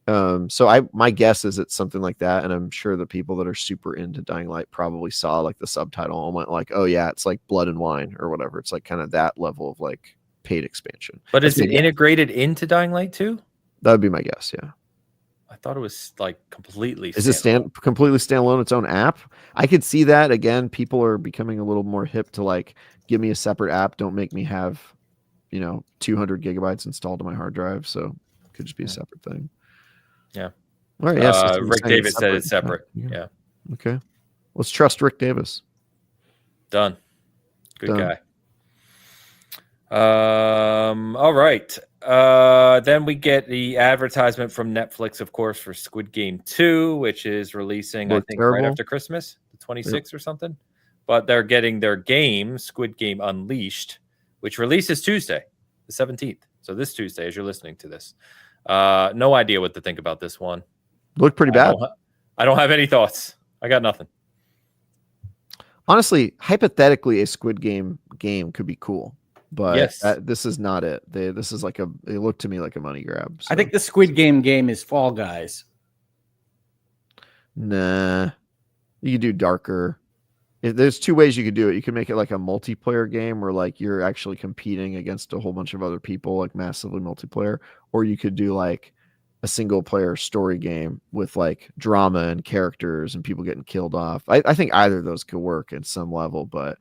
So my guess is it's something like that, and I'm sure the people that are super into Dying Light probably saw like the subtitle and went like, oh yeah, it's like Blood and Wine or whatever. It's like kind of that level of like paid expansion. But is it integrated into Dying Light 2? That would be my guess, yeah. I thought it was like completely is it completely standalone, its own app? I could see that. Again, people are becoming a little more hip to like, give me a separate app, don't make me have 200 gigabytes installed on my hard drive. So it could just be a separate thing. Yeah. All right. Yes. Rick Davis said it's separate. Yeah. Okay. Let's trust Rick Davis. Done. Good guy. All right. Then we get the advertisement from Netflix, of course, for Squid Game 2, which is releasing, I think, right after Christmas, the 26th or something. But they're getting their game, Squid Game Unleashed, which releases Tuesday, the 17th. So this Tuesday, as you're listening to this. No idea what to think about this one. Looked pretty bad. I don't have any thoughts. I got nothing. Honestly, hypothetically, a Squid Game could be cool, but yes. This is not it. This is like it looked to me like a money grab. So. I think the Squid Game is Fall Guys. Nah, you could do darker. There's two ways you could do it. You could make it like a multiplayer game where like you're actually competing against a whole bunch of other people, like massively multiplayer, or you could do like a single player story game with like drama and characters and people getting killed off. I think either of those could work at some level, but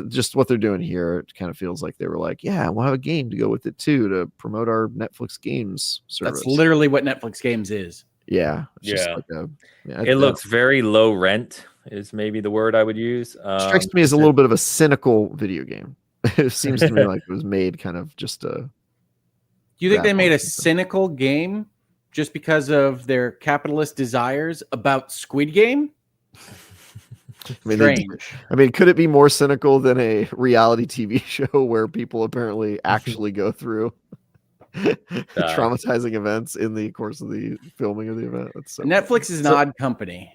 just what they're doing here, it kind of feels like they were like, yeah, we'll have a game to go with it too, to promote our Netflix games service. That's literally what Netflix Games is. Yeah. It looks very low rent is maybe the word I would use. Strikes me as a little bit of a cynical video game. It seems to me like it was made kind of just a... Do you think they made a cynical game just because of their capitalist desires about Squid Game? Strange. Could it be more cynical than a reality TV show where people apparently actually go through traumatizing events in the course of the filming of the event? Netflix is an odd company.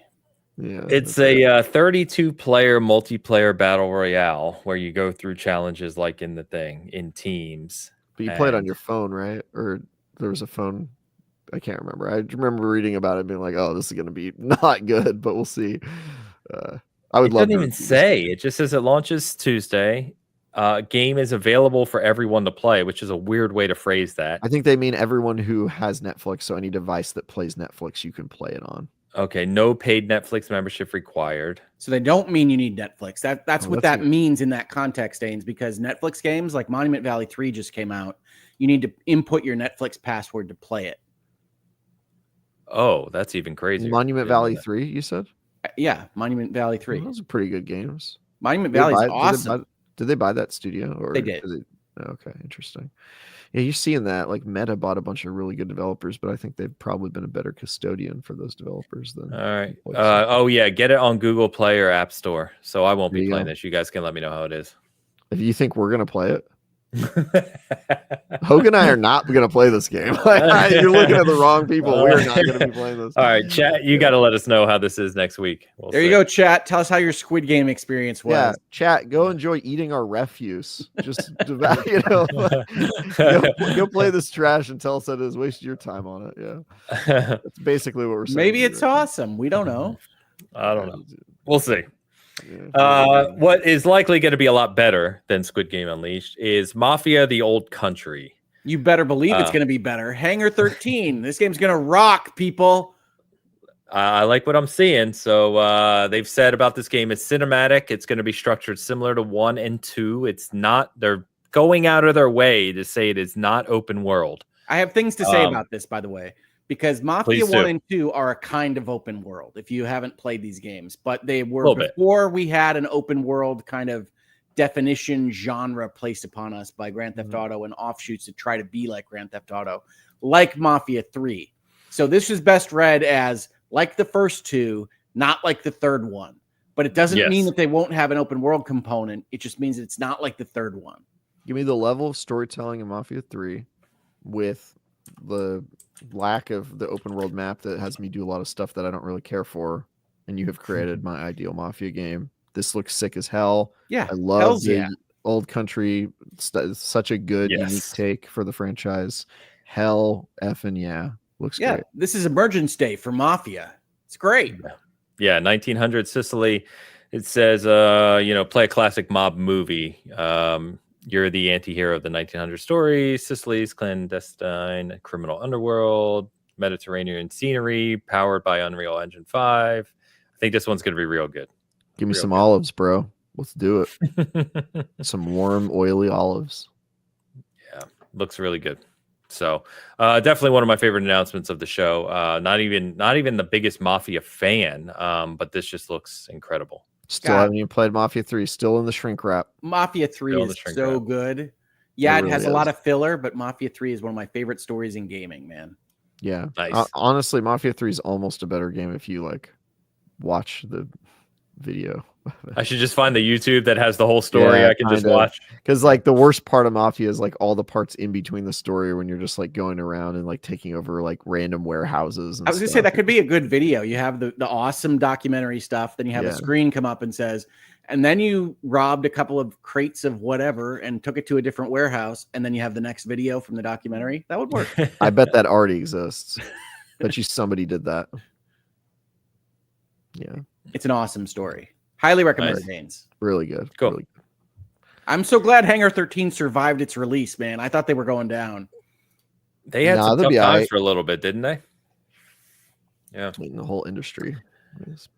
Yeah, it's a 32-player multiplayer battle royale where you go through challenges like in the thing in teams. But you play it on your phone, right? Or there was a phone. I can't remember. I remember reading about it, being like, "Oh, this is going to be not good," but we'll see. I would love. It doesn't even say. It just says it launches Tuesday. Game is available for everyone to play, which is a weird way to phrase that. I think they mean everyone who has Netflix. So any device that plays Netflix, you can play it on. Okay, no paid Netflix membership required. So they don't mean you need Netflix. That's what that means in that context, Danes, because Netflix games like Monument Valley 3 just came out. You need to input your Netflix password to play it. Oh, that's even crazier. Monument Valley 3, you said? Yeah, Monument Valley 3. Those are pretty good games. Monument Valley is awesome. Did they buy that studio? Or they did. Okay, interesting. Yeah, you're seeing that. Like Meta bought a bunch of really good developers, but I think they've probably been a better custodian for those developers than. All right. Get it on Google Play or App Store. So I won't be playing this. You guys can let me know how it is. If you think we're gonna play it, Hogan and I are not going to play this game. You're looking at the wrong people. We're not going to be playing this. All right, chat. You got to let us know how this is next week. There you go, chat. Tell us how your Squid Game experience was. Yeah, chat. Go enjoy eating our refuse. Just go play this trash and tell us that it is. Waste your time on it. Yeah, that's basically what we're saying. Maybe it's awesome. We don't know. I don't know. We'll see. What is likely going to be a lot better than Squid Game Unleashed is Mafia: The Old Country. You better believe it's going to be better. Hangar 13. This game's going to rock, people. I like what I'm seeing. So they've said about this game, it's cinematic. It's going to be structured similar to 1 and 2. It's not. They're going out of their way to say it is not open world. I have things to say about this, by the way. because Mafia Please do. 1 and 2 are a kind of open world if you haven't played these games, but they were Little bit. before we had an open world kind of definition genre placed upon us by Grand Theft Auto and offshoots to try to be like Grand Theft Auto, like Mafia 3. So this is best read as like the first two, not like the third one. But it doesn't mean that they won't have an open world component. It just means it's not like the third one. Give me the level of storytelling in Mafia 3 with the lack of the open world map that has me do a lot of stuff that I don't really care for. And you have created my ideal Mafia game. This looks sick as hell. Yeah. I love the old country. Such a good, unique take for the franchise. Hell effing yeah. Looks great. This is Emergence Day for Mafia. It's great. Yeah, 1900 Sicily. It says, play a classic mob movie. You're the anti-hero of the 1900 story. Sicily's clandestine criminal underworld, Mediterranean scenery, powered by Unreal Engine 5. I think this one's going to be real good. Give me some olives, bro. Let's do it. Some warm, oily olives. Yeah, looks really good. So definitely one of my favorite announcements of the show. Not even the biggest Mafia fan, but this just looks incredible. Still haven't even played Mafia 3. Still in the shrink wrap. Mafia 3 is so good. Yeah, it has a lot of filler, but Mafia 3 is one of my favorite stories in gaming, man. Yeah. Nice. Honestly, Mafia 3 is almost a better game if you watch the video. I should just find the YouTube that has the whole story. I can just watch. Because the worst part of Mafia is all the parts in between the story when you're just going around and taking over random warehouses. And I was gonna say that could be a good video. You have the awesome documentary stuff, then you have a screen come up and says, and then you robbed a couple of crates of whatever and took it to a different warehouse, and then you have the next video from the documentary. That would work. I bet that already exists. Bet you somebody did that. Yeah. It's an awesome story. Highly recommended, Haynes. Really good. Cool. Really good. I'm so glad Hangar 13 survived its release, man. I thought they were going down. They had some tough times for a little bit, didn't they? Yeah. In the whole industry.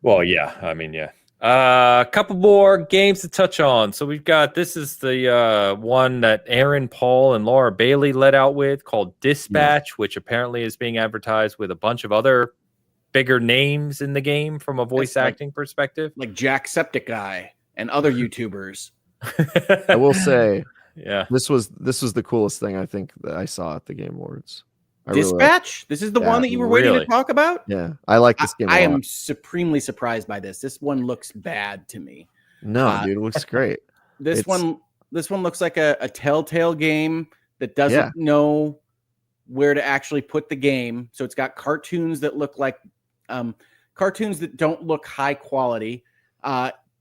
Well, yeah. I mean, yeah. A couple more games to touch on. So we've got, this is the one that Aaron Paul and Laura Bailey led out with called Dispatch, which apparently is being advertised with a bunch of other bigger names in the game from a voice acting perspective, like Jacksepticeye and other YouTubers. I will say, this was the coolest thing I think that I saw at the Game Awards. Dispatch? This is the one that you were waiting to talk about? Yeah, I like this game. I am supremely surprised by this. This one looks bad to me. No, dude, it looks great. This one looks like a Telltale game that doesn't know where to actually put the game. So it's got cartoons that look like cartoons that don't look high quality,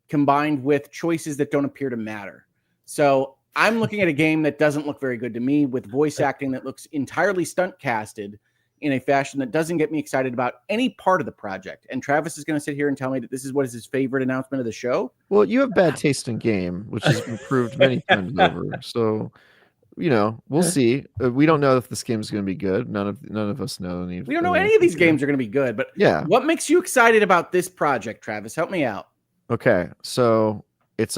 combined with choices that don't appear to matter. So I'm looking at a game that doesn't look very good to me, with voice acting that looks entirely stunt casted in a fashion that doesn't get me excited about any part of the project. And Travis is going to sit here and tell me that this is what is his favorite announcement of the show. Well, you have bad taste in game, which has been proved many times over. So, we'll see. We don't know if this game is going to be good. None of us know. We don't know any of these games are going to be good. But what makes you excited about this project, Travis? Help me out. Okay, so it's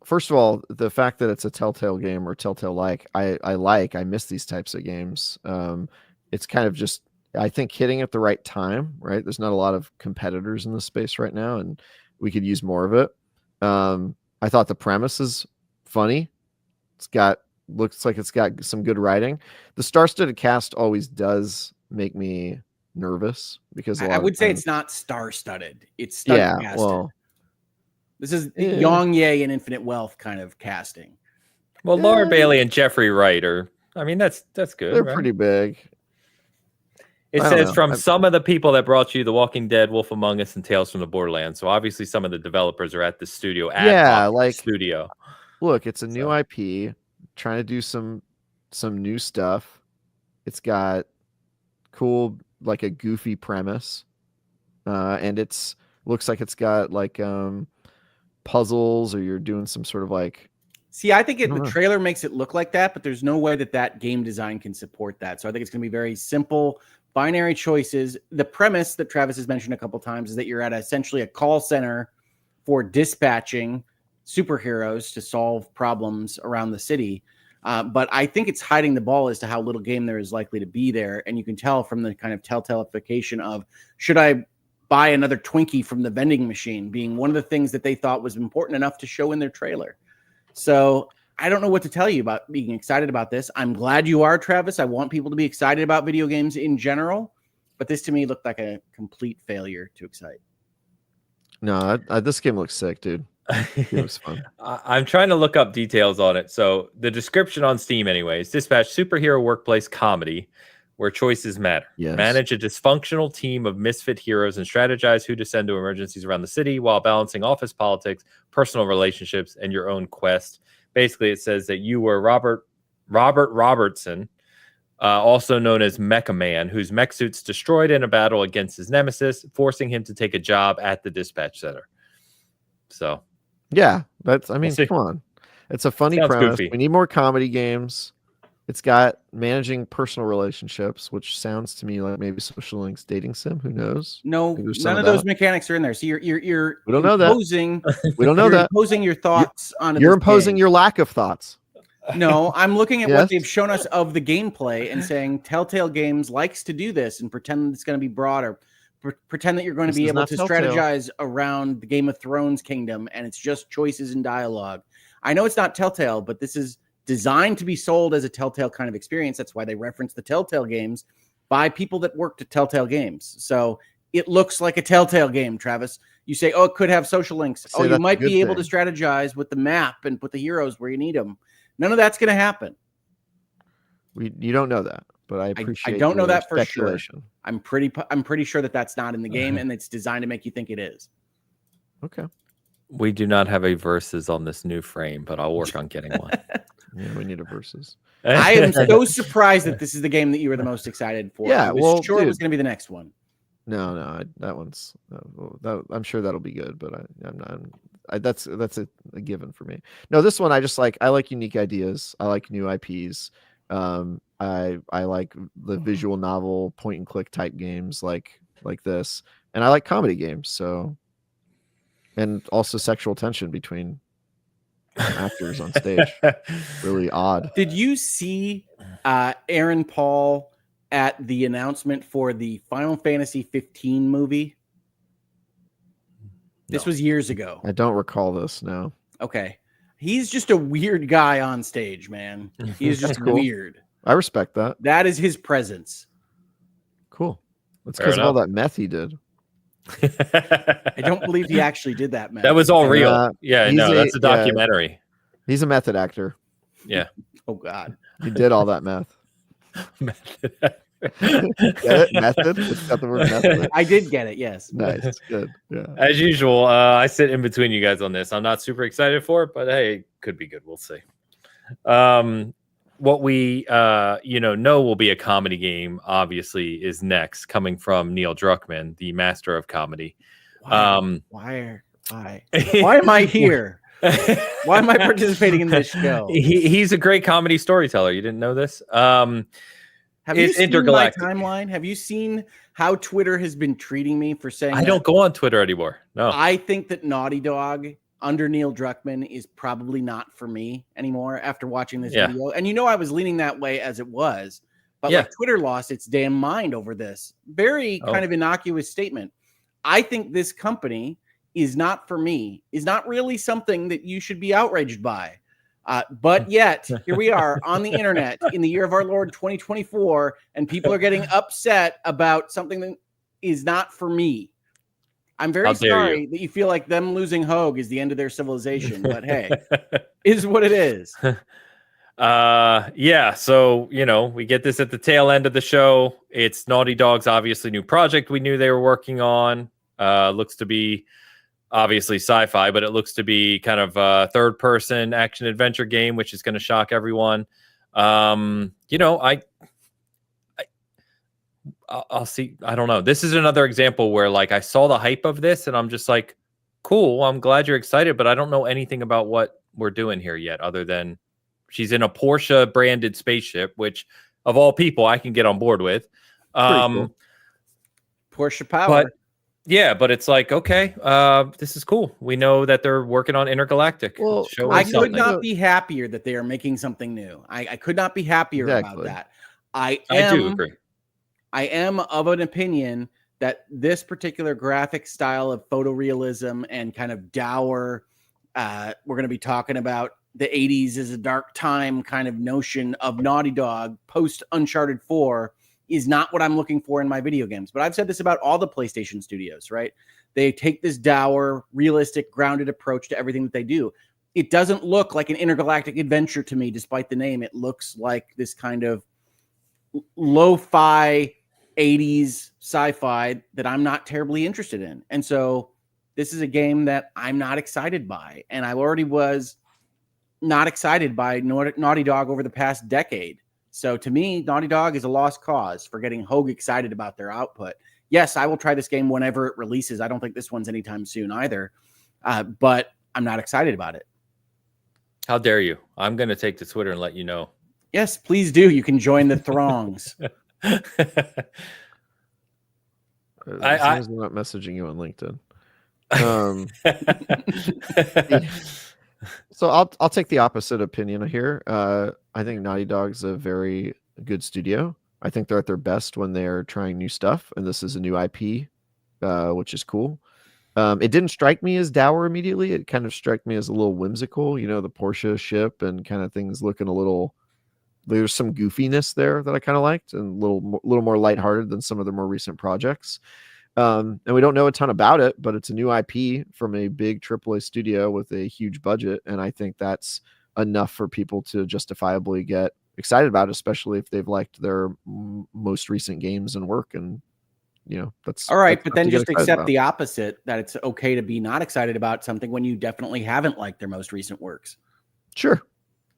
first of all, the fact that it's a Telltale game or Telltale-like, I miss these types of games. It's kind of just, I think, hitting at the right time, right? There's not a lot of competitors in this space right now, and we could use more of it. I thought the premise is funny. Looks like it's got some good writing. The star-studded cast always does make me nervous because I would say it's not star-studded. It's studded casted. Well, this is Yang Ye and Infinite Wealth kind of casting. Well, Laura Bailey and Jeffrey Wright that's good. They're pretty big. It says from some of the people that brought you The Walking Dead, Wolf Among Us, and Tales from the Borderlands. So obviously some of the developers are at the studio. Studio. Look, it's a new IP, trying to do some new stuff. It's got cool, like a goofy premise, and looks like it's got puzzles, or you're doing some sort of See, I think the trailer makes it look like that, but there's no way that game design can support that. So I think it's going to be very simple, binary choices. The premise that Travis has mentioned a couple times is that you're at essentially a call center for dispatching superheroes to solve problems around the city. But I think it's hiding the ball as to how little game there is likely to be there. And you can tell from the kind of telltale-ification of, should I buy another Twinkie from the vending machine being one of the things that they thought was important enough to show in their trailer. So I don't know what to tell you about being excited about this. I'm glad you are, Travis. I want people to be excited about video games in general. But this to me looked like a complete failure to excite. No, this game looks sick, dude. It looks fun. I'm trying to look up details on it. So the description on Steam, anyways, dispatch superhero workplace comedy where choices matter. Yes. Manage a dysfunctional team of misfit heroes and strategize who to send to emergencies around the city while balancing office politics, personal relationships, and your own quest. Basically, it says that you were Robert Robertson, also known as Mecha Man, whose mech suit's destroyed in a battle against his nemesis, forcing him to take a job at the dispatch center. So, yeah, come on. It's a funny Sounds premise. goofy. We need more comedy games. It's got managing personal relationships, which sounds to me like maybe Social Link's dating sim. Who knows? No, Maybe there's none some of of those that. mechanics are in there. So you're We don't know that. imposing, We don't know you're that. imposing your thoughts on. You're imposing your lack of thoughts. No, I'm looking at Yes. what they've shown us of the gameplay and saying Telltale Games likes to do this and pretend it's going to be broader. Pretend that you're going to This be is able not to Telltale. strategize around the Game of Thrones kingdom, and it's just choices and dialogue. I know it's not Telltale, but this is designed to be sold as a Telltale kind of experience. That's why they reference the Telltale games by people that worked at Telltale Games. So it looks like a Telltale game, Travis. You say, oh, it could have social links. Say Oh, you that's a might good be able to thing. strategize with the map and put the heroes where you need them. None of that's going to happen. You don't know that, but I appreciate. I don't know your that for sure. speculation. I'm pretty sure that that's not in the game, and it's designed to make you think it is. Okay. we do not have a versus on this new frame, but I'll work on getting one. Yeah, we need a versus. I am so surprised that this is the game that you were the most excited for. Yeah, I was well, sure it was dude. going to be the next one. No, that one's. I'm sure that'll be good, but I'm not. That's a given for me. No, this one I just like. I like unique ideas. I like new IPs. I like the visual novel point and click type games like this, and I like comedy games. So, and also sexual tension between actors on stage. Really odd. Did you see Aaron Paul at the announcement for the Final Fantasy 15 movie? This was years ago. I don't recall this. No. Okay. He's just a weird guy on stage, man. He's just Cool. weird. I respect that. That is his presence. Cool. That's Fair because of all enough. that meth he did. I don't believe he actually did that, man. That was all real. Uh, Yeah, he's no, that's a yeah. documentary. He's a method actor. Yeah. Oh, God. He did all that meth. Get it? Method? It's got the word method. I did get it, yes. Nice. Good. Yeah. As usual, I sit in between you guys on this. I'm not super excited for it, but hey, it could be good. We'll see. What we know will be a comedy game, obviously, is next, coming from Neil Druckmann, the master of comedy. Why am I here? Why am I participating in this show? He's a great comedy storyteller. You didn't know this? Have you It's seen my intergalactic. timeline? Have you seen how Twitter has been treating me for saying I don't go on Twitter anymore. No. I think that Naughty Dog under Neil Druckmann is probably not for me anymore after watching this Yeah. video. And I was leaning that way as it was. But Yeah. like Twitter lost its damn mind over this. Very Oh. kind of innocuous statement. I think this company is not for me, is not really something that you should be outraged by. But yet, here we are on the internet in the year of our Lord 2024, and people are getting upset about something that is not for me. I'm very How dare sorry that you feel like them losing Hogue is the end of their civilization, but hey, is what it is. Yeah, so we get this at the tail end of the show. It's Naughty Dog's obviously new project we knew they were working on. Looks to be obviously sci-fi, but it looks to be kind of a third-person action adventure game, which is going to shock everyone. I'll see. I don't know. This is another example where like I saw the hype of this and I'm just like, cool. I'm glad you're excited, but I don't know anything about what we're doing here yet, other than she's in a Porsche branded spaceship, which of all people I can get on board with. Cool. Porsche power. But Yeah, but it's like, okay, this is cool. We know that they're working on Intergalactic. Well, Show I us could something. not be happier that they are making something new. I could not be happier about Exactly. that. I do agree. I am of an opinion that this particular graphic style of photorealism and kind of dour, we're going to be talking about the 80s as a dark time kind of notion of Naughty Dog post Uncharted 4 is not what I'm looking for in my video games. But I've said this about all the PlayStation studios, right? They take this dour, realistic, grounded approach to everything that they do. It doesn't look like an intergalactic adventure to me, despite the name. It looks like this kind of lo-fi 80s sci-fi that I'm not terribly interested in. And so this is a game that I'm not excited by. And I already was not excited by Naughty Dog over the past decade. So to me, Naughty Dog is a lost cause for getting Hogue excited about their output. Yes, I will try this game whenever it releases. I don't think this one's anytime soon either. But I'm not excited about it. How dare you? I'm going to take to Twitter and let you know. Yes, please do. You can join the throngs. As long as I'm not messaging you on LinkedIn. So I'll take the opposite opinion here. I think Naughty Dog's a very good studio. I think they're at their best when they're trying new stuff, and this is a new IP, which is cool. It didn't strike me as dour immediately. It kind of struck me as a little whimsical, the Porsche ship and kind of things looking a little. There's some goofiness there that I kind of liked, and a little more lighthearted than some of the more recent projects. And we don't know a ton about it, but it's a new IP from a big AAA studio with a huge budget, and I think that's enough for people to justifiably get excited about, especially if they've liked their most recent games and work. And that's all right. that's But then just accept about. the opposite, that it's okay to be not excited about something when you definitely haven't liked their most recent works. Sure.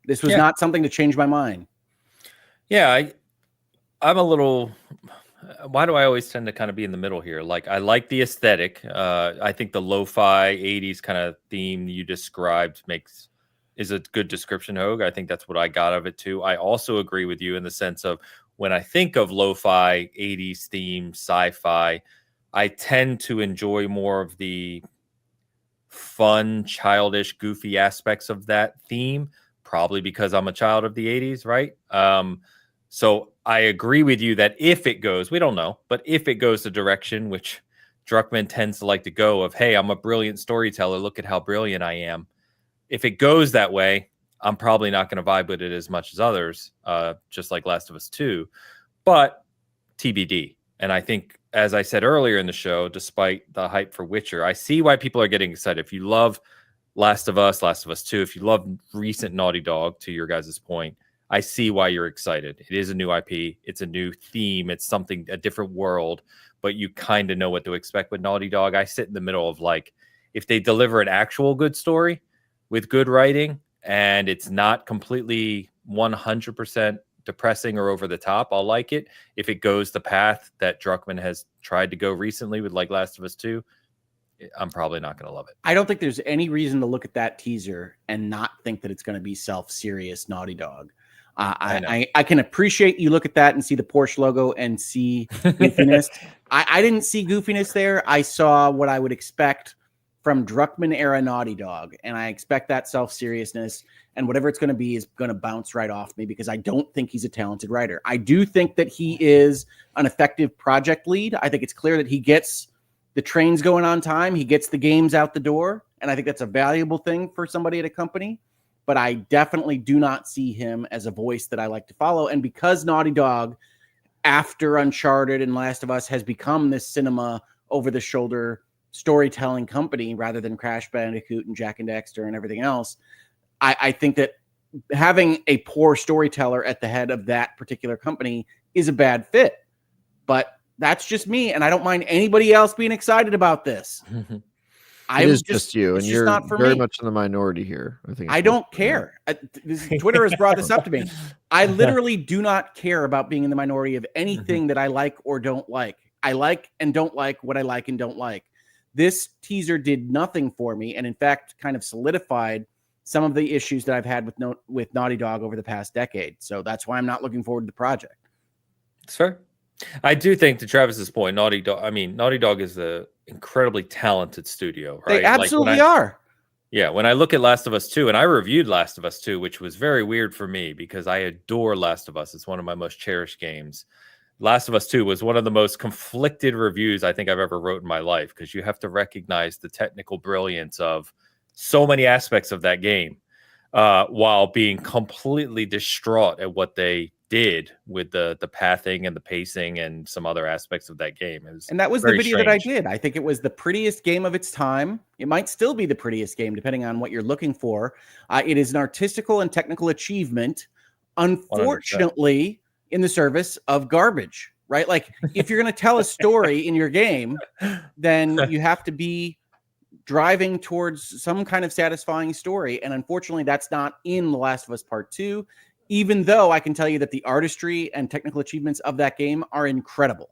This was not something to change my mind. Yeah, I'm a little. Why do I always tend to kind of be in the middle here? Like, I like the aesthetic. I think the lo-fi 80s kind of theme you described is a good description, Hogue. I think that's what I got of it too. I also agree with you in the sense of when I think of lo-fi 80s theme sci-fi, I tend to enjoy more of the fun, childish, goofy aspects of that theme, probably because I'm a child of the 80s, right? So I agree with you that if it goes, we don't know, but if it goes the direction which Druckmann tends to like to go of, hey, I'm a brilliant storyteller, look at how brilliant I am. If it goes that way, I'm probably not going to vibe with it as much as others, just like Last of Us 2, but TBD. And I think, as I said earlier in the show, despite the hype for Witcher, I see why people are getting excited. If you love Last of Us 2, if you love recent Naughty Dog, to your guys' point, I see why you're excited. It is a new IP. It's a new theme. It's something, a different world, but you kind of know what to expect with Naughty Dog. I sit in the middle of like, if they deliver an actual good story with good writing and it's not completely 100% depressing or over the top, I'll like it. If it goes the path that Druckmann has tried to go recently with like Last of Us 2, I'm probably not going to love it. I don't think there's any reason to look at that teaser and not think that it's going to be self-serious Naughty Dog. I can appreciate you look at that and see the Porsche logo and see goofiness. I didn't see goofiness there. I saw what I would expect from Druckmann era Naughty Dog, and I expect that self-seriousness, and whatever it's going to be is going to bounce right off me because I don't think he's a talented writer. I do think that he is an effective project lead. I think it's clear that he gets the trains going on time. He gets the games out the door, and I think that's a valuable thing for somebody at a company. But I definitely do not see him as a voice that I like to follow. And because Naughty Dog, after Uncharted and Last of Us, has become this cinema over-the-shoulder storytelling company rather than Crash Bandicoot and Jak and Daxter and everything else, I think that having a poor storyteller at the head of that particular company is a bad fit. But that's just me, and I don't mind anybody else being excited about this. It is just you, and you're very much in the minority here. I don't care. Twitter has brought this up to me. I literally do not care about being in the minority of anything that I like or don't like. I like and don't like what I like and don't like. This teaser did nothing for me, and in fact, kind of solidified some of the issues that I've had with Naughty Dog over the past decade. So that's why I'm not looking forward to the project. It's fair. I do think, to Travis's point, Naughty Dog is incredibly talented studio, right? They absolutely are. Yeah, when I look at Last of Us 2, and I reviewed Last of Us 2, which was very weird for me because I adore Last of Us. It's one of my most cherished games. Last of Us 2 was one of the most conflicted reviews I think I've ever wrote in my life, because you have to recognize the technical brilliance of so many aspects of that game, while being completely distraught at what they did with the pathing and the pacing and some other aspects of that game. And that was the video that I did. I think it was the prettiest game of its time. It might still be the prettiest game, depending on what you're looking for. It is an artistical and technical achievement, unfortunately, 100%. In the service of garbage, right? Like, if you're going to tell a story in your game, then you have to be driving towards some kind of satisfying story. And unfortunately, that's not in The Last of Us Part 2, even though I can tell you that the artistry and technical achievements of that game are incredible.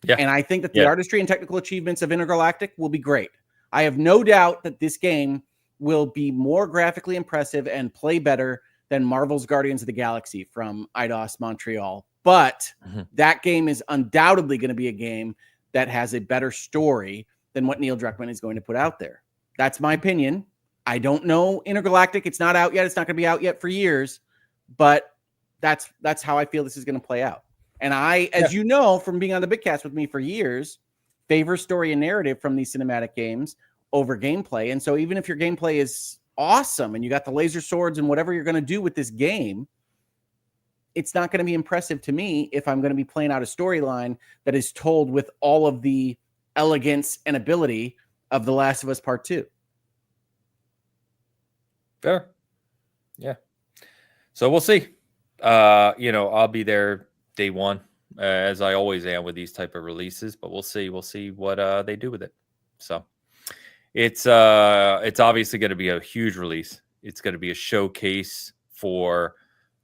Yeah. And I think that the artistry and technical achievements of Intergalactic will be great. I have no doubt that this game will be more graphically impressive and play better than Marvel's Guardians of the Galaxy from Eidos Montreal. But that game is undoubtedly going to be a game that has a better story than what Neil Druckmann is going to put out there. That's my opinion. I don't know Intergalactic. It's not out yet. It's not going to be out yet for years. But that's how I feel this is going to play out. And I, as you know, from being on the Bitcast with me for years, favor story and narrative from these cinematic games over gameplay. And so even if your gameplay is awesome and you got the laser swords and whatever you're going to do with this game, it's not going to be impressive to me if I'm going to be playing out a storyline that is told with all of the elegance and ability of The Last of Us Part 2. Fair. Yeah. So we'll see. I'll be there day one, as I always am with these type of releases, but we'll see. We'll see what they do with it. So it's obviously going to be a huge release. It's going to be a showcase for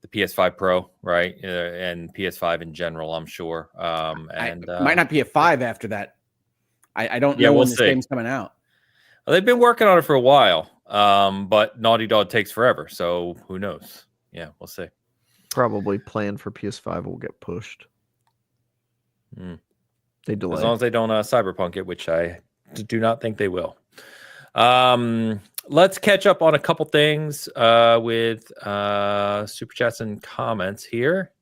the PS5 Pro, right? And PS5 in general, I'm sure. And might not be a 5 after that. I don't know when this game's coming out. Well, they've been working on it for a while, but Naughty Dog takes forever, so who knows? Yeah, we'll see. Probably planned for PS5 will get pushed. They delay. As long as they don't Cyberpunk it, which I do not think they will. Let's catch up on a couple things with super chats and comments here.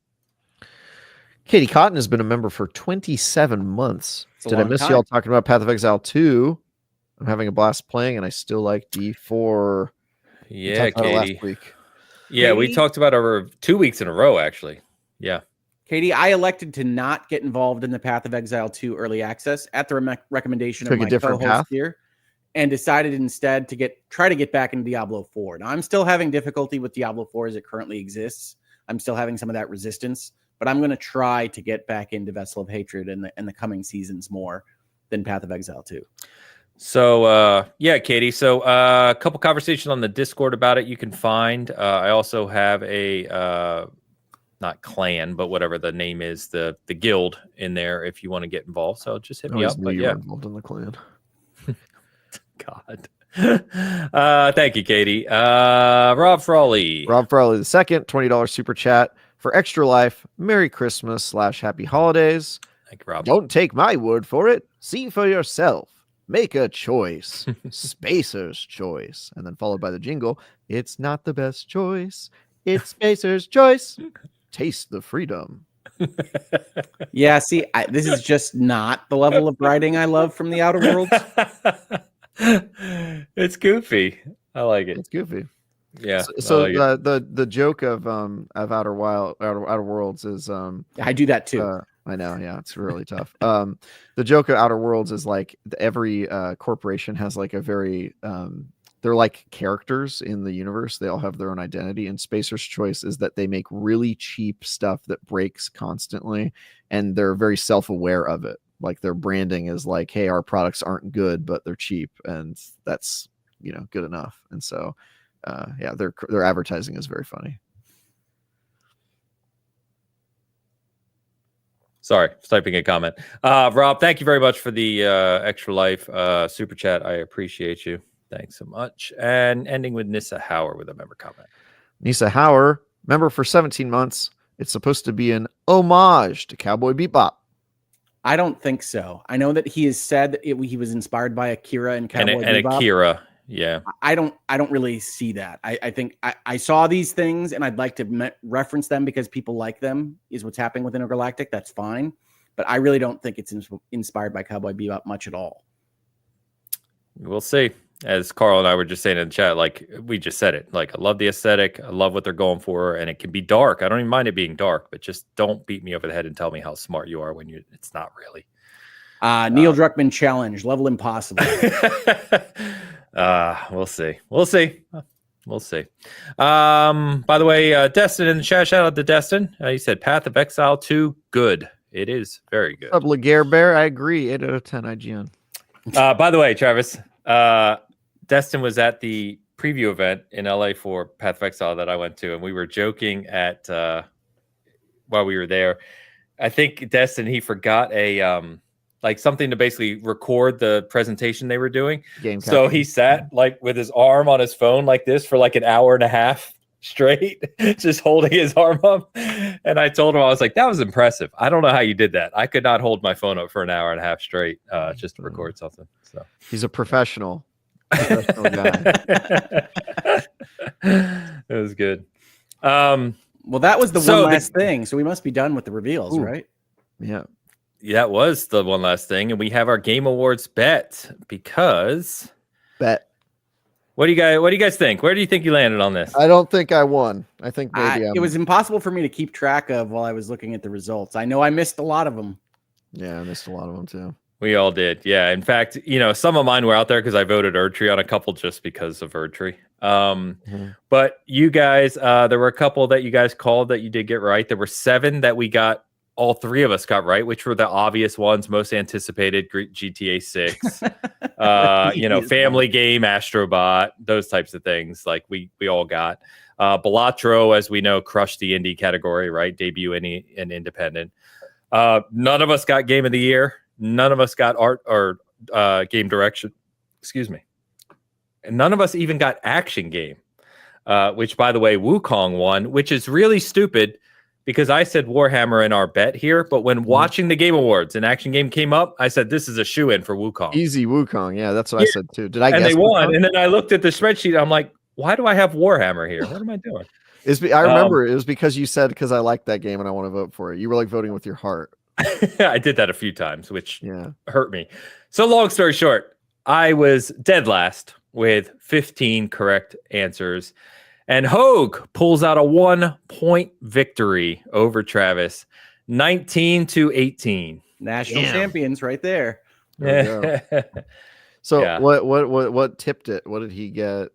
Katie Cotton has been a member for 27 months. Did I miss y'all talking about Path of Exile 2? I'm having a blast playing, and I still like D4. Yeah, Katie. Last week. Yeah, Katie, we talked about over 2 weeks in a row, actually. Yeah. Katie, I elected to not get involved in the Path of Exile 2 early access at the recommendation of my co-host here, and decided instead to try to get back into Diablo 4. Now, I'm still having difficulty with Diablo 4 as it currently exists. I'm still having some of that resistance, but I'm going to try to get back into Vessel of Hatred in the coming seasons more than Path of Exile 2. So, Katie. So a couple conversations on the Discord about it you can find. I also have a, not clan, but whatever the name is, the guild in there if you want to get involved. So just hit me up. But yeah, involved in the clan. God. Thank you, Katie. Rob Frawley. Rob Frawley, the second $20 super chat for Extra Life. Merry Christmas / Happy Holidays. Thank you, Rob. Don't take my word for it. See for yourself. Make a choice. Spacer's choice. And then followed by the jingle. It's not the best choice. It's Spacer's choice. Taste the freedom. Yeah, see, this is just not the level of writing I love from the Outer Worlds. It's goofy. I like it. It's goofy. Yeah. So like the joke of Outer Worlds is I do that too. I know, yeah, it's really tough. The joke of Outer Worlds is like every corporation has like a very they're like characters in the universe. They all have their own identity, and Spacer's choice is that they make really cheap stuff that breaks constantly, and they're very self-aware of it. Like their branding is like, hey, our products aren't good, but they're cheap, and that's good enough. And so their advertising is very funny. Sorry, typing a comment. Rob, thank you very much for the Extra Life super chat. I appreciate you. Thanks so much. And ending with Nissa Hauer with a member comment. Nissa Hauer, member for 17 months. It's supposed to be an homage to Cowboy Bebop. I don't think so. I know that he has said that he was inspired by Akira and Cowboy Bebop. Akira. Yeah. I don't really see that. I think I saw these things and I'd like to reference them because people like them is what's happening with Intergalactic. That's fine. But I really don't think it's inspired by Cowboy Bebop much at all. We'll see. As Carl and I were just saying in the chat, like we just said it, like I love the aesthetic. I love what they're going for. And it can be dark. I don't even mind it being dark, but just don't beat me over the head and tell me how smart you are when it's not really. Neil Druckmann challenge, level impossible. We'll see. We'll see. We'll see. By the way, Destin in the chat, shout out to Destin. He said Path of Exile 2, good. It is very good. What's up, Laguerre Bear? I agree. 8 out of 10 IGN. By the way, Travis, Destin was at the preview event in LA for Path of Exile that I went to, and we were joking at while we were there. I think Destin, he forgot a like something to basically record the presentation they were doing. So he sat like with his arm on his phone like this for like an hour and a half straight, just holding his arm up. And I told him, I was like, that was impressive. I don't know how you did that. I could not hold my phone up for an hour and a half straight just to record something. So he's a professional guy. It was good. Well, that was the one last thing. So we must be done with the reveals, right? Yeah. That was the one last thing. And we have our Game Awards bet because What do you guys think? Where do you think you landed on this? I don't think I won. I think maybe it was impossible for me to keep track of while I was looking at the results. I know I missed a lot of them. Yeah, I missed a lot of them too. We all did. Yeah. In fact, some of mine were out there because I voted Erdtree on a couple just because of Erdtree. But you guys, there were a couple that you guys called that you did get right. There were 7 that we got. All 3 of us got right, which were the obvious ones, most anticipated: GTA 6, Family Game, Astrobot, those types of things. Like we all got. Balatro, as we know, crushed the indie category, right? Debut and independent. None of us got Game of the Year. None of us got art or game direction. Excuse me. And none of us even got action game, which, by the way, Wukong won, which is really stupid. Because I said Warhammer in our bet here, but when watching the Game Awards, an action game came up, I said this is a shoe-in for Wukong. Easy Wukong, yeah, that's what I said too. Did I? And guess they won, Wukong? and then I looked at the spreadsheet. I'm like, why do I have Warhammer here? What am I doing? I remember it was because you said because I like that game and I want to vote for it. You were like voting with your heart. I did that a few times, which hurt me. So long story short, I was dead last with 15 correct answers. And Hogue pulls out a 1-point victory over Travis, 19-18. National champions right there. So what tipped it? What did he get?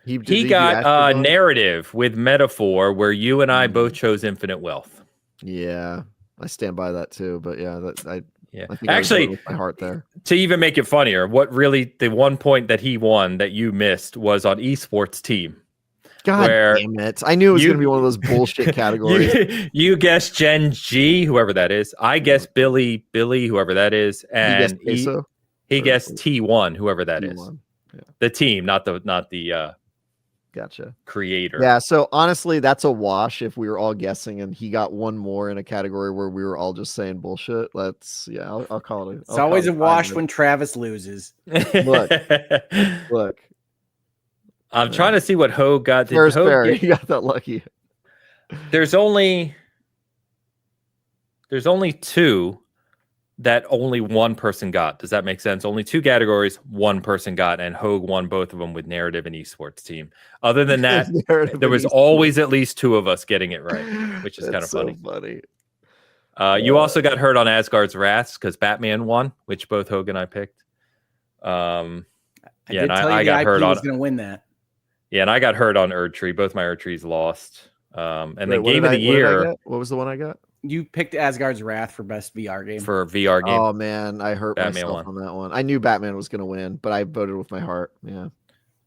He got narrative with metaphor, where you and I both chose Infinite Wealth. Yeah, I stand by that too. But I think actually, I with my heart there. To even make it funnier, what really the 1 point that he won that you missed was on esports team. God damn it. I knew it was going to be one of those bullshit categories. You guessed Gen G, whoever that is. I guessed Billy, whoever that is. And he guessed T1, whoever that is. Yeah. The team, not the gotcha creator. Yeah, so honestly, that's a wash if we were all guessing and he got one more in a category where we were all just saying bullshit. I'll call it. It's always a wash when Travis loses. Look. I'm trying to see what Hogue got. Fair. He got that lucky. There's only 2 that only one person got. Does that make sense? Only 2 categories, one person got, and Hogue won both of them with narrative and esports team. Other than that, there was always at least 2 of us getting it right, which is kind of funny. You also got hurt on Asgard's Wrath because Batman won, which both Hogue and I picked. I got hurt on. Was going to win that. Yeah, and I got hurt on Erdtree. Both my Erdtrees lost. And then Game of the Year. What was the one I got? You picked Asgard's Wrath for best VR game. For a VR game. Oh, man. I hurt myself on that one. I knew Batman was going to win, but I voted with my heart. Yeah.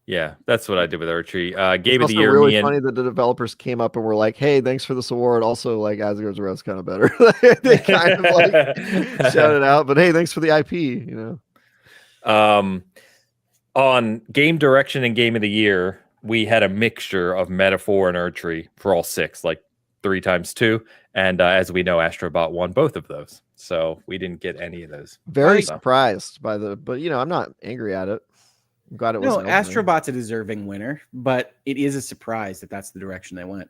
Yeah, that's what I did with Erdtree. Game of the Year. It's really funny that the developers came up and were like, hey, thanks for this award. Also, like, Asgard's Wrath's kind of better. They kind of like shouted out, but hey, thanks for the IP, On game direction and Game of the Year, we had a mixture of metaphor and Erdtree for all 6, like 3 times 2. And as we know, Astrobot won both of those, so we didn't get any of those. Very So. surprised by but I'm not angry at it. I'm glad it was. No, Astrobot's a deserving winner, but it is a surprise that that's the direction they went.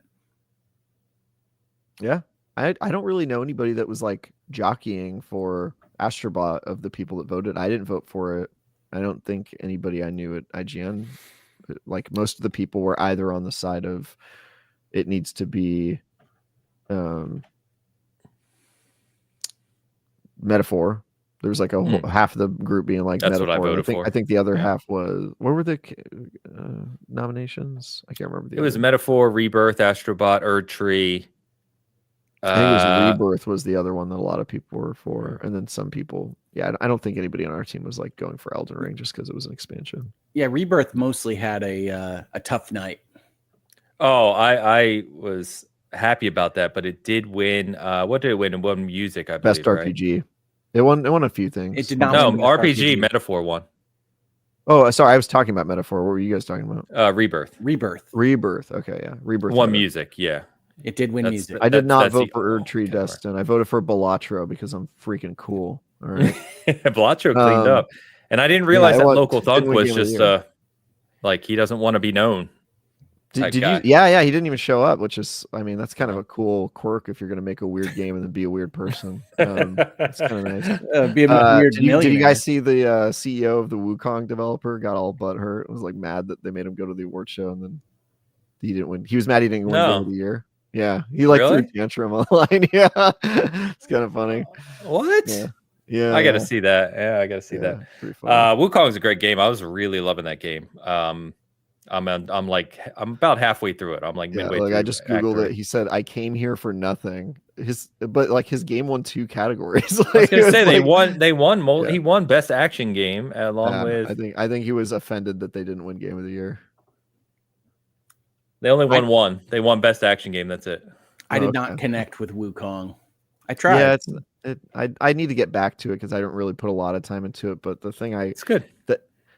Yeah, I don't really know anybody that was like jockeying for Astrobot of the people that voted. I didn't vote for it. I don't think anybody I knew at IGN, like most of the people were either on the side of it needs to be Metaphor. There was like a half of the group being like That's Metaphor. what I voted for. I think the other half was, what were the nominations? I can't remember. It was Metaphor, Rebirth, Astrobot, Erdtree. I think it was Rebirth was the other one that a lot of people were for, and then some people. Yeah, I don't think anybody on our team was like going for Elden Ring just because it was an expansion. Yeah, Rebirth mostly had a tough night. Oh, I was happy about that, but it did win. What did it win? It won music, I believe. Best RPG. Right? It won a few things. It did not. No, RPG. Metaphor won. Oh, sorry, I was talking about Metaphor. What were you guys talking about? Rebirth. Okay, yeah, Rebirth. Won music. Yeah. It did win music. I did not vote for Erdtree Destin. I voted for Balatro because I'm freaking cool. All right. Balatro cleaned up. And I didn't realize that Local Thunk was just like he doesn't want to be known. Did you? Yeah, he didn't even show up, which is, I mean, that's kind of a cool quirk if you're going to make a weird game and then be a weird person. It's kind of nice. Be a weird did you guys see the CEO of the Wukong developer got all butthurt? It was like mad that they made him go to the award show and then he didn't win. He was mad he didn't win Game of the Year. Yeah, he like threw a tantrum online. Yeah, it's kind of funny. What? Yeah, I got to see that. Yeah, I got to see that. Wukong's a great game. I was really loving that game. I'm about halfway through it. I'm like midway through. I just googled it. He said, "I came here for nothing." His game won 2 categories. I was gonna say they won. Yeah. He won Best Action Game along with. I think he was offended that they didn't win Game of the Year. They only won one. They won Best Action Game. That's it. I did not connect with Wukong. I tried. Yeah, I need to get back to it because I don't really put a lot of time into it. But it's good.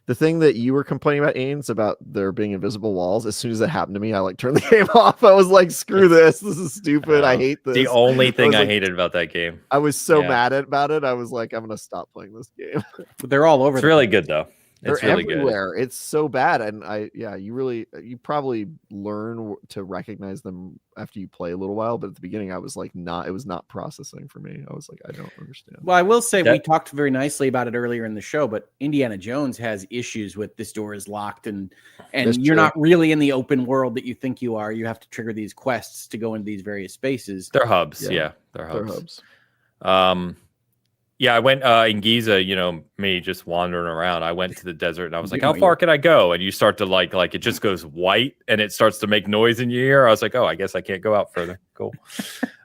The thing that you were complaining about, Ains, about there being invisible walls, as soon as that happened to me, I like turned the game off. I was like, screw this. This is stupid. I hate this. The only thing I hated about that game. I was so mad about it. I was like, I'm going to stop playing this game. They're all over. It's really good, though. They're really everywhere. Good. It's so bad. And you probably learn to recognize them after you play a little while. But at the beginning, I was like, it was not processing for me. I was like, I don't understand. Well, I will say we talked very nicely about it earlier in the show, but Indiana Jones has issues with this door is locked and you're not really in the open world that you think you are. You have to trigger these quests to go into these various spaces. They're hubs. Yeah, they're hubs. Yeah, I went in Giza, me just wandering around. I went to the desert and I was like, how far can I go? And you start to like it just goes white and it starts to make noise in your ear. I was like, oh, I guess I can't go out further. Cool.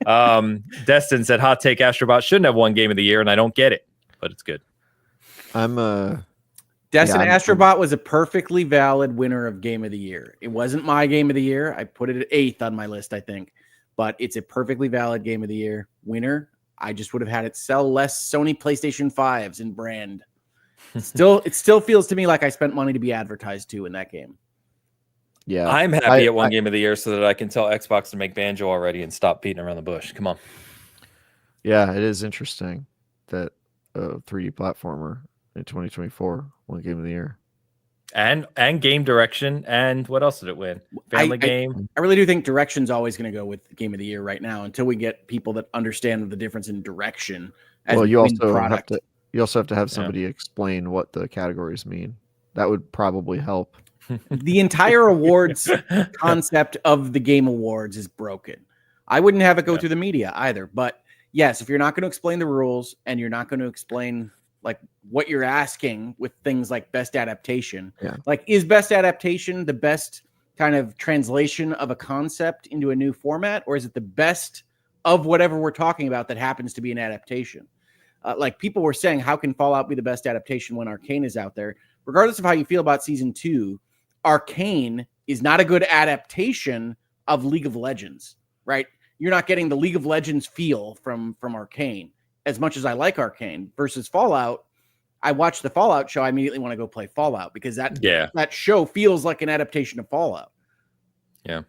Destin said, hot take, Astrobot shouldn't have won Game of the Year, and I don't get it, but it's good. Destin, Astrobot was a perfectly valid winner of Game of the Year. It wasn't my Game of the Year. I put it at 8th on my list, I think. But it's a perfectly valid Game of the Year winner. I just would have had it sell less Sony PlayStation 5s in brand. It still feels to me like I spent money to be advertised to in that game. Yeah, I'm happy at one Game of the Year so that I can tell Xbox to make Banjo already and stop beating around the bush. Come on. Yeah, it is interesting that a 3D platformer in 2024 won Game of the Year. And game direction, and what else did it win? Family game. I really do think direction's always going to go with Game of the Year right now until we get people that understand the difference in direction. Well, you also have to have somebody explain what the categories mean. That would probably help. The entire awards concept of the Game Awards is broken. I wouldn't have it go through the media either. But yes, if you're not going to explain the rules and you're not going to explain like what you're asking with things like best adaptation, like is best adaptation the best kind of translation of a concept into a new format, or is it the best of whatever we're talking about that happens to be an adaptation? Like people were saying, how can Fallout be the best adaptation when Arcane is out there? Regardless of how you feel about season 2, Arcane is not a good adaptation of League of Legends, right? You're not getting the League of Legends feel from Arcane. As much as I like Arcane versus Fallout, I watch the Fallout show. I immediately want to go play Fallout because that show feels like an adaptation of Fallout. Yeah.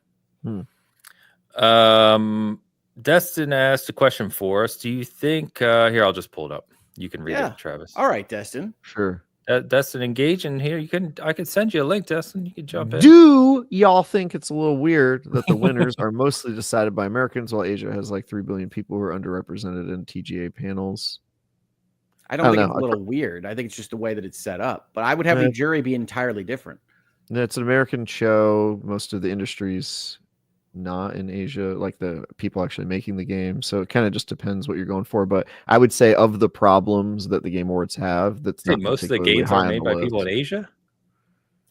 Destin asked a question for us. Do you think here? I'll just pull it up. You can read it, Travis. All right, Destin. Sure. Destin, engage in here. I can send you a link, Destin. You can jump in. Do y'all think it's a little weird that the winners are mostly decided by Americans, while Asia has like 3 billion people who are underrepresented in TGA panels? I don't think it's a little weird. I think it's just the way that it's set up. But I would have the jury be entirely different. It's an American show. Most of the industry's not in Asia, like the people actually making the game. So it kind of just depends what you're going for. But I would say of the problems that the Game Awards have, that's not most of the games are made by people in Asia.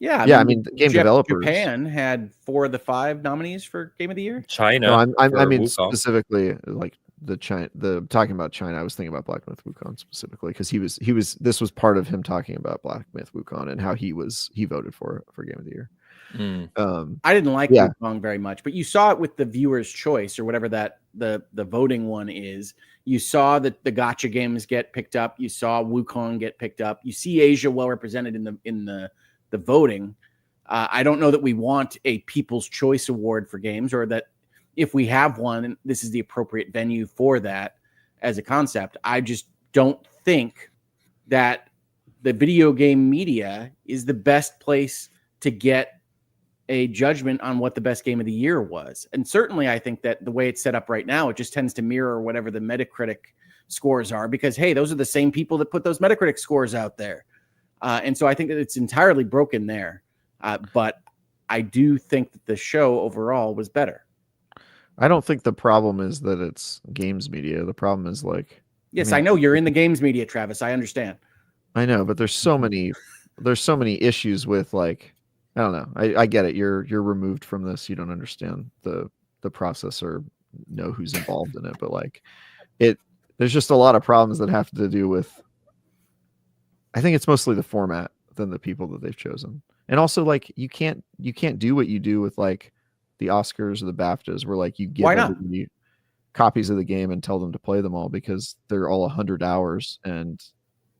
Yeah, I mean game developers. Japan had 4 of the 5 nominees for Game of the Year. China. No, I mean specifically like talking about China. I was thinking about Black Myth Wukong specifically because this was part of him talking about Black Myth Wukong and how he voted for Game of the Year. I didn't like Wukong very much, but you saw it with the viewer's choice or whatever that the voting one is. You saw that the gotcha games get picked up. You saw Wukong get picked up. You see Asia well represented in the voting. I don't know that we want a People's Choice Award for games, or that if we have one, this is the appropriate venue for that as a concept. I just don't think that the video game media is the best place to get a judgment on what the best game of the year was. And certainly I think that the way it's set up right now, it just tends to mirror whatever the Metacritic scores are, because, hey, those are the same people that put those Metacritic scores out there. And so I think that it's entirely broken there. But I do think that the show overall was better. I don't think the problem is that it's games media. The problem is like... Yes, I know you're in the games media, Travis. I understand. I know, but there's so many issues with like... I don't know. I get it. You're removed from this. You don't understand the process or know who's involved in it. But like there's just a lot of problems that have to do with, I think it's mostly the format than the people that they've chosen. And also like you can't do what you do with like the Oscars or the BAFTAs where like you give everybody copies of the game and tell them to play them all, because they're all 100 hours and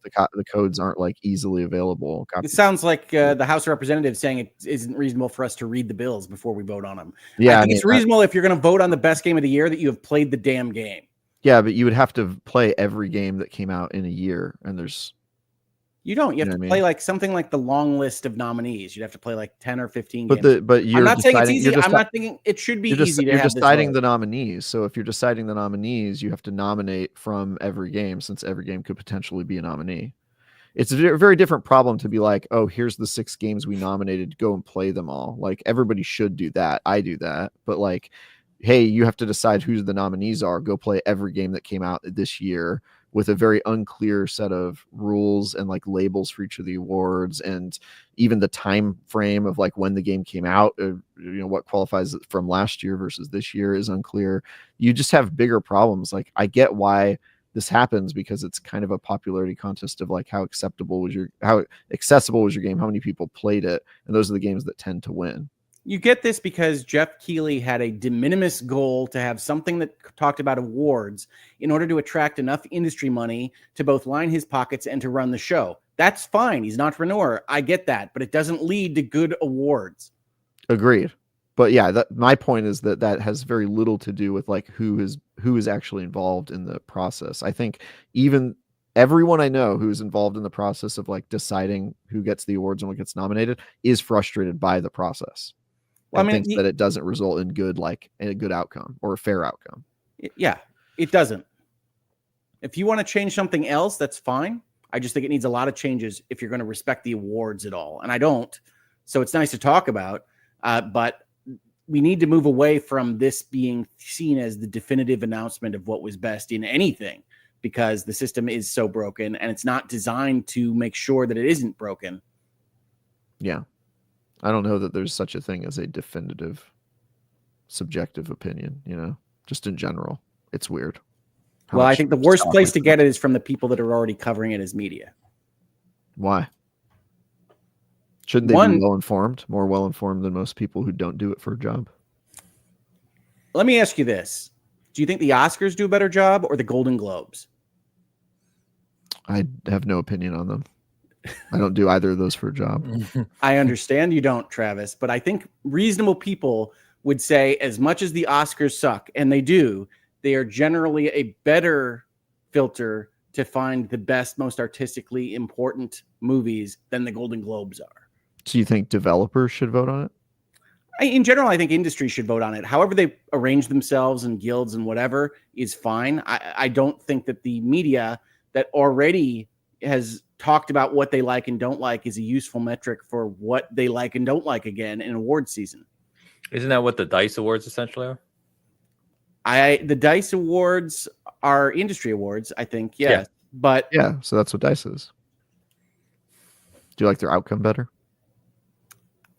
the codes aren't like easily available. It sounds like the House of Representatives saying it isn't reasonable for us to read the bills before we vote on them. Yeah, I think it's reasonable if you're going to vote on the best game of the year that you have played the damn game. Yeah, but you would have to play every game that came out in a year, and you don't. You have to play like something like the long list of nominees. You'd have to play like 10 or 15 games. But I'm not saying it's easy. I'm not thinking it should be easy to have this. You're deciding the nominees. So if you're deciding the nominees, you have to nominate from every game, since every game could potentially be a nominee. It's a very different problem to be like, oh, here's the 6 games we nominated, go and play them all. Like everybody should do that. I do that. But like, hey, you have to decide who the nominees are. Go play every game that came out this year with a very unclear set of rules and like labels for each of the awards, and even the time frame of like when the game came out, what qualifies from last year versus this year is unclear. You just have bigger problems. Like I get why this happens, because it's kind of a popularity contest of like how accessible was your game, how many people played it, and those are the games that tend to win. You get this because Jeff Keighley had a de minimis goal to have something that talked about awards in order to attract enough industry money to both line his pockets and to run the show. That's fine. He's an entrepreneur. I get that, but it doesn't lead to good awards. Agreed. But yeah, my point is that has very little to do with like who is actually involved in the process. I think even everyone I know who's involved in the process of like deciding who gets the awards and what gets nominated is frustrated by the process. Well, I mean, thinks that it doesn't result in a good outcome or a fair outcome. Yeah, it doesn't. If you want to change something else, that's fine. I just think it needs a lot of changes if you're going to respect the awards at all. And I don't. So it's nice to talk about, but we need to move away from this being seen as the definitive announcement of what was best in anything, because the system is so broken and it's not designed to make sure that it isn't broken. Yeah. I don't know that there's such a thing as a definitive subjective opinion, just in general. It's weird. Well, I think the worst place to get it is from the people that are already covering it as media. Why? Shouldn't they be well-informed, more well-informed than most people who don't do it for a job? Let me ask you this. Do you think the Oscars do a better job or the Golden Globes? I have no opinion on them. I don't do either of those for a job. I understand you don't, Travis, but I think reasonable people would say as much as the Oscars suck, and they do, they are generally a better filter to find the best, most artistically important movies than the Golden Globes are. So you think developers should vote on it? In general, I think industry should vote on it. However they arrange themselves and guilds and whatever is fine. I don't think that the media that already has talked about what they like and don't like is a useful metric for what they like and don't like again in awards season. Isn't that what the DICE Awards essentially are? The DICE Awards are industry awards, I think, yes. Yeah. But Yeah, so that's what DICE is. Do you like their outcome better?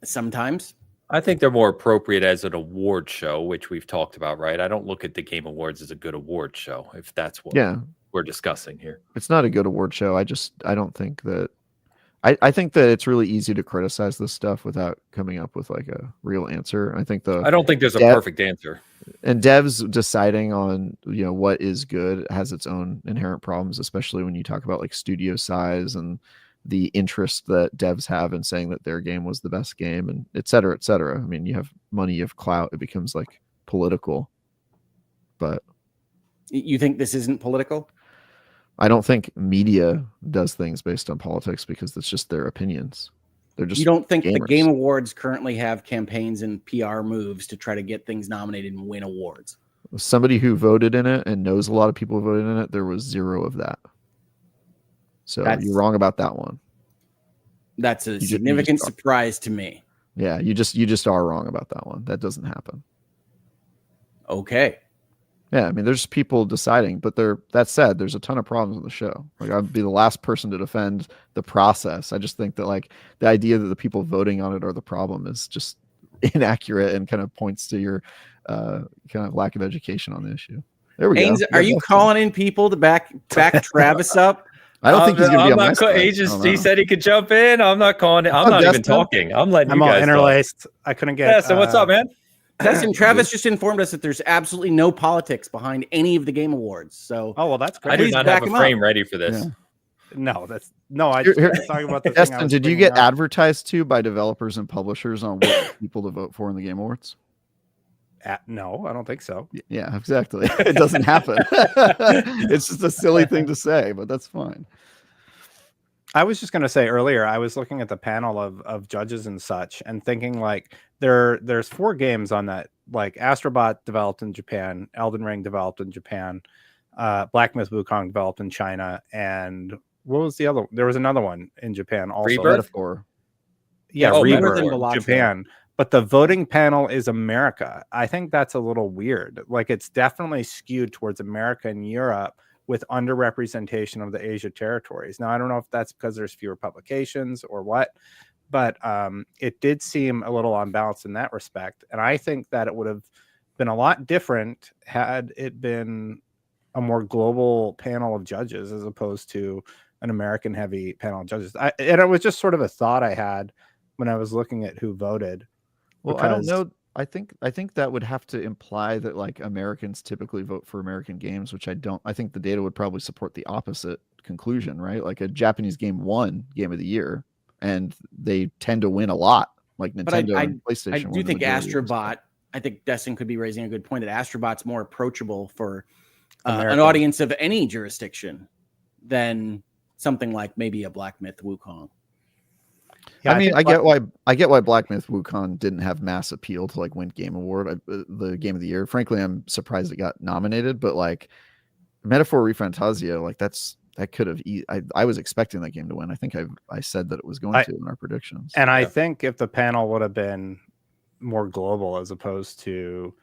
sometimes. I think they're more appropriate as an award show, which we've talked about, right? I don't look at the Game Awards as a good award show, if that's what we're discussing here. It's not a good award show. I don't think that. I think that it's really easy to criticize this stuff without coming up with like a real answer. I don't think there's a perfect answer. And devs deciding on what is good has its own inherent problems, especially when you talk about like studio size and the interest that devs have in saying that their game was the best game, and et cetera, et cetera. I mean, you have money, you have clout. It becomes like political. But you think this isn't political? I don't think media does things based on politics because it's just their opinions. They're just. You don't think gamers. the Game Awards currently have campaigns and PR moves to try to get things nominated and win awards? Somebody who voted in it and knows a lot of people who voted in it, there was zero of that. So you're wrong about that one. That's a significant surprise to me. Yeah, you just are wrong about that one. That doesn't happen. Okay. Yeah, I mean, there's people deciding, but that said, there's a ton of problems with the show. Like, I'd be the last person to defend the process. I just think that like the idea that the people voting on it are the problem is just inaccurate and kind of points to your kind of lack of education on the issue. There we go. Are you calling in people to back Travis up? I don't think he's going to be on my side. He said he could jump in. I'm not calling it. I'm not even talking. I'm letting you guys all interlaced. Talk. I couldn't get. Yeah, so what's up, man? Destin, Travis just informed us that there's absolutely no politics behind any of the Game Awards. So, well, that's great. I do not have a frame ready for this. Yeah. I just talking about the Destin, did you get advertised to by developers and publishers on what people to vote for in the Game Awards? No, I don't think so. Yeah, exactly. It doesn't happen. It's just a silly thing to say, but that's fine. I was just going to say earlier, I was looking at the panel of judges and such and thinking like there's 4 games on that, like Astrobot developed in Japan, Elden Ring developed in Japan, Black Myth Wukong developed in China, and what was the other? There was another one in Japan also. Metaphor. Yeah, Rebirth in Japan. But the voting panel is America. I think that's a little weird. Like it's definitely skewed towards America and Europe with underrepresentation of the Asia territories. Now, I don't know if that's because there's fewer publications or what, but it did seem a little unbalanced in that respect. And I think that it would have been a lot different had it been a more global panel of judges as opposed to an American heavy panel of judges. And it was just sort of a thought I had when I was looking at who voted. Well, I don't know. I think that would have to imply that like Americans typically vote for American games, which I don't. I think the data would probably support the opposite conclusion, right? Like a Japanese game won Game of the Year, and they tend to win a lot, like Nintendo and PlayStation. I do think Astrobot. I think Destin could be raising a good point that Astrobot's more approachable for an audience of any jurisdiction than something like maybe a Black Myth Wukong. Yeah, I mean, I get why Black Myth Wukong didn't have mass appeal to like win Game Award, the Game of the Year. Frankly, I'm surprised it got nominated, but like Metaphor Refantasia, like that could have. I was expecting that game to win. I think I said that it was going to in our predictions. And I think if the panel would have been more global as opposed to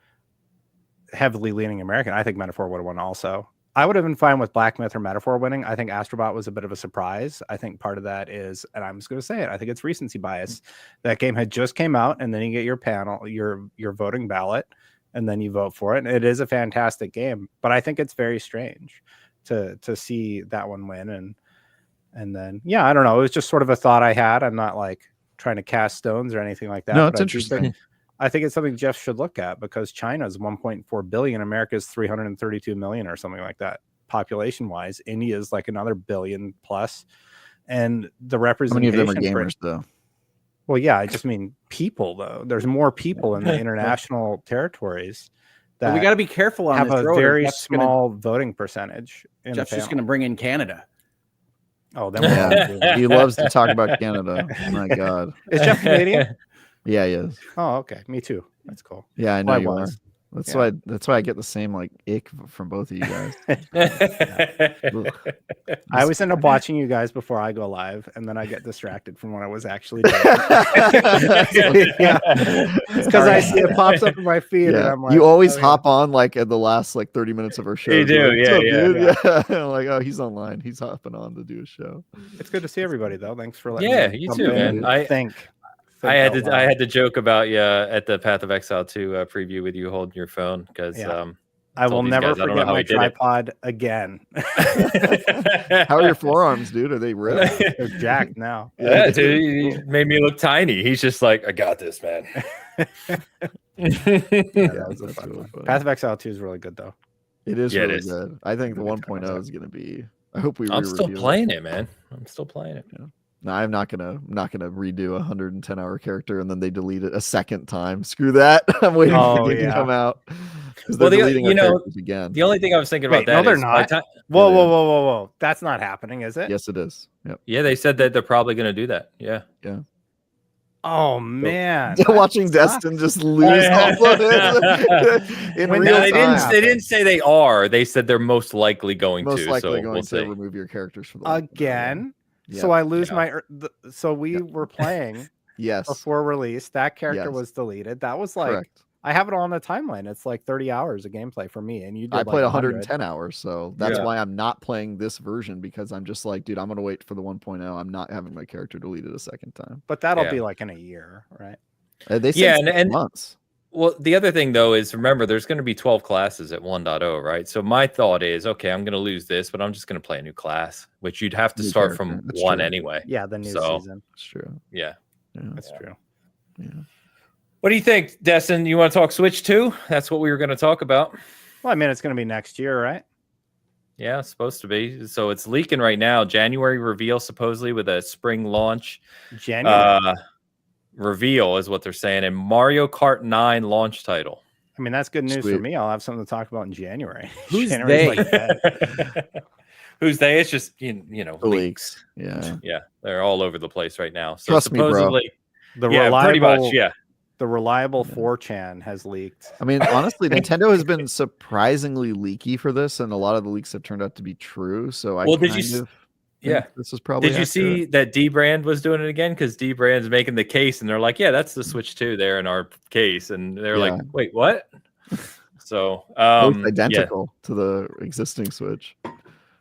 heavily leaning American, I think Metaphor would have won also. I would have been fine with Black Myth or Metaphor winning. I think Astrobot was a bit of a surprise. I think part of that is, and I'm just going to say it, I think it's recency bias. That game had just came out, and then you get your panel, your voting ballot, and then you vote for it. And it is a fantastic game, but I think it's very strange to see that one win. And then, yeah, I don't know. It was just sort of a thought I had. I'm not like trying to cast stones or anything like that. No, it's interesting. I think it's something Jeff should look at because China's 1.4 billion, America's 332 million or something like that population wise. India's like another billion plus. And the representation. How many of them are gamers though? Well, yeah, I just mean people though. There's more people in the international territories But that we got to be careful on have this a road. or very Jeff's small voting percentage. In Jeff's the just panel. going to bring in Canada. Oh, then Yeah, he loves to talk about Canada. My God. Is Jeff Canadian? Yeah, he is. Oh, okay. Me too. That's cool. Yeah, I know I you are. was. That's Yeah. why I get the same like ick from both of you guys. Ugh. I always end up watching you guys before I go live, and then I get distracted from what I was actually doing. Yeah, because I see it pops up in my feed, and Yeah, I'm like, you always oh, hop on like at the last like 30 minutes of our show. You do, Like, "What's up, yeah, dude?" Yeah. Like, oh, he's online. He's hopping on to do a show. It's good to see everybody, though. Thanks for letting Yeah, me you jump too, in man. and I think I had out to loud. joke about you at the Path of Exile 2 preview with you holding your phone because Yeah. I will told these never guys, I don't know forget how my he did it. tripod again. How are your forearms, dude? Are they ripped? They're jacked now. Yeah, dude, he made me look tiny. He's just like, I got this, man. Yeah, that was a that's fun really one. funny. Path of Exile 2 is really good, though. It is Yeah, it really is. good. I think the Good time 1.0 is gonna be. I hope we. I'm still re-review it. playing it, man. I'm still playing it. No, I'm not gonna redo a 110-hour character and then they delete it a second time. Screw that. I'm waiting for Oh, the game to yeah. come out. Because Well, they're deleting our characters again. The only thing I was thinking about Wait, no, that they're is by not. ti- Whoa, Yeah, whoa, they whoa, whoa, whoa! That's not happening, is it? Yes, it is. Yep. yeah, they said that they're probably going to do that. Yeah. Oh man, Watching that sucks. Destin just lose all of it in When real No, does they that time. didn't say they are. They said they're most likely going Most to. likely So going we'll to see. remove your characters for the Again. Yeah. So I lose Yeah. my. So we were playing Yes. before release. That character Yes. was deleted. That was like Correct. I have it all on the timeline. It's like 30 hours of gameplay for me, and you did I like played 100. 110 hours, so that's Yeah. why I'm not playing this version because I'm just like, dude, I'm gonna wait for the 1.0. I'm not having my character deleted a second time. But that'll Yeah. be like in a year, right? They said Yeah, 6 months. Well, the other thing though is remember there's going to be 12 classes at 1.0, right? So my thought is, okay, I'm going to lose this, but I'm just going to play a new class, which you'd have to New start character. from That's one true. anyway. Yeah, the new So- season. It's true. Yeah. Yeah. That's true. Yeah. What do you think, Destin? You want to talk Switch 2? That's what we were going to talk about. Well, I mean, it's going to be next year, right? Yeah, it's supposed to be. So it's leaking right now. January reveal supposedly with a spring launch. January. Reveal is what they're saying, and Mario Kart 9 launch title. I mean, that's good news for Sweet. me. I'll have something to talk about in January. Who's January's they? dead. Who's they? It's just you know The leaks. leaks. Yeah. Yeah, they're all over the place right now. So Trust me, bro. supposedly, The yeah, pretty reliable, much, yeah. the reliable Yeah. 4chan has leaked. I mean, honestly, Nintendo has been surprisingly leaky for this, and a lot of the leaks have turned out to be true. So I Well, did you kind s- of Yeah. think this is probably. Did you see that D Brand was doing it again? Because D Brand's making the case, and they're like, "Yeah, that's the Switch 2 there in our case," and they're like, Yeah. "Wait, what?" So, Both yeah. identical to the existing Switch?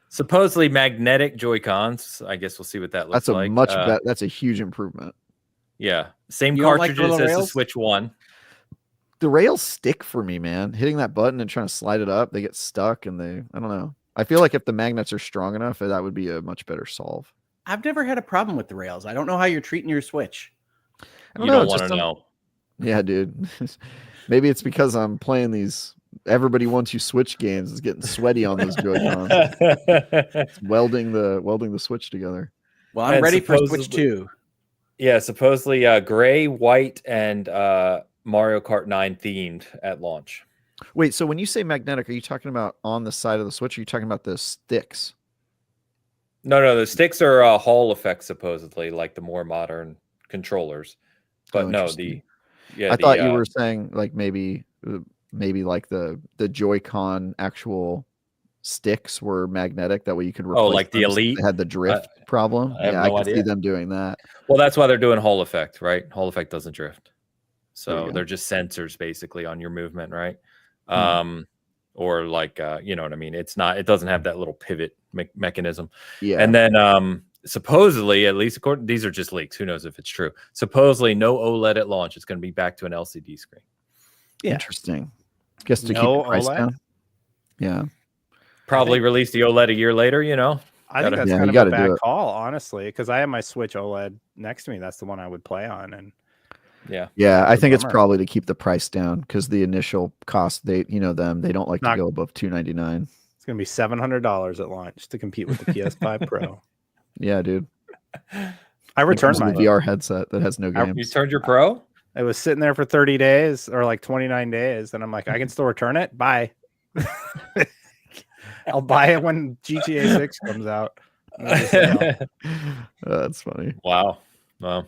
Supposedly magnetic Joy Cons. I guess we'll see what that looks That's a like. much better. That's a huge improvement. Yeah, same You don't like the cartridges little as the rails? Switch 1. The rails stick for me, man. Hitting that button and trying to slide it up, they get stuck, and I don't know. I feel like if the magnets are strong enough, that would be a much better solve. I've never had a problem with the rails. I don't know how you're treating your Switch. I You know, don't it's want just to some- know. Yeah, dude. Maybe it's because I'm playing these. Everybody wants you Switch games. It's getting sweaty on those Joy-Cons. It's welding the Switch together. Well, I'm And ready for Switch supposedly- 2. Yeah, supposedly gray, white, and Mario Kart 9 themed at launch. Wait, so when you say magnetic, are you talking about on the side of the Switch? Or are you talking about the sticks? No, the sticks are Hall effect supposedly, like the more modern controllers. But Oh, no, interesting. yeah, I thought you were saying like maybe like the Joy-Con actual sticks were magnetic. That way you could replace like the them since Elite? They had the drift problem. I have Yeah, I no could see idea. them doing that. Well, that's why they're doing Hall effect, right? Hall effect doesn't drift. There you So go. they're just sensors basically on your movement, right? Hmm. Or like you know what I mean? It doesn't have that little pivot mechanism. Yeah. And then supposedly, at least according, these are just leaks. Who knows if it's true? Supposedly, no OLED at launch. It's going to be back to an LCD screen. Yeah. Interesting. Guess to keep No the price OLED? down. Yeah. Probably release the OLED a year later. You know, I think Gotta- that's Yeah, kind you of gotta a do bad it. call, honestly, because I have my Switch OLED next to me. That's the one I would play on, and yeah. Yeah, I think it's bummer. probably to keep the price down because the initial cost, they don't like Not- to go above $299. it's going to be $700 at launch to compete with the PS5 Pro. Yeah, dude. I returned Comes with my a VR headset that has no I- games. You turned your Pro? It was sitting there for 30 days or like 29 days. And I'm like, I can still return it. Bye. I'll buy it when GTA 6 comes out. That's funny. Wow. Well,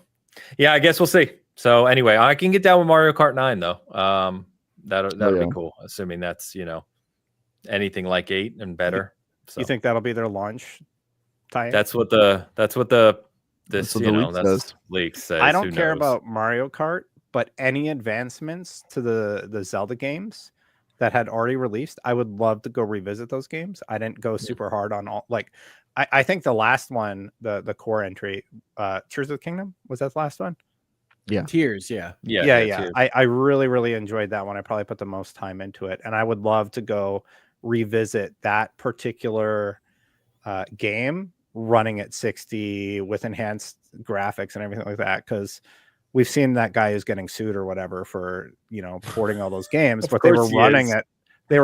yeah, I guess we'll see. So anyway, I can get down with Mario Kart 9 though. That'll be cool. Assuming that's, anything like 8 and better. So You think that'll be their launch tie-in? that's what this leak says. I don't Who care knows? about Mario Kart, but any advancements to the Zelda games that had already released, I would love to go revisit those games. I didn't go super hard on all, like, I think the last one, the core entry, Tears of the Kingdom, was that the last one? Yeah. Tears, yeah. Tears. I really, really enjoyed that one. I probably put the most time into it, and I would love to go revisit that particular game running at 60 with enhanced graphics and everything like that, because we've seen that guy who's getting sued or whatever for porting all those games, but they were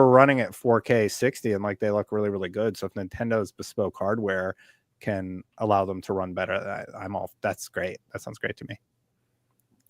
running at 4K 60 and like they look really, really good. So if Nintendo's bespoke hardware can allow them to run better, that's great. That sounds great to me.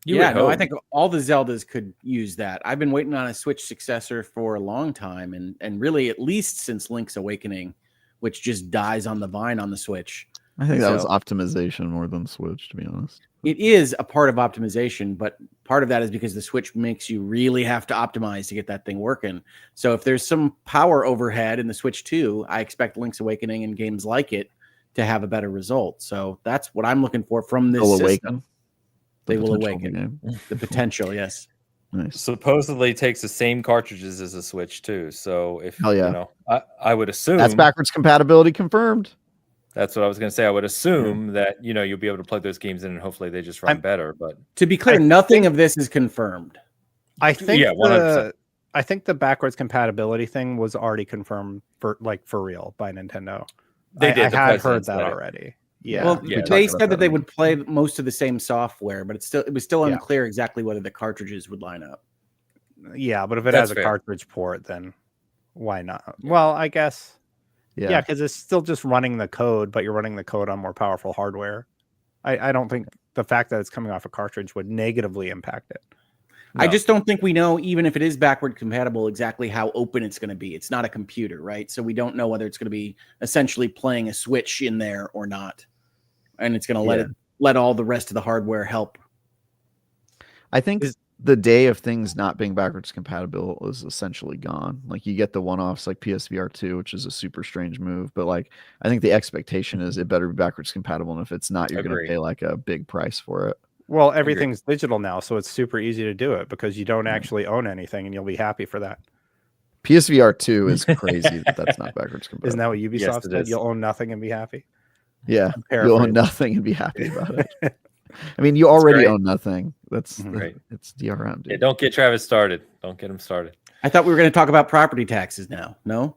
I think all the Zeldas could use that. I've been waiting on a Switch successor for a long time, and really at least since Link's Awakening, which just dies on the vine on the Switch. I think that was optimization more than Switch, to be honest. It is a part of optimization, but part of that is because the Switch makes you really have to optimize to get that thing working. So if there's some power overhead in the Switch 2, I expect Link's Awakening and games like it to have a better result. So that's what I'm looking for from this system. They will awaken. The potential, yes. Nice. Supposedly takes the same cartridges as a Switch too. So if I would assume that's backwards compatibility confirmed. That's what I was going to say. I would assume that you'll be able to plug those games in, and hopefully they just run better. But to be clear, nothing of this is confirmed. I think 100%. I think the backwards compatibility thing was already confirmed for real by Nintendo. They did. I had heard that already. Yeah. Well, they said that they would play most of the same software, but it was still unclear exactly whether the cartridges would line up. Yeah, but if it has a cartridge port, then why not? Well, I guess. Yeah, because it's still just running the code, but you're running the code on more powerful hardware. I don't think the fact that it's coming off a cartridge would negatively impact it. No. I just don't think we know, even if it is backward compatible, exactly how open it's going to be. It's not a computer, right? So we don't know whether it's going to be essentially playing a Switch in there or not. And it's going to let all the rest of the hardware help. I think the day of things not being backwards compatible is essentially gone. Like you get the one-offs like PSVR 2, which is a super strange move, but like I think the expectation is it better be backwards compatible, and if it's not, you're going to pay like a big price for it. Well, everything's digital now, so it's super easy to do it because you don't actually own anything, and you'll be happy for that. PSVR 2 is crazy that's not backwards compatible. Isn't that what Ubisoft said? You'll own nothing and be happy? Yeah, you'll own nothing and be happy about it. I mean, you already own nothing. That's great. It's DRM, dude. Yeah, don't get Travis started. Don't get him started. I thought we were going to talk about property taxes now. No?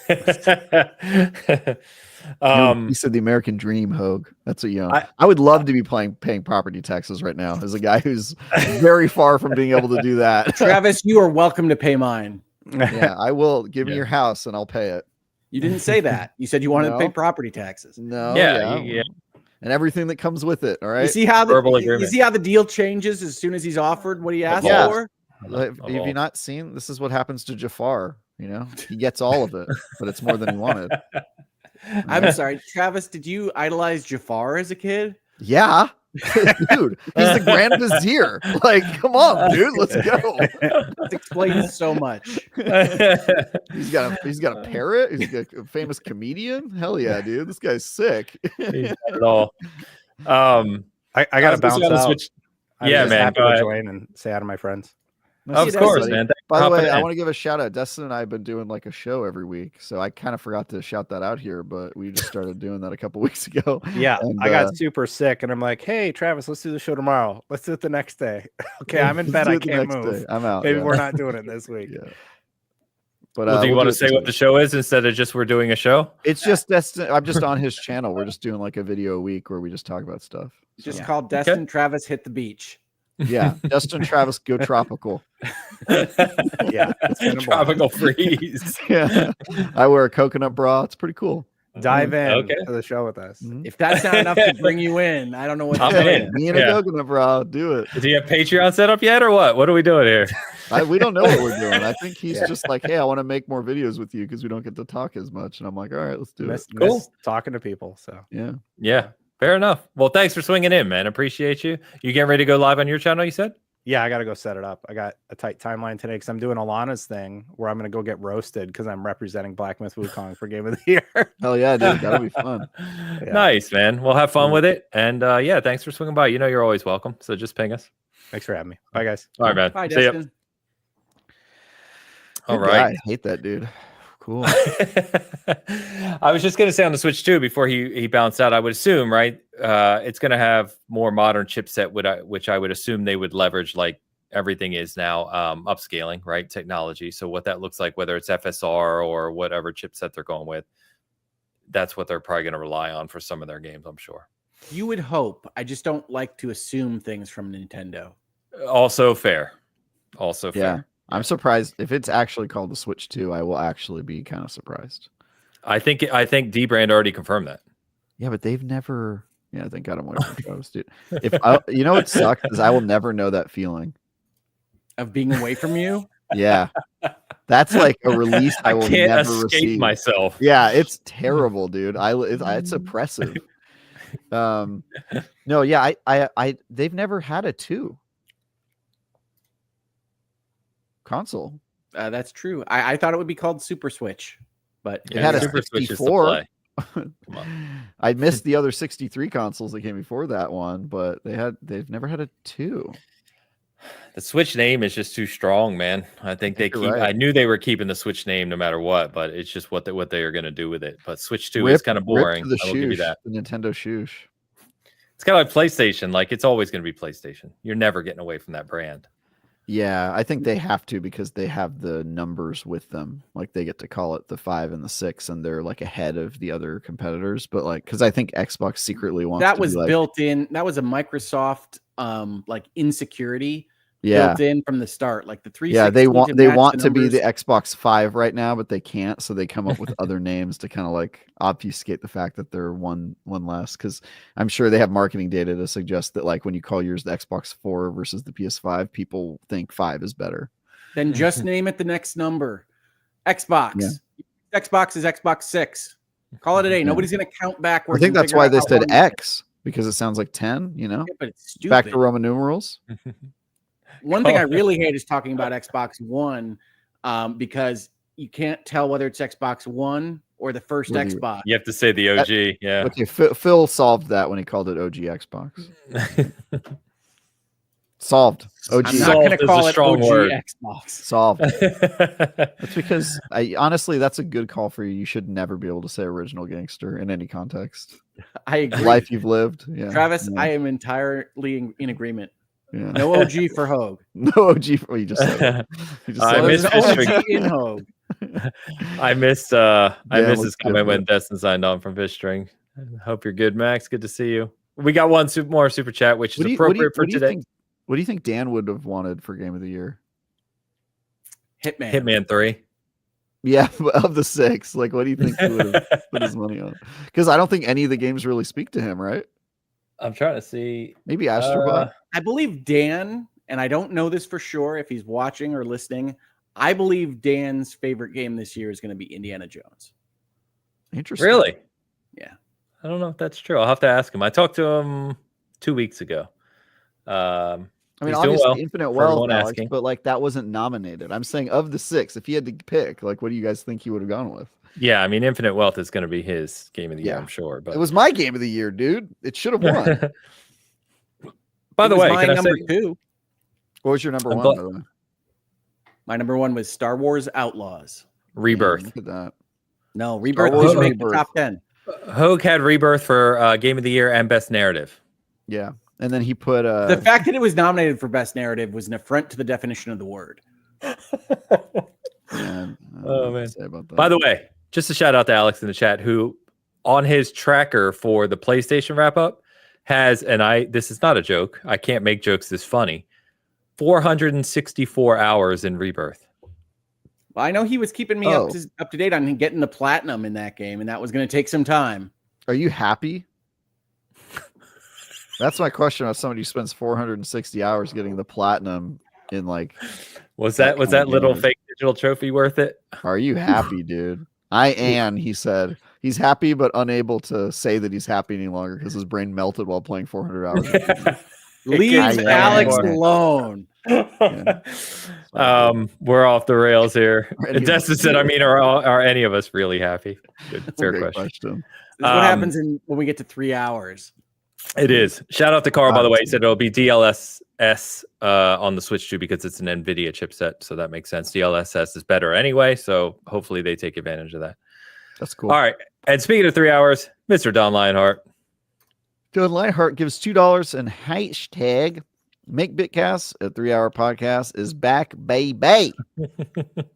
You said the American dream, Hogue. That's what you own. I would love to be paying property taxes right now as a guy who's very far from being able to do that. Travis, you are welcome to pay mine. Yeah, I will. Give me your house and I'll pay it. You didn't say that. You said you wanted to pay property taxes. No. Yeah. And everything that comes with it. All right. You see how the deal changes as soon as he's offered what he asked for? Have you not seen? This is what happens to Jafar. He gets all of it, but it's more than he wanted. I'm sorry, Travis. Did you idolize Jafar as a kid? Yeah. Dude, he's the Grand Vizier. Like, come on, dude, let's go. That explains so much. He's got a parrot. He's got a famous comedian. Hell yeah, dude, this guy's sick. Not at all. I gotta bounce out. Yeah, man. Happy to join and say hi to my friends. Of course, man. By the way, I want to give a shout out. Destin and I have been doing like a show every week, so I kind of forgot to shout that out here, but we just started doing that a couple weeks ago. Yeah, and, I got super sick, and I'm like, "Hey, Travis, let's do the show tomorrow. Let's do it the next day." Okay, I'm in bed. I can't move. Day. I'm out. Maybe we're not doing it this week. Yeah. But do you want to say what the show is instead of just we're doing a show? It's just Destin. I'm just on his channel. We're just doing like a video a week where we just talk about stuff. It's just called Destin Travis Hit the Beach. Yeah, Justin Travis go tropical. Yeah, tropical freeze. Yeah, I wear a coconut bra. It's pretty cool. Dive in Okay. to the show with us. If that's not enough to bring you in, I don't know what to I'm tell in. you. Me and a coconut, bro. Do it. Do you have Patreon set up yet or what? What are we doing here? We don't know what we're doing. I think he's just like, hey, I want to make more videos with you because we don't get to talk as much. And I'm like, all right, let's do it. Miss talking to people. So Yeah. Fair enough. Well, thanks for swinging in, man. Appreciate you. You getting ready to go live on your channel, you said? yeah, I got to go set it up. I got a tight timeline today because I'm doing Alana's thing where I'm going to go get roasted because I'm representing Black Myth Wukong for Game of the Year. Hell yeah, dude. That'll be fun. Nice, man. We'll have fun with it. And yeah, thanks for swinging by. You know you're always welcome. So just ping us. Thanks for having me. Bye, guys. All right, man. Bye, See ya. Destin. All Good right. guy. I hate that dude. Cool. I was just going to say on the Switch 2 before he bounced out, I would assume, right? It's going to have more modern chipset, which I would assume they would leverage like everything is now upscaling, right? Technology. So what that looks like, whether it's FSR or whatever chipset they're going with, that's what they're probably going to rely on for some of their games, I'm sure. You would hope. I just don't like to assume things from Nintendo. Also fair. Also fair. Yeah. I'm surprised if it's actually called the Switch 2. I will actually be kind of surprised. I think D-Brand already confirmed that. Yeah, but they've never. Yeah, thank God I'm away from shows, dude. You know what sucks is I will never know that feeling Of being away from you? Yeah, that's like a release I will can't never escape receive. myself. Yeah, it's terrible, dude. It's oppressive. No, yeah, I they've never had a 2 console. That's true. I thought it would be called Super Switch, but It had a Super Switch is to 64. play. I missed the other 63 consoles that came before that one, but they've never had a 2. The Switch name is just too strong, man. I think they keep. You're right. I knew they were keeping the Switch name no matter what, but it's just what they are going to do with it. But Switch 2 is kind of boring. The I will give you that. The Nintendo shoosh. It's kind of like PlayStation. Like it's always going to be PlayStation. You're never getting away from that brand. Yeah, I think they have to because they have the numbers with them. Like they get to call it the 5 and the 6, and they're like ahead of the other competitors. But like, because I think Xbox secretly wants that to was be like, built in. That was a Microsoft like insecurity yeah, built in from the start. Like the 360. yeah, they match want the to be the numbers. Xbox 5 right now, but they can't. So they come up with other names to kind of like obfuscate the fact that they're one less. Because I'm sure they have marketing data to suggest that like when you call yours the Xbox 4 versus the PS5, people think 5 is better. Then just name it the next number. Xbox. Yeah. Xbox is Xbox 6. Call it a day. Yeah. Nobody's gonna count I backwards. think and that's figure why out they how said long- X, because it sounds like 10. You know, Yeah, but it's stupid. back to Roman numerals. One thing I really hate is talking about Xbox One, because you can't tell whether it's Xbox One or the first Whether you- Xbox. You have to say the OG. Yeah. Okay, Phil solved that when he called it OG Xbox. Solved. OG. I'm not Solved going is to a call it strong OG word. Xbox. Solved. That's because honestly, that's a good call for you. You should never be able to say original gangster in any context. I agree. Life you've lived. Yeah. Travis, Yeah. I am entirely in agreement. Yeah. No OG for Hogue. No OG for you just said it. You just I said There's it. miss an Fishing. OG in Hogue. I missed let's his give comment when it. Destin signed on from Fish String. Hope you're good, Max. Good to see you. We got one more super chat, which is appropriate for today. What do you think Dan would have wanted for Game of the Year? Hitman. Hitman 3. Yeah, of the 6, like what do you think he would have put his money on? Because I don't think any of the games really speak to him, right? I'm trying to see. Maybe Astrobot. I believe Dan, and I don't know this for sure if he's watching or listening. I believe Dan's favorite game this year is going to be Indiana Jones. Interesting. Really? Yeah. I don't know if that's true. I'll have to ask him. I talked to him 2 weeks ago. I mean, He's doing obviously well, Infinite for Wealth, everyone Alex, asking. but like that wasn't nominated. I'm saying of the 6, if he had to pick, like what do you guys think he would have gone with? Yeah, I mean, Infinite Wealth is going to be his game of the year, Yeah. I'm sure. But It was my game of the year, dude. It should have won. by It the was way, my can I number say 2. What was your number I'm 1? glad- By the way? My number 1 was Star Wars Outlaws. Rebirth? Look at that. No, Rebirth Wars didn't make the Rebirth. top 10. Hogue had Rebirth for game of the year and best narrative. Yeah. And then he put The fact that it was nominated for Best Narrative was an affront to the definition of the word. man, I don't know Oh, what to man. say about that. By the way, just a shout out to Alex in the chat, who on his tracker for the PlayStation wrap up has, and this is not a joke, I can't make jokes this funny, 464 hours in Rebirth. Well, I know he was keeping me Oh. up to date on getting the platinum in that game, and that was going to take some time. Are you happy? That's my question about somebody who spends 460 hours getting the platinum in like. Was that little fake digital trophy worth it? Are you happy, dude? He said he's happy but unable to say that he's happy any longer because his brain melted while playing 400 hours. Leave Alex alone. Yeah. We're off the rails here. Destin said, are any of us really happy? Good, fair Great question. This is what happens when we get to 3 hours. It is. Shout out to Carl, by the way. He said it'll be DLSS on the Switch too because it's an NVIDIA chipset, so that makes sense. DLSS is better anyway, so hopefully they take advantage of that. That's cool. All right. And speaking of 3 hours, Mr. Don Lionheart. Don Lionheart gives $2 and hashtag Make Bitcast, a 3-hour podcast, is back, baby.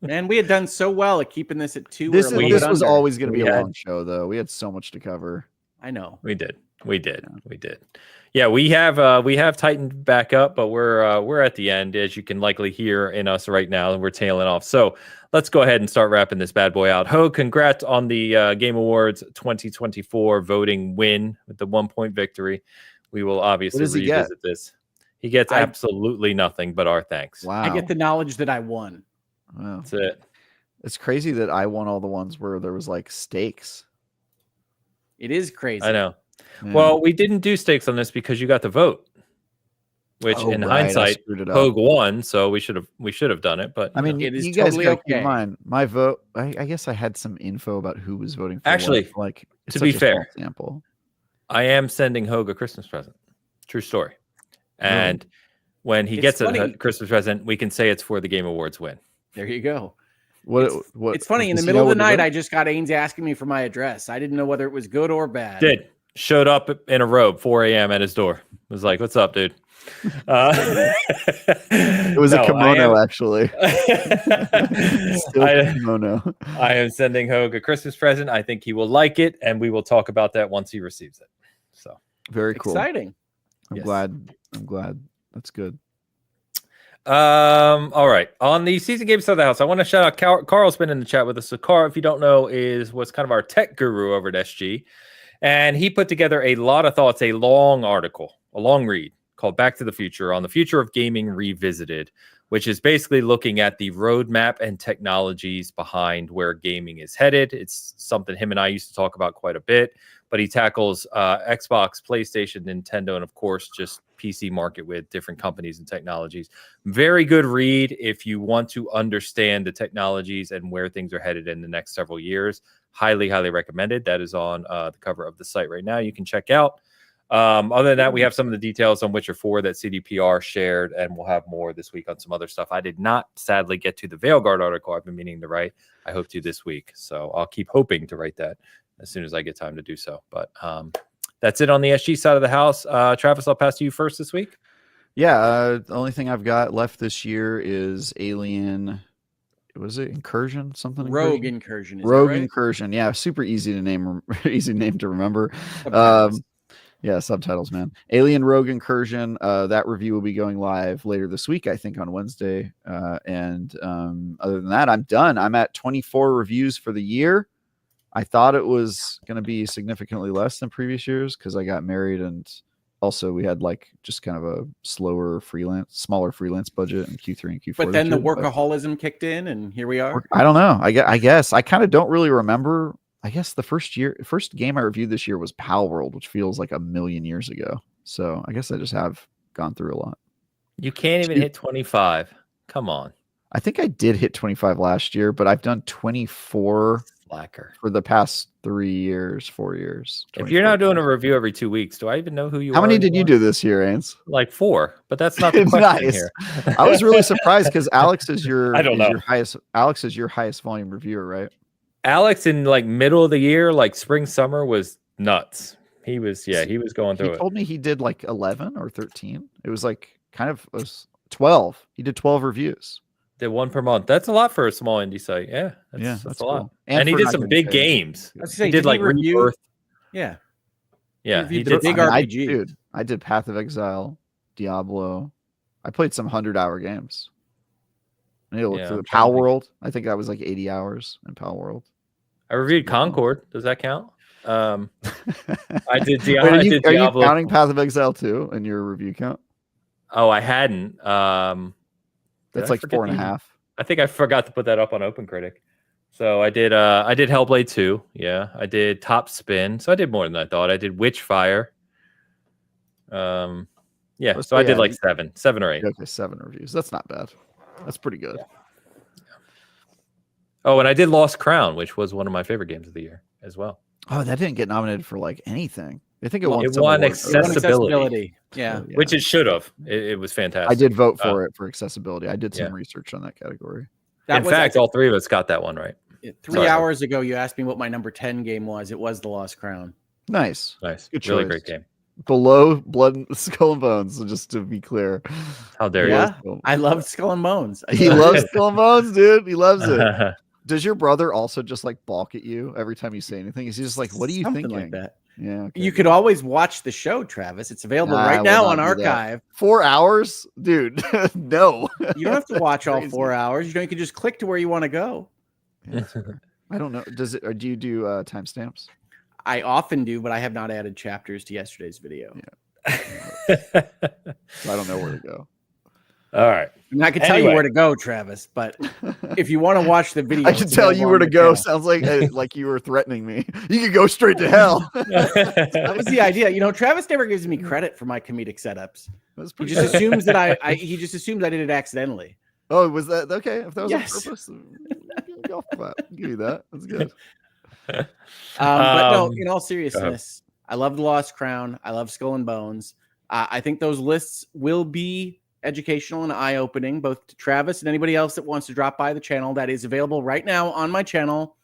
Man, we had done so well at keeping this at 2. This was always going to be a long show, though. We had so much to cover. I know. We did. Yeah, we have tightened back up, but we're at the end, as you can likely hear in us right now, and we're tailing off. So let's go ahead and start wrapping this bad boy out. Ho, congrats on the Game Awards 2024 voting win with the 1-point victory. We will obviously revisit this. He gets absolutely nothing but our thanks. Wow. I get the knowledge that I won. Wow. That's it. It's crazy that I won all the ones where there was like stakes. It is crazy. I know. Yeah. Well, we didn't do stakes on this because you got the vote, which in hindsight, Hogue won, so we should have done it. But I mean, it is you guys totally gotta okay. keep in mind my vote. I guess I had some info about who was voting for. Actually, what. Like to be fair, example, I am sending Hogue a Christmas present. True story. And when he gets a Christmas present, we can say it's for the Game Awards win. There you go. What? It's funny. In the middle of the night, I just got Ains asking me for my address. I didn't know whether it was good or bad. Showed up in a robe, 4 a.m. at his door. Was like, "What's up, dude?" It was a kimono, actually. Still kimono. I am sending Hogue a Christmas present. I think he will like it, and we will talk about that once he receives it. So very cool. Exciting. I'm glad. That's good. All right. On the season game side of the house, I want to shout out Carl's been in the chat with us. So Carl, if you don't know, was kind of our tech guru over at SG. And he put together a lot of thoughts, a long article, a long read called Back to the Future on the Future of Gaming Revisited, which is basically looking at the roadmap and technologies behind where gaming is headed. It's something him and I used to talk about quite a bit, but he tackles Xbox, PlayStation, Nintendo, and of course, just PC market with different companies and technologies. Very good read if you want to understand the technologies and where things are headed in the next several years. Highly, highly recommended. That is on the cover of the site right now. You can check out. Other than that, we have some of the details on Witcher 4 that CDPR shared, and we'll have more this week on some other stuff. I did not, sadly, get to the Veilguard article I've been meaning to write. I hope to this week. So I'll keep hoping to write that as soon as I get time to do so. But that's it on the SG side of the house. Travis, I'll pass to you first this week. Yeah, the only thing I've got left this year is Alien. Was it Incursion? Something? Rogue Incursion. Rogue Incursion. Yeah, super easy to name. Easy name to remember. Yeah, subtitles, man. Alien Rogue Incursion. That review will be going live later this week, I think, on Wednesday. And other than that, I'm done. I'm at 24 reviews for the year. I thought it was going to be significantly less than previous years because I got married, and also we had like just kind of a smaller freelance budget in Q3 and Q4. But then the workaholism kicked in, and here we are. I don't know. I guess I kind of don't really remember. I guess the first game I reviewed this year was Pal World, which feels like a million years ago. So I guess I just have gone through a lot. You can't even hit 25. Come on. I think I did hit 25 last year, but I've done 24 Slacker for the past 4 years. If you're not doing a review every 2 weeks, do I even know who you are? How many did you do this year, Ains? Like 4, but that's not the question nice. Here. I was really surprised because Alex is your Alex is your highest volume reviewer, right? Alex in like middle of the year, like spring, summer was nuts. He was going through it. He told me he did like 11 or 13. It was like kind of 12. He did 12 reviews. Did one per month. That's a lot for a small indie site. Yeah, that's a lot. Cool. And he did some big games. He did like Rebirth. Yeah. Yeah. He did big RPG. I did Path of Exile, Diablo. I played some 100-hour games. I need to look Yeah, through I'm the trying Pal to think. World. I think that was like 80 hours in Pal World. I reviewed Concord. Does that count? I did Wait, I did are you Diablo. counting Path of Exile 2 in your review count? Oh, I hadn't. Did That's I like forget 4.5. I think I forgot to put that up on OpenCritic. So I did Hellblade 2. Yeah. I did Top Spin. So I did more than I thought. I did Witchfire. Yeah. Oh, So I did like 7 or 8. Okay, 7 reviews. That's not bad. That's pretty good. Yeah. Oh, and I did Lost Crown, which was one of my favorite games of the year as well. Oh, that didn't get nominated for like anything. I think it won. It some won awards. accessibility. Yeah. So, Which it should have. It was fantastic. I did vote for it for accessibility. I did some yeah. research on that category. In fact, all 3 of us got that one right. 3 hours ago, you asked me what my number 10 game was. It was The Lost Crown. Nice. Good Really great game. Below Blood, Skull and Bones. So just to be clear. How dare you? I love Skull and Bones. He loves Skull and Bones, dude. He loves it. Does your brother also just like balk at you every time you say anything? Is he just like, what are you thinking? Like that. Yeah. Okay. You could always watch the show, Travis. It's available right now on Archive. 4 hours? Dude, no. You don't have to watch all 4 hours. You can just click to where you want to go. Yeah, I don't know. Or do you do timestamps? I often do, but I have not added chapters to yesterday's video. Yeah. So I don't know where to go. All right. And I can tell you where to go, Travis, but if you want to watch the video, I can tell you where to go. Sounds like you were threatening me. You could go straight to hell. That was the idea. Travis never gives me credit for my comedic setups. He just assumes that he just assumes I did it accidentally. Oh, was that okay? If that was yes. on purpose, go for that. I'll give you that. That's good. But no, in all seriousness, I love The Lost Crown. I love Skull and Bones. I think those lists will be educational and eye-opening, both to Travis and anybody else that wants to drop by the channel. That is available right now on my channel.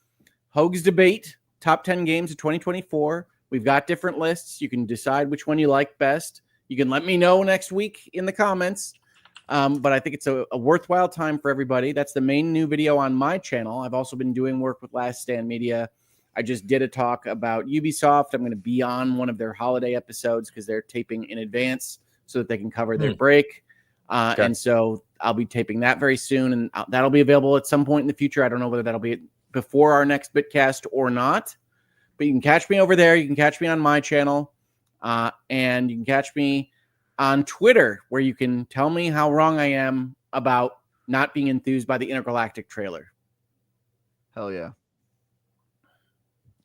Hoag's Debate, top 10 games of 2024. We've got different lists. You can decide which one you like best. You can let me know next week in the comments. But I think it's a worthwhile time for everybody. That's the main new video on my channel. I've also been doing work with Last Stand Media. I just did a talk about Ubisoft. I'm going to be on one of their holiday episodes because they're taping in advance so that they can cover their break. And so I'll be taping that very soon, and that'll be available at some point in the future. I don't know whether that'll be before our next Bitcast or not, but you can catch me over there. You can catch me on my channel, and you can catch me on Twitter, where you can tell me how wrong I am about not being enthused by the Intergalactic trailer. Hell yeah.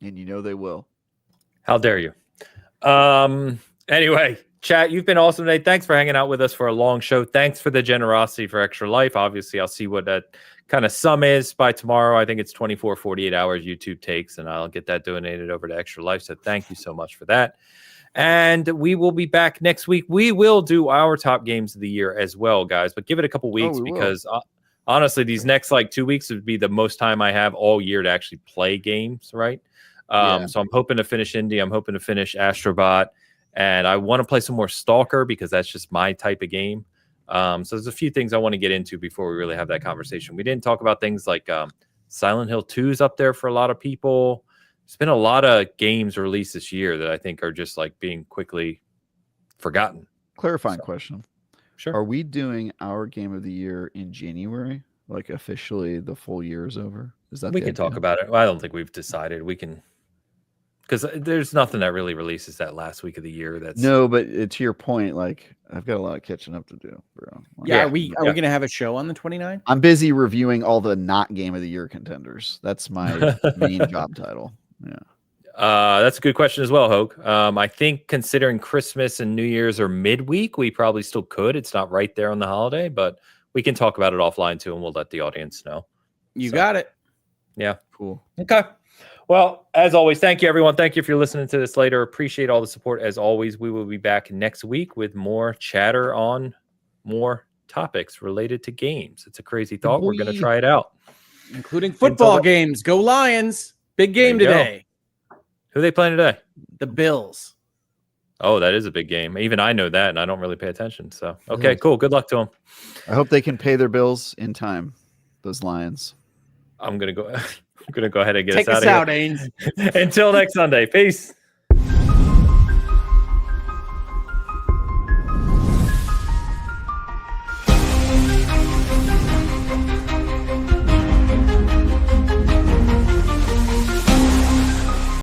And they will. How dare you? Anyway, chat, you've been awesome today. Thanks for hanging out with us for a long show. Thanks for the generosity for Extra Life. Obviously, I'll see what that kind of sum is by tomorrow. I think it's 24, 48 hours YouTube takes, and I'll get that donated over to Extra Life. So thank you so much for that. And we will be back next week. We will do our top games of the year as well, guys, but give it a couple weeks because honestly, these next 2 weeks would be the most time I have all year to actually play games, right? So I'm hoping to finish Indie. I'm hoping to finish Astrobot. And I want to play some more Stalker because that's just my type of game. So there's a few things I want to get into before we really have that conversation. We didn't talk about things like Silent Hill 2 is up there for a lot of people. There's been a lot of games released this year that I think are just being quickly forgotten. Clarifying question. Sure. Are we doing our game of the year in January? Officially the full year is over? Is that we can talk about it? Well, I don't think we've decided. We can, because there's nothing that really releases that last week of the year. No, but to your point, I've got a lot of catching up to do, bro. Are we going to have a show on the 29th? I'm busy reviewing all the not game of the year contenders. That's my main job title. Yeah. That's a good question as well, Hogue. I think considering Christmas and New Year's are midweek, we probably still could. It's not right there on the holiday, but we can talk about it offline too, and we'll let the audience know. You got it. Yeah. Cool. Okay. Well, as always, thank you, everyone. Thank you if you're listening to this later. Appreciate all the support. As always, we will be back next week with more chatter on more topics related to games. It's a crazy thought. We're going to try it out. Including football games. Go Lions. Big game today. Who are they playing today? The Bills. Oh, that is a big game. Even I know that, and I don't really pay attention. So, okay, cool. Good luck to them. I hope they can pay their bills in time. Those Lions. I'm gonna go ahead and get Take us out us of out, here. Ains. Until next Sunday. Peace.